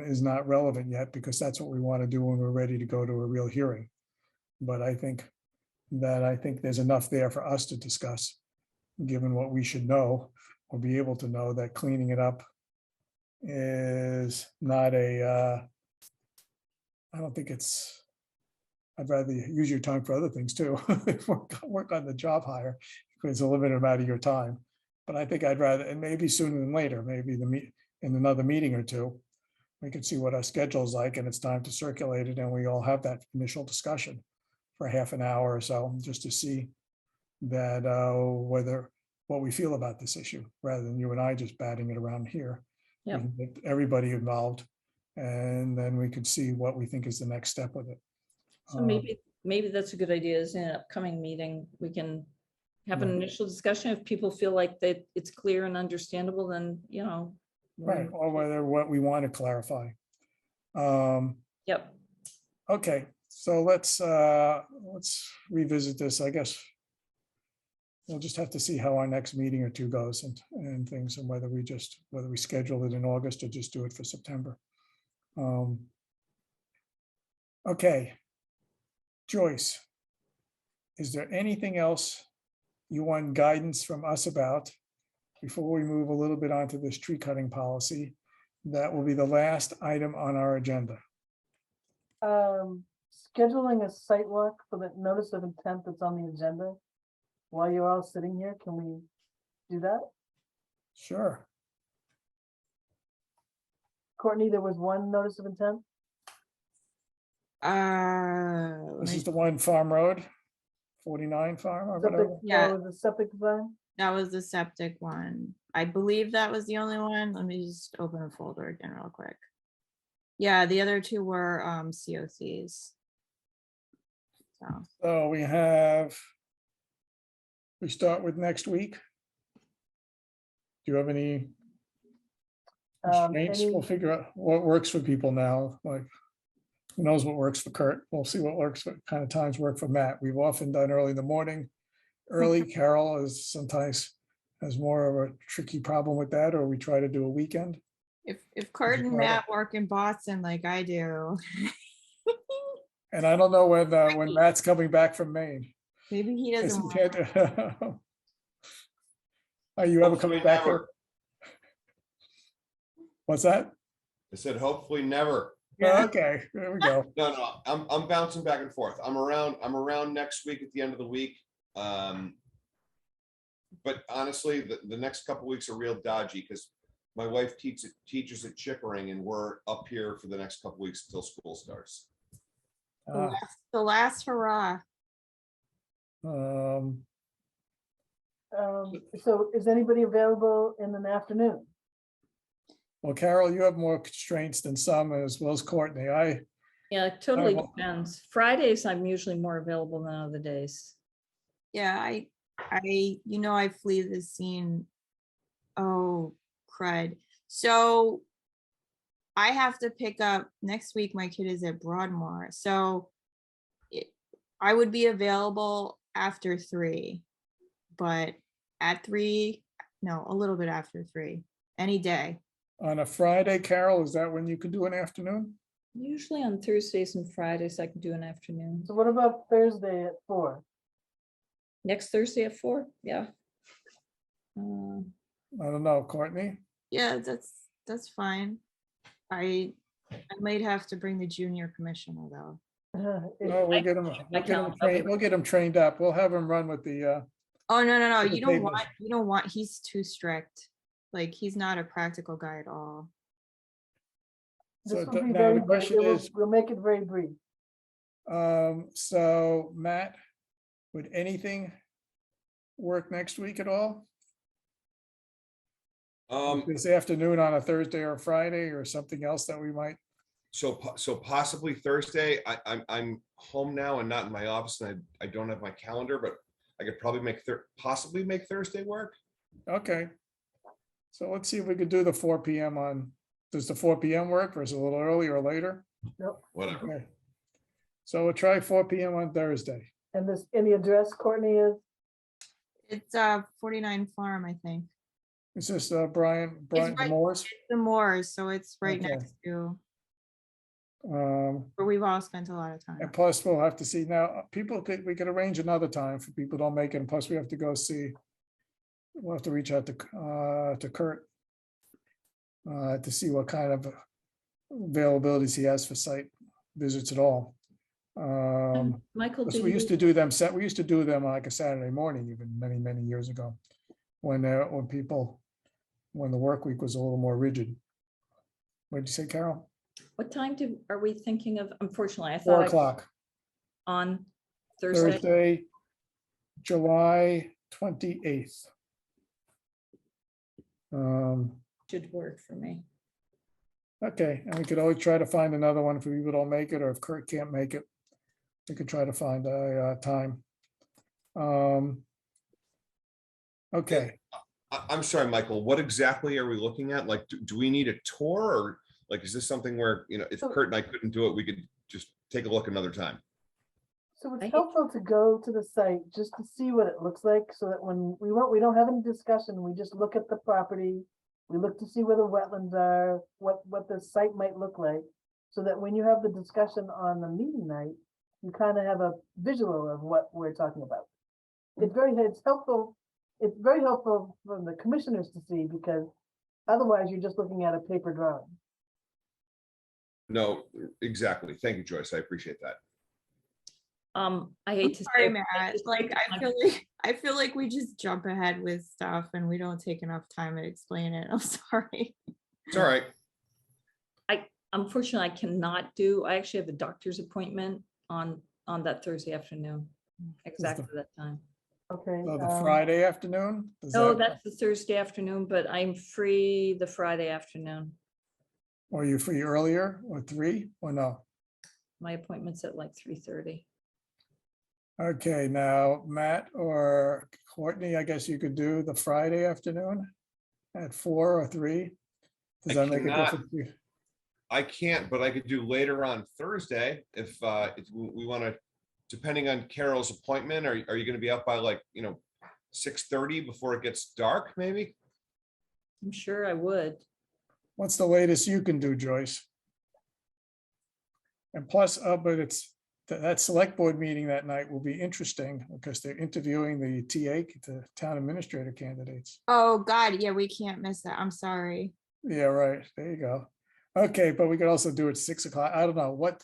is not relevant yet, because that's what we want to do when we're ready to go to a real hearing. But I think there's enough there for us to discuss, given what we should know or be able to know, that cleaning it up is not I don't think it's, I'd rather use your time for other things too. Work on the job hire, because it's a limited amount of your time. But I think I'd rather, and maybe sooner than later, maybe in another meeting or two, we can see what our schedule is like, and it's time to circulate it, and we all have that initial discussion for half an hour or so, just to see that what we feel about this issue, rather than you and I just batting it around here. Yep. We can get everybody involved, and then we could see what we think is the next step with it. So maybe that's a good idea, is in an upcoming meeting, we can have an Right. initial discussion. If people feel like that it's clear and understandable, then, Right, or what we want to clarify. Yep. Okay, so let's revisit this, I guess. We'll just have to see how our next meeting or two goes and things, and whether we schedule it in August or just do it for September. Okay. Joyce, is there anything else you want guidance from us about before we move a little bit onto this tree cutting policy that will be the last item on our agenda. Scheduling a site walk for the notice of intent that's on the agenda. While you're all sitting here, can we do that? Sure. Courtney, there was one notice of intent. Let This me- is the one Farm Road, 49 Farm or Septic, whatever. Yeah. the septic design. that was the septic one. I believe that was the only one. Let me just open a folder again real quick. Yeah, the other two were COCs. So, So we start with next week. Do you have any constraints? We'll Any, figure out what works for people now, like who knows what works for Kurt? We'll see what works, what kind of times work for Matt. We've often done early in the morning. Early, Carol is sometimes has more of a tricky problem with that, or we try to do a weekend. if Kurt and Right. Matt work in Boston like I do, And I don't know when Matt's coming back from Maine. maybe he Yes, doesn't he want. can't- Are you ever coming back? Hopefully What's that? I said, hopefully never. Yeah. Okay, there we go. No, I'm bouncing back and forth. I'm around next week at the end of the week. But honestly, the next couple weeks are real dodgy because my wife teaches at Chickering and we're up here for the next couple weeks until school starts. The last hurrah. Um, so is anybody available in an afternoon? Well, Carol, you have more constraints than some, as well as Courtney. Yeah, it totally will- depends. Fridays, I'm usually more available than other days. Yeah, I flee the scene. Oh, crud. So I have to pick up next week. My kid is at Broadmoor. So I would be available after 3, but at 3, no, a little bit after 3, any day. On a Friday, Carol, is that when you can do an afternoon? Usually on Thursdays and Fridays, I can do an afternoon. So what about Thursday at 4? Next Thursday at 4, yeah. I don't know, Courtney. Yeah, that's fine. I might have to bring the junior commissioner though. No, we'll get him, we'll get him trained up. We'll have him run with the, Oh, no, With the you don't tables. want, he's too strict. Like, he's not a practical guy at all. so This will be now very, the question is, we'll make it very brief. so Matt, would anything work next week at all? This afternoon on a Thursday or Friday or something else that we might, So possibly Thursday. I'm home now and not in my office, and I don't have my calendar, but I could probably possibly make Thursday work. okay. So let's see if we could do the 4 PM on, does the 4 PM work or is it a little earlier or later? Whatever. Okay. So we'll try 4 PM on Thursday. And this, any address, Courtney, is? It's 49 Farm, I think. Is this Brian right- Moore's? The Moors, so it's right Okay. next to Um, where we've all spent a lot of time. And plus, we'll have to see now, we could arrange another time for people who don't make it, and plus we have to go see. We'll have to reach out to Kurt. To see what kind of availabilities he has for site visits at all. Michael, Because did we used you, to do them like a Saturday morning, even many years ago. When the work week was a little more rigid. What did you say, Carol? what time are we thinking of? Unfortunately, I 4 thought o'clock, on Thursday. Thursday, July 28th. Should work for me. Okay, and we could always try to find another one if people don't make it, or if Kurt can't make it. We could try to find a time. Okay, I'm sorry, Michael, what exactly are we looking at? Like, do we need a tour, or like, is this something where, if So- Kurt and I couldn't do it, we could just take a look another time? So I it's hate- helpful to go to the site just to see what it looks like, so that when we don't have any discussion, we just look at the property. We look to see where the wetlands are, what the site might look like, so that when you have the discussion on the meeting night, you kind of have a visual of what we're talking about. It's very helpful for the commissioners to see, because Otherwise, you're just looking at a paper drawing. No, exactly. Thank you, Joyce. I appreciate that. I hate to Sorry, say. Matt, like, I feel like we just jump ahead with stuff and we don't take enough time to explain it. I'm sorry. It's all right. Unfortunately, I cannot I actually have a doctor's appointment on that Thursday afternoon, exactly that time. Okay. So the Friday afternoon? Does No, that- that's the Thursday afternoon, but I'm free the Friday afternoon. Or are you free earlier or 3 or no? My appointment's at like 3:30. Okay, now Matt or Courtney, I guess you could do the Friday afternoon at 4 or 3. Does I that make a cannot. difference? to you? I can't, but I could do later on Thursday if we want to, depending on Carol's appointment. Are you going to be up by like, 6:30 before it gets dark, maybe? I'm sure I would. What's the latest you can do, Joyce? And plus, but that select board meeting that night will be interesting because they're interviewing the the town administrator candidates. Oh, God, yeah, we can't miss that. I'm sorry. Yeah, right. There you go. Okay, but we could also do it 6 o'clock. I don't know what.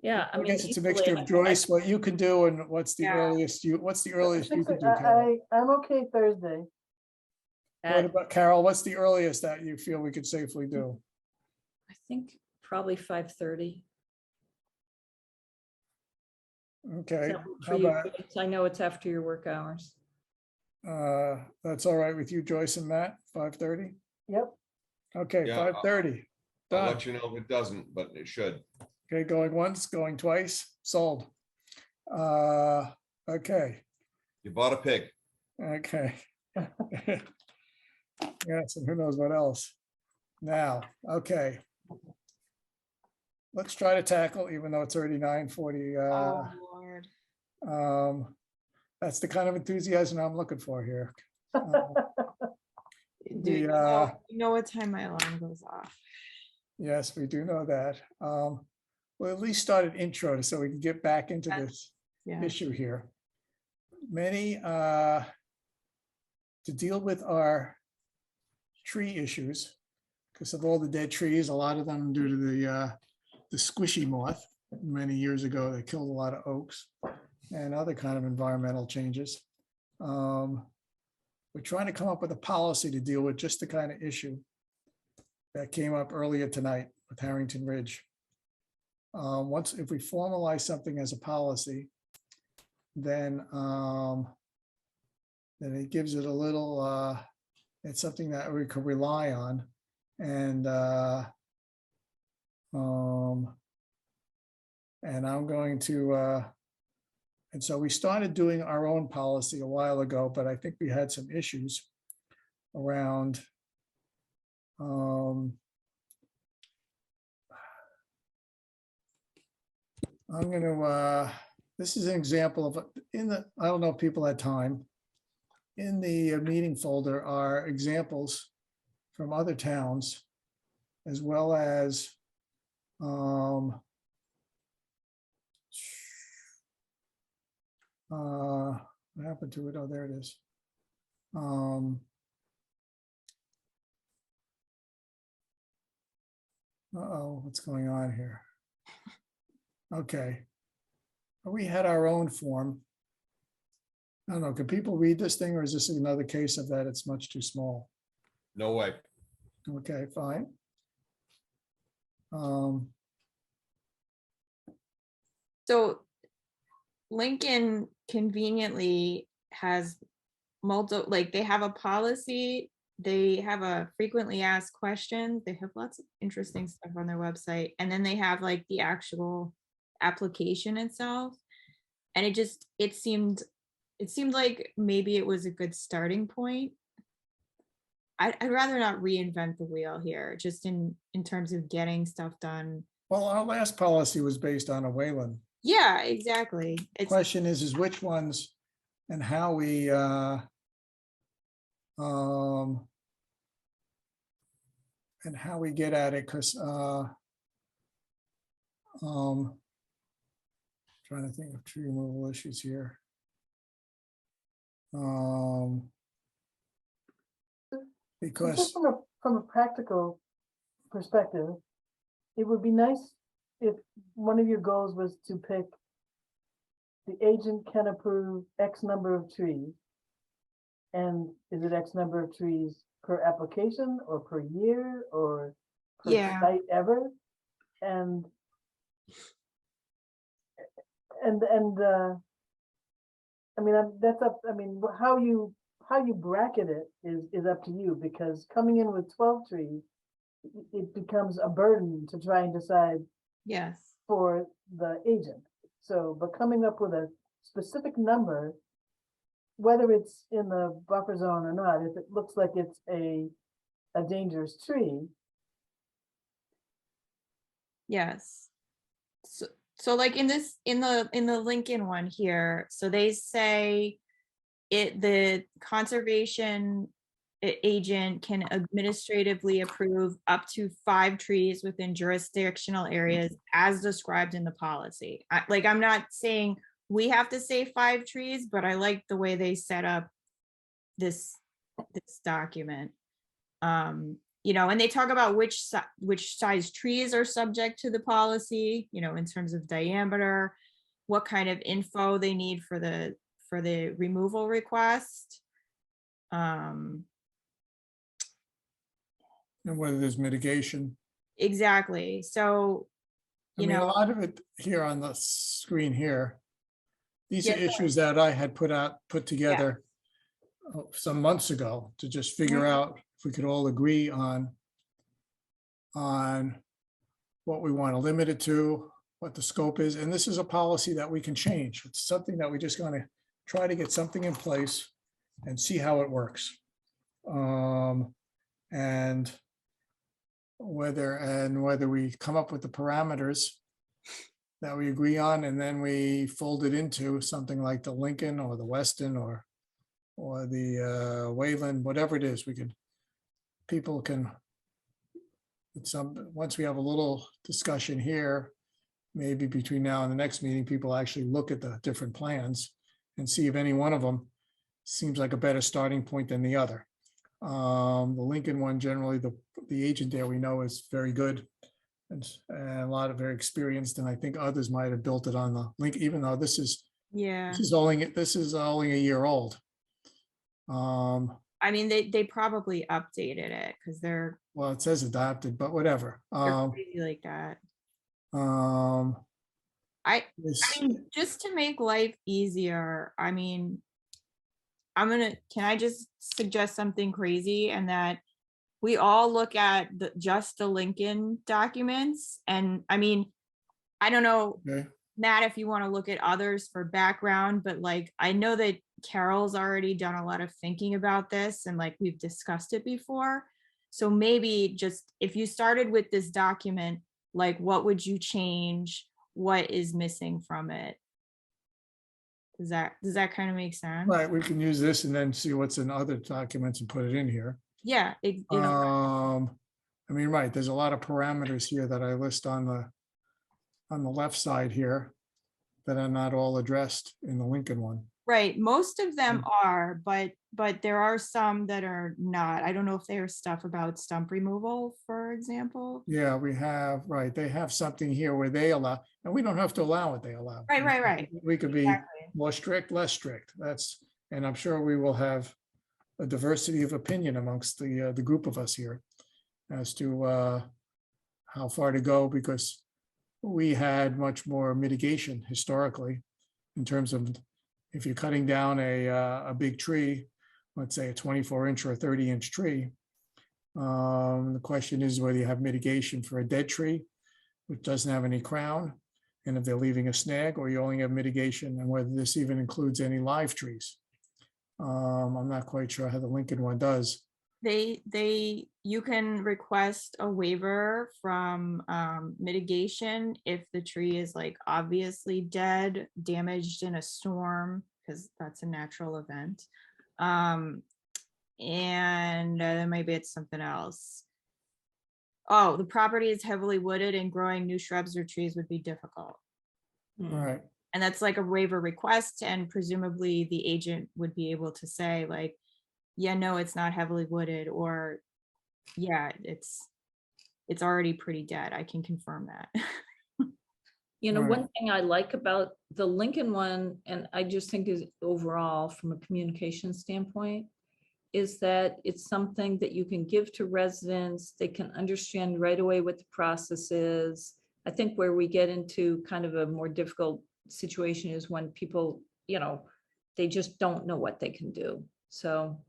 Yeah, I mean, guess it's a equally, mixture of Joyce, what you can do and what's the Yeah. earliest you could do, Carol? I'm okay Thursday. What about Carol? What's the earliest that you feel we could safely do? I think probably 5:30. Okay, For how you, about, Joyce? I know it's after your work hours. that's all right with you, Joyce and Matt, 5:30? Yep. Okay, Yeah, 5:30. I'll Done. let you know if it doesn't, but it should. Okay, going once, going twice, sold. Okay, You bought a pig. okay. Yes, and who knows what else. Now, okay. Let's try to tackle, even though it's already 9:40. Oh, Lord. That's the kind of enthusiasm I'm looking for here. Dude, the, you know what time my alarm goes off. Yes, we do know that. We'll at least start an intro so we can get back into this Yeah. issue here. To deal with our tree issues, because of all the dead trees, a lot of them due to the squishy moth. Many years ago, they killed a lot of oaks and other kind of environmental changes. We're trying to come up with a policy to deal with just the kind of issue that came up earlier tonight with Harrington Ridge. If we formalize something as a policy, then it gives it a little, it's something that we could rely on. And I'm going to, and so we started doing our own policy a while ago, but I think we had some issues around I'm going to, this is an example of, I don't know if people had time. In the meeting folder are examples from other towns, as well as what happened to it? Oh, there it is. Uh-oh, what's going on here? Okay. We had our own form. I don't know, can people read this thing or is this another case of that it's much too small? No way. Okay, fine. So Lincoln conveniently has like they have a policy, they have a frequently asked questions, they have lots of interesting stuff on their website, and then they have like the actual application itself. And it seemed like maybe it was a good starting point. I'd rather not reinvent the wheel here, just in terms of getting stuff done. Well, our last policy was based on a Wayland. Yeah, exactly. Question is which ones and how we get at it, because trying to think of tree removal issues here. Because from a practical perspective, it would be nice if one of your goals was to pick the agent can approve X number of trees. And is it X number of trees per application or per year or per Yeah. site ever? And I mean, that's up, I mean, how you bracket it is up to you, because coming in with 12 trees, it becomes a burden to try and decide Yes. for the agent. So, but coming up with a specific number, whether it's in the buffer zone or not, if it looks like it's a dangerous tree. Yes. So like in the Lincoln one here, so they say the conservation agent can administratively approve up to 5 trees within jurisdictional areas as described in the policy. I'm not saying we have to say 5 trees, but I like the way they set up this document. And they talk about which size trees are subject to the policy, in terms of diameter, what kind of info they need for the removal request. And whether there's mitigation. Exactly. So, I mean, a lot of it here on the screen here, these are Yes, issues that I had put together some months ago to just figure out if we could all agree on what we want to limit it to, what the scope is. And this is a policy that we can change. It's something that we just going to try to get something in place and see how it works. And whether we come up with the parameters that we agree on, and then we fold it into something like the Lincoln or the Weston or the Wayland, whatever it is, people can, once we have a little discussion here, maybe between now and the next meeting, people actually look at the different plans and see if any one of them seems like a better starting point than the other. The Lincoln one, generally, the agent there we know is very good and a lot of very experienced, and I think others might have built it on the Lincoln, even though this is only a year old. I mean, they probably updated it because they're It says adopted, but whatever. crazy like that. I mean, just to make life easier, I mean, can I just suggest something crazy, and that we all look at just the Lincoln documents? And I mean, I don't know, okay. Matt, if you want to look at others for background, but I know that Carol's already done a lot of thinking about this, and we've discussed it before. So maybe just if you started with this document, what would you change? What is missing from it? Does that kind of make sense? Right, we can use this and then see what's in other documents and put it in here. Yeah. I mean, right, there's a lot of parameters here that I list on the left side here that are not all addressed in the Lincoln one. Right. Most of them are, but there are some that are not. I don't know if there's stuff about stump removal, for example. Yeah, we have, right. They have something here where they allow, and we don't have to allow what they allow. Right. We could be Exactly. more strict, less strict. And I'm sure we will have a diversity of opinion amongst the group of us here as to how far to go, because we had much more mitigation historically in terms of if you're cutting down a big tree, let's say a 24-inch or a 30-inch tree. The question is whether you have mitigation for a dead tree, which doesn't have any crown, and if they're leaving a snag, or you only have mitigation, and whether this even includes any live trees. I'm not quite sure how the Lincoln one does. You can request a waiver from mitigation if the tree is obviously dead, damaged in a storm, because that's a natural event. And then maybe it's something else. Oh, the property is heavily wooded and growing new shrubs or trees would be difficult. Right. And that's a waiver request, and presumably the agent would be able to say yeah, no, it's not heavily wooded, or yeah, it's already pretty dead. I can confirm that. You know, Right. one thing I like about the Lincoln one, and I just think is overall from a communication standpoint, is that it's something that you can give to residents. They can understand right away what the process is. I think where we get into kind of a more difficult situation is when people, you know, they just don't know what they can do. So,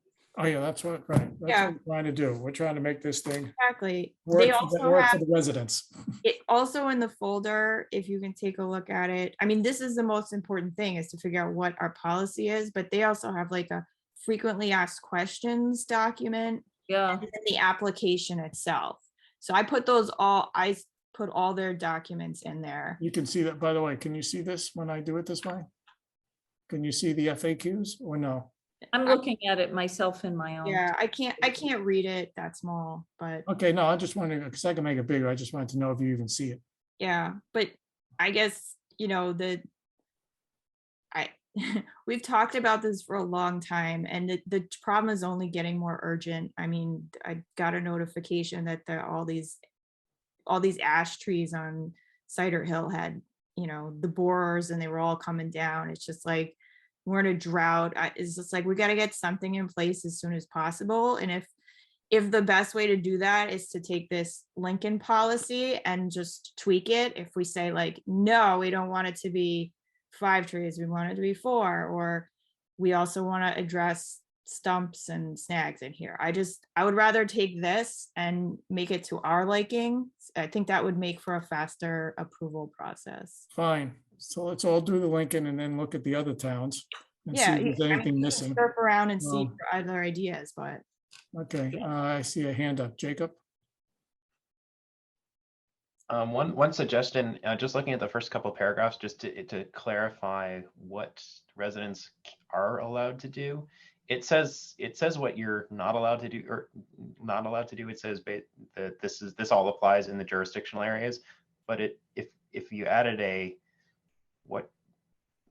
Oh, yeah, that's what, right. That's Yeah. what we're trying to do. We're trying to make this thing Exactly. They also work have for the residents. it also in the folder, if you can take a look at it. I mean, this is the most important thing, is to figure out what our policy is, but they also have like a frequently asked questions document yeah, and then the application itself. So I put all their documents in there. You can see that, by the way, can you see this when I do it this way? Can you see the FAQs or no? I'm looking at it myself in my own. Yeah, I can't read it that small, but Okay, no, I just wanted, because I can make it bigger. I just wanted to know if you even see it. yeah, but I guess, we've talked about this for a long time, and the problem is only getting more urgent. I mean, I got a notification that all these ash trees on Cider Hill had, the borers, and they were all coming down. It's just like, we're in a drought. It's just like, we got to get something in place as soon as possible. And if the best way to do that is to take this Lincoln policy and just tweak it, if we say like, no, we don't want it to be 5 trees, we want it to be 4, or we also want to address stumps and snags in here. I would rather take this and make it to our liking. I think that would make for a faster approval process. Fine. So let's all do the Lincoln and then look at the other towns and see Yeah, if there's anything missing. Surf around and see Um, for other ideas, but Okay, I see a hand up. Jacob? One suggestion, just looking at the first couple paragraphs, just to clarify what residents are allowed to do. It says what you're not allowed to do or not allowed to do. It says that this all applies in the jurisdictional areas, but if you added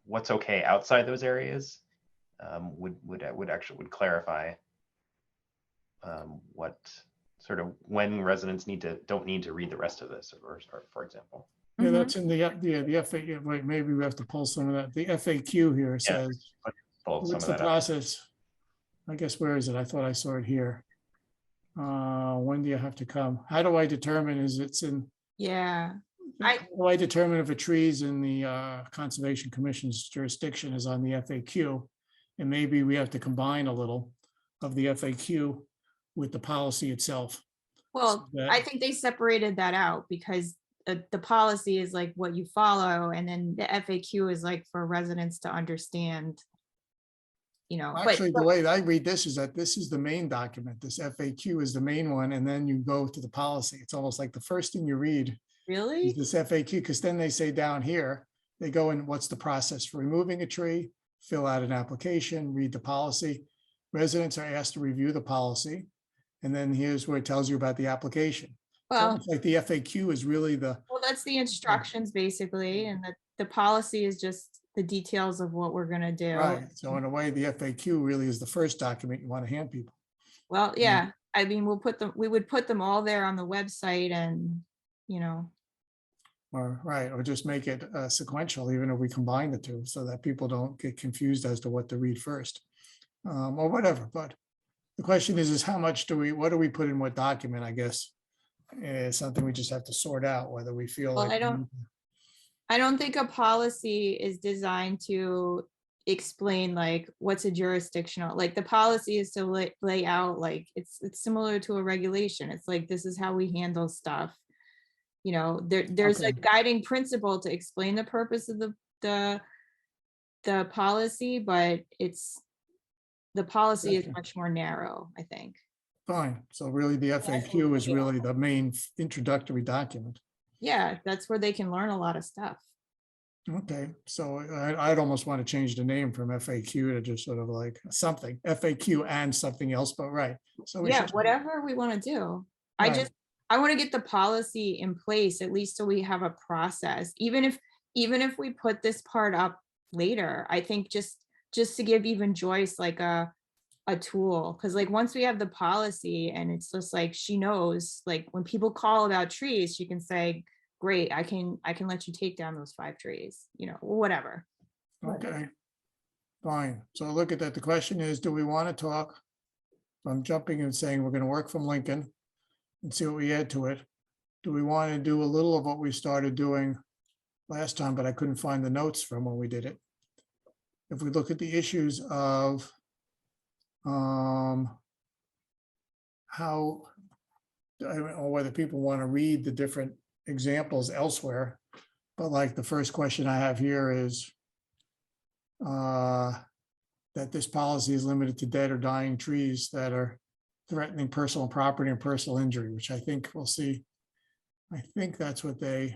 what's okay outside those areas, would clarify what sort of when residents don't need to read the rest of this, or for example. Yeah, that's in the FAQ. Wait, maybe we have to pull some of that. The FAQ here says, Pull some what's of the that up. process? I guess, where is it? I thought I saw it here. When do you have to come? How do I determine yeah, how do I determine if a tree is in the Conservation Commission's jurisdiction is on the FAQ? And maybe we have to combine a little of the FAQ with the policy itself. well, So that- I think they separated that out because the policy is like what you follow, and then the FAQ is like for residents to understand, but Actually, the way I read this is that this is the main document. This FAQ is the main one, and then you go to the policy. It's almost like the first thing you read is really, this FAQ, because then they say down here, they go in, what's the process for removing a tree, fill out an application, read the policy. Residents are asked to review the policy. And then here's where it tells you about the application. So well, it's like the FAQ is really that's the instructions basically, and the policy is just the details of what we're gonna do. right. So in a way, the FAQ really is the first document you want to hand people. Well, yeah, I mean, we would put them all there on the website, and, Or just make it sequential, even if we combine the two, so that people don't get confused as to what to read first. Or whatever, but the question is how much what do we put in what document, I guess? Is something we just have to sort out, whether we feel Well, like. I don't think a policy is designed to explain like what's a jurisdictional, like the policy is to lay out, like it's similar to a regulation. It's like, this is how we handle stuff. There's a Okay. guiding principle to explain the purpose of the policy, but the policy is Gotcha. much more narrow, I think. Fine, so really the FAQ is really the main introductory document. Yeah, that's where they can learn a lot of stuff. Okay, so I'd almost want to change the name from FAQ to just sort of like something, FAQ and something else, but right. So we Yeah, should- whatever we want to do. Right. I want to get the policy in place, at least so we have a process, even if we put this part up later. I think just to give even Joyce like a a tool, because like once we have the policy and it's just like she knows, like when people call about trees, she can say, great, I can let you take down those 5 trees, you know, whatever. Okay, fine. So look at that. The question is, do we want to talk? I'm jumping and saying we're going to work from Lincoln and see what we add to it. Do we want to do a little of what we started doing last time, but I couldn't find the notes from when we did it? If we look at the issues of how, I don't know whether people want to read the different examples elsewhere, but like the first question I have here is that this policy is limited to dead or dying trees that are threatening personal property and personal injury, which I think we'll see. I think that's what they.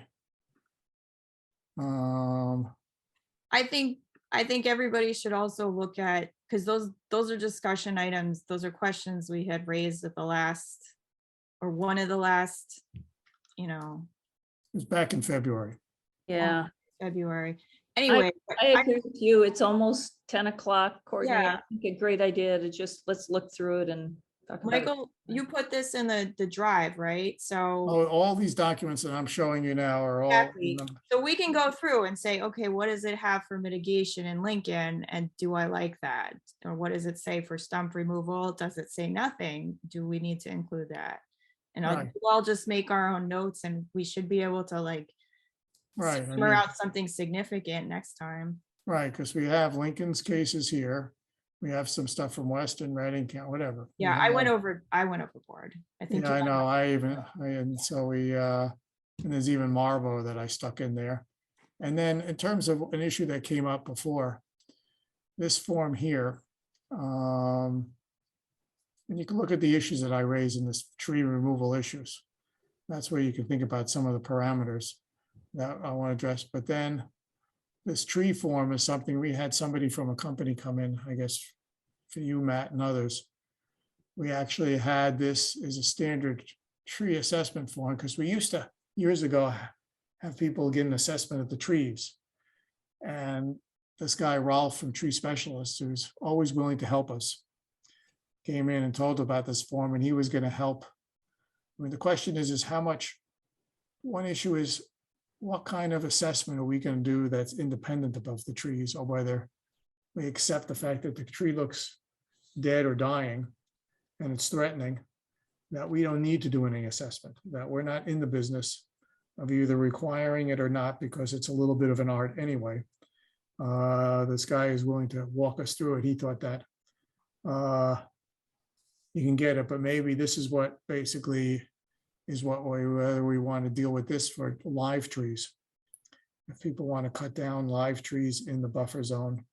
I think everybody should also look at, because those are discussion items, those are questions we had raised at the last, or one of the last, you know, It was back in February. Yeah, February. Anyway, I agree with you. It's almost 10 o'clock, Courtney. Yeah. I think a great idea to just, let's look through it and talk about it. Michael, you put this in the drive, right? So All these documents that I'm showing you now are all. exactly. So we can go through and say, okay, what does it have for mitigation in Lincoln? And do I like that? Or what does it say for stump removal? Does it say nothing? Do we need to include that? And Right. I'll just make our own notes and we should be able to like Right. I hammer mean, out something significant next time. right, because we have Lincoln's cases here. We have some stuff from Weston, Reading, whatever. We Yeah, I went have- overboard. I think. Yeah, I know. And so and there's even Marlboro that I stuck in there. And then in terms of an issue that came up before, this form here, and you can look at the issues that I raised in this tree removal issues. That's where you can think about some of the parameters that I want to address. But then this tree form is something, we had somebody from a company come in, I guess, for you, Matt, and others. We actually had this as a standard tree assessment form, because we used to, years ago, have people get an assessment of the trees. And this guy, Ralph from Tree Specialists, who's always willing to help us, came in and told about this form, and he was going to help. I mean, the question is how much, one issue is, what kind of assessment are we going to do that's independent of the trees, or whether we accept the fact that the tree looks dead or dying and it's threatening, that we don't need to do any assessment, that we're not in the business of either requiring it or not, because it's a little bit of an art anyway. This guy is willing to walk us through it. He thought that you can get it, but maybe this is what basically is what whether we want to deal with this for live trees. If people want to cut down live trees in the buffer zone,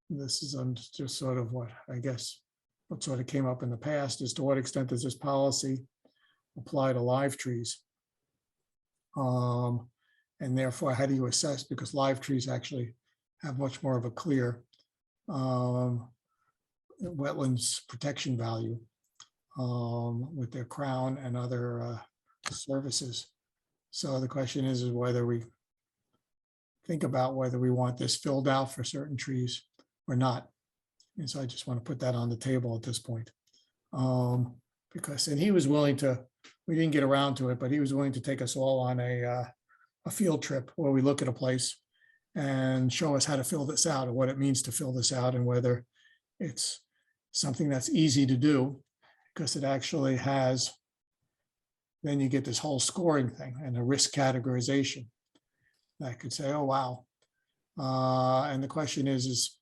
this is just sort of what, I guess, what sort of came up in the past, as to what extent does this policy apply to live trees? And therefore, how do you assess? Because live trees actually have much more of a clear wetlands protection value with their crown and other services. So the question is whether we think about whether we want this filled out for certain trees or not. And so I just want to put that on the table at this point. Because, and he was willing to, we didn't get around to it, but he was willing to take us all on a field trip where we look at a place and show us how to fill this out, or what it means to fill this out, and whether it's something that's easy to do, because it actually has, then you get this whole scoring thing and a risk categorization that could say, oh, wow. And the question is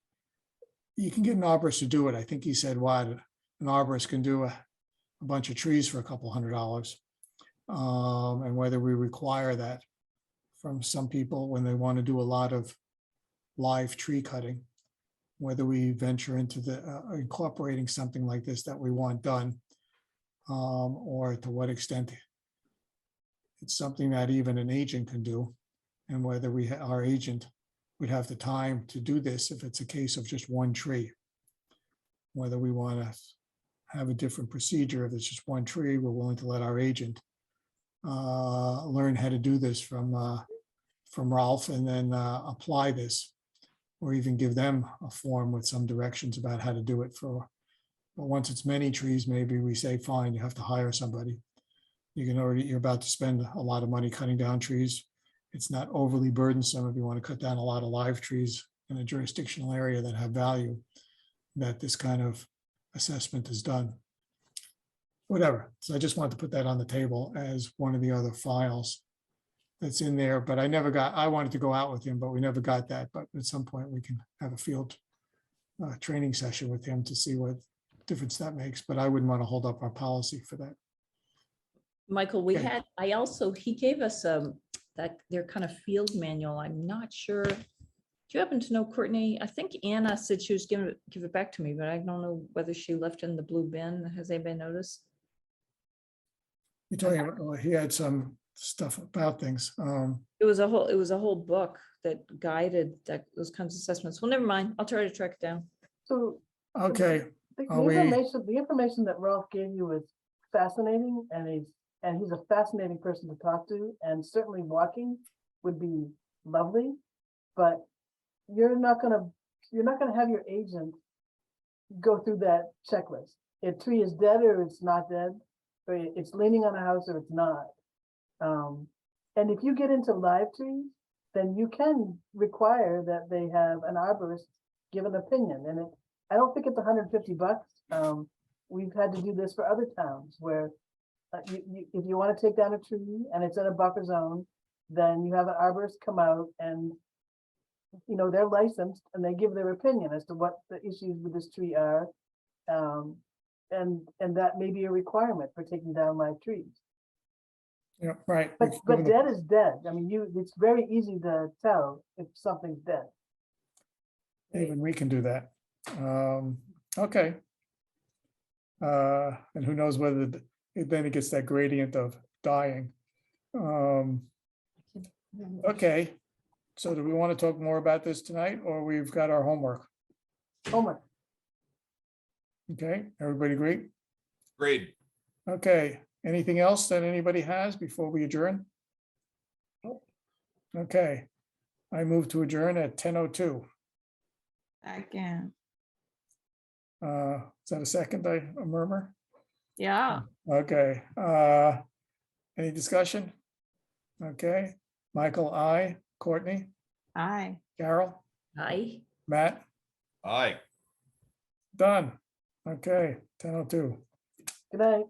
you can get an arborist to do it. I think he said, what, an arborist can do a bunch of trees for a couple $100. And whether we require that from some people when they want to do a lot of live tree cutting, whether we venture into the incorporating something like this that we want done, or to what extent it's something that even an agent can do, and whether our agent would have the time to do this if it's a case of just one tree. Whether we want to have a different procedure if it's just one tree, we're willing to let our agent learn how to do this from Ralph, and then apply this, or even give them a form with some directions about how to do it for But once it's many trees, maybe we say, fine, you have to hire somebody. You're about to spend a lot of money cutting down trees. It's not overly burdensome if you want to cut down a lot of live trees in a jurisdictional area that have value, that this kind of assessment is done. Whatever. So I just wanted to put that on the table as one of the other files that's in there, but I wanted to go out with him, but we never got that. But at some point we can have a field training session with him to see what difference that makes, but I wouldn't want to hold up our policy for that. Michael, we Okay. had, he gave us that their kind of field manual. I'm not sure. Do you happen to know, Courtney? I think Anna said she was give it back to me, but I don't know whether she left in the blue bin. Has anybody noticed? You're talking about, well, he had some stuff about things. It was a whole book that guided those kinds of assessments. Well, never mind. I'll try to track it down. So Okay, the Are we- information that Ralph gave you is fascinating, and he's a fascinating person to talk to, and certainly walking would be lovely, but you're not gonna have your agent go through that checklist. A tree is dead or it's not dead, or it's leaning on a house or it's not. And if you get into live trees, then you can require that they have an arborist give an opinion. And I don't think it's $150. We've had to do this for other towns where if you want to take down a tree and it's in a buffer zone, then you have an arborist come out and, they're licensed and they give their opinion as to what the issues with this tree are. And that may be a requirement for taking down live trees. yeah, right. But dead is dead. I mean, it's very easy to tell if something's dead. Even we can do that. Okay. And who knows whether then it gets that gradient of dying. Okay, so do we want to talk more about this tonight, or we've got our homework? Homework. Okay, everybody agree? Great. Okay, anything else that anybody has before we adjourn? Okay, I move to adjourn at 10:02. Second. Is that a second, a murmur? Yeah. Okay, any discussion? Okay, Michael, I, Courtney, Aye. Carol, Hi. Matt, Aye. done. Okay, 10:02. Good night.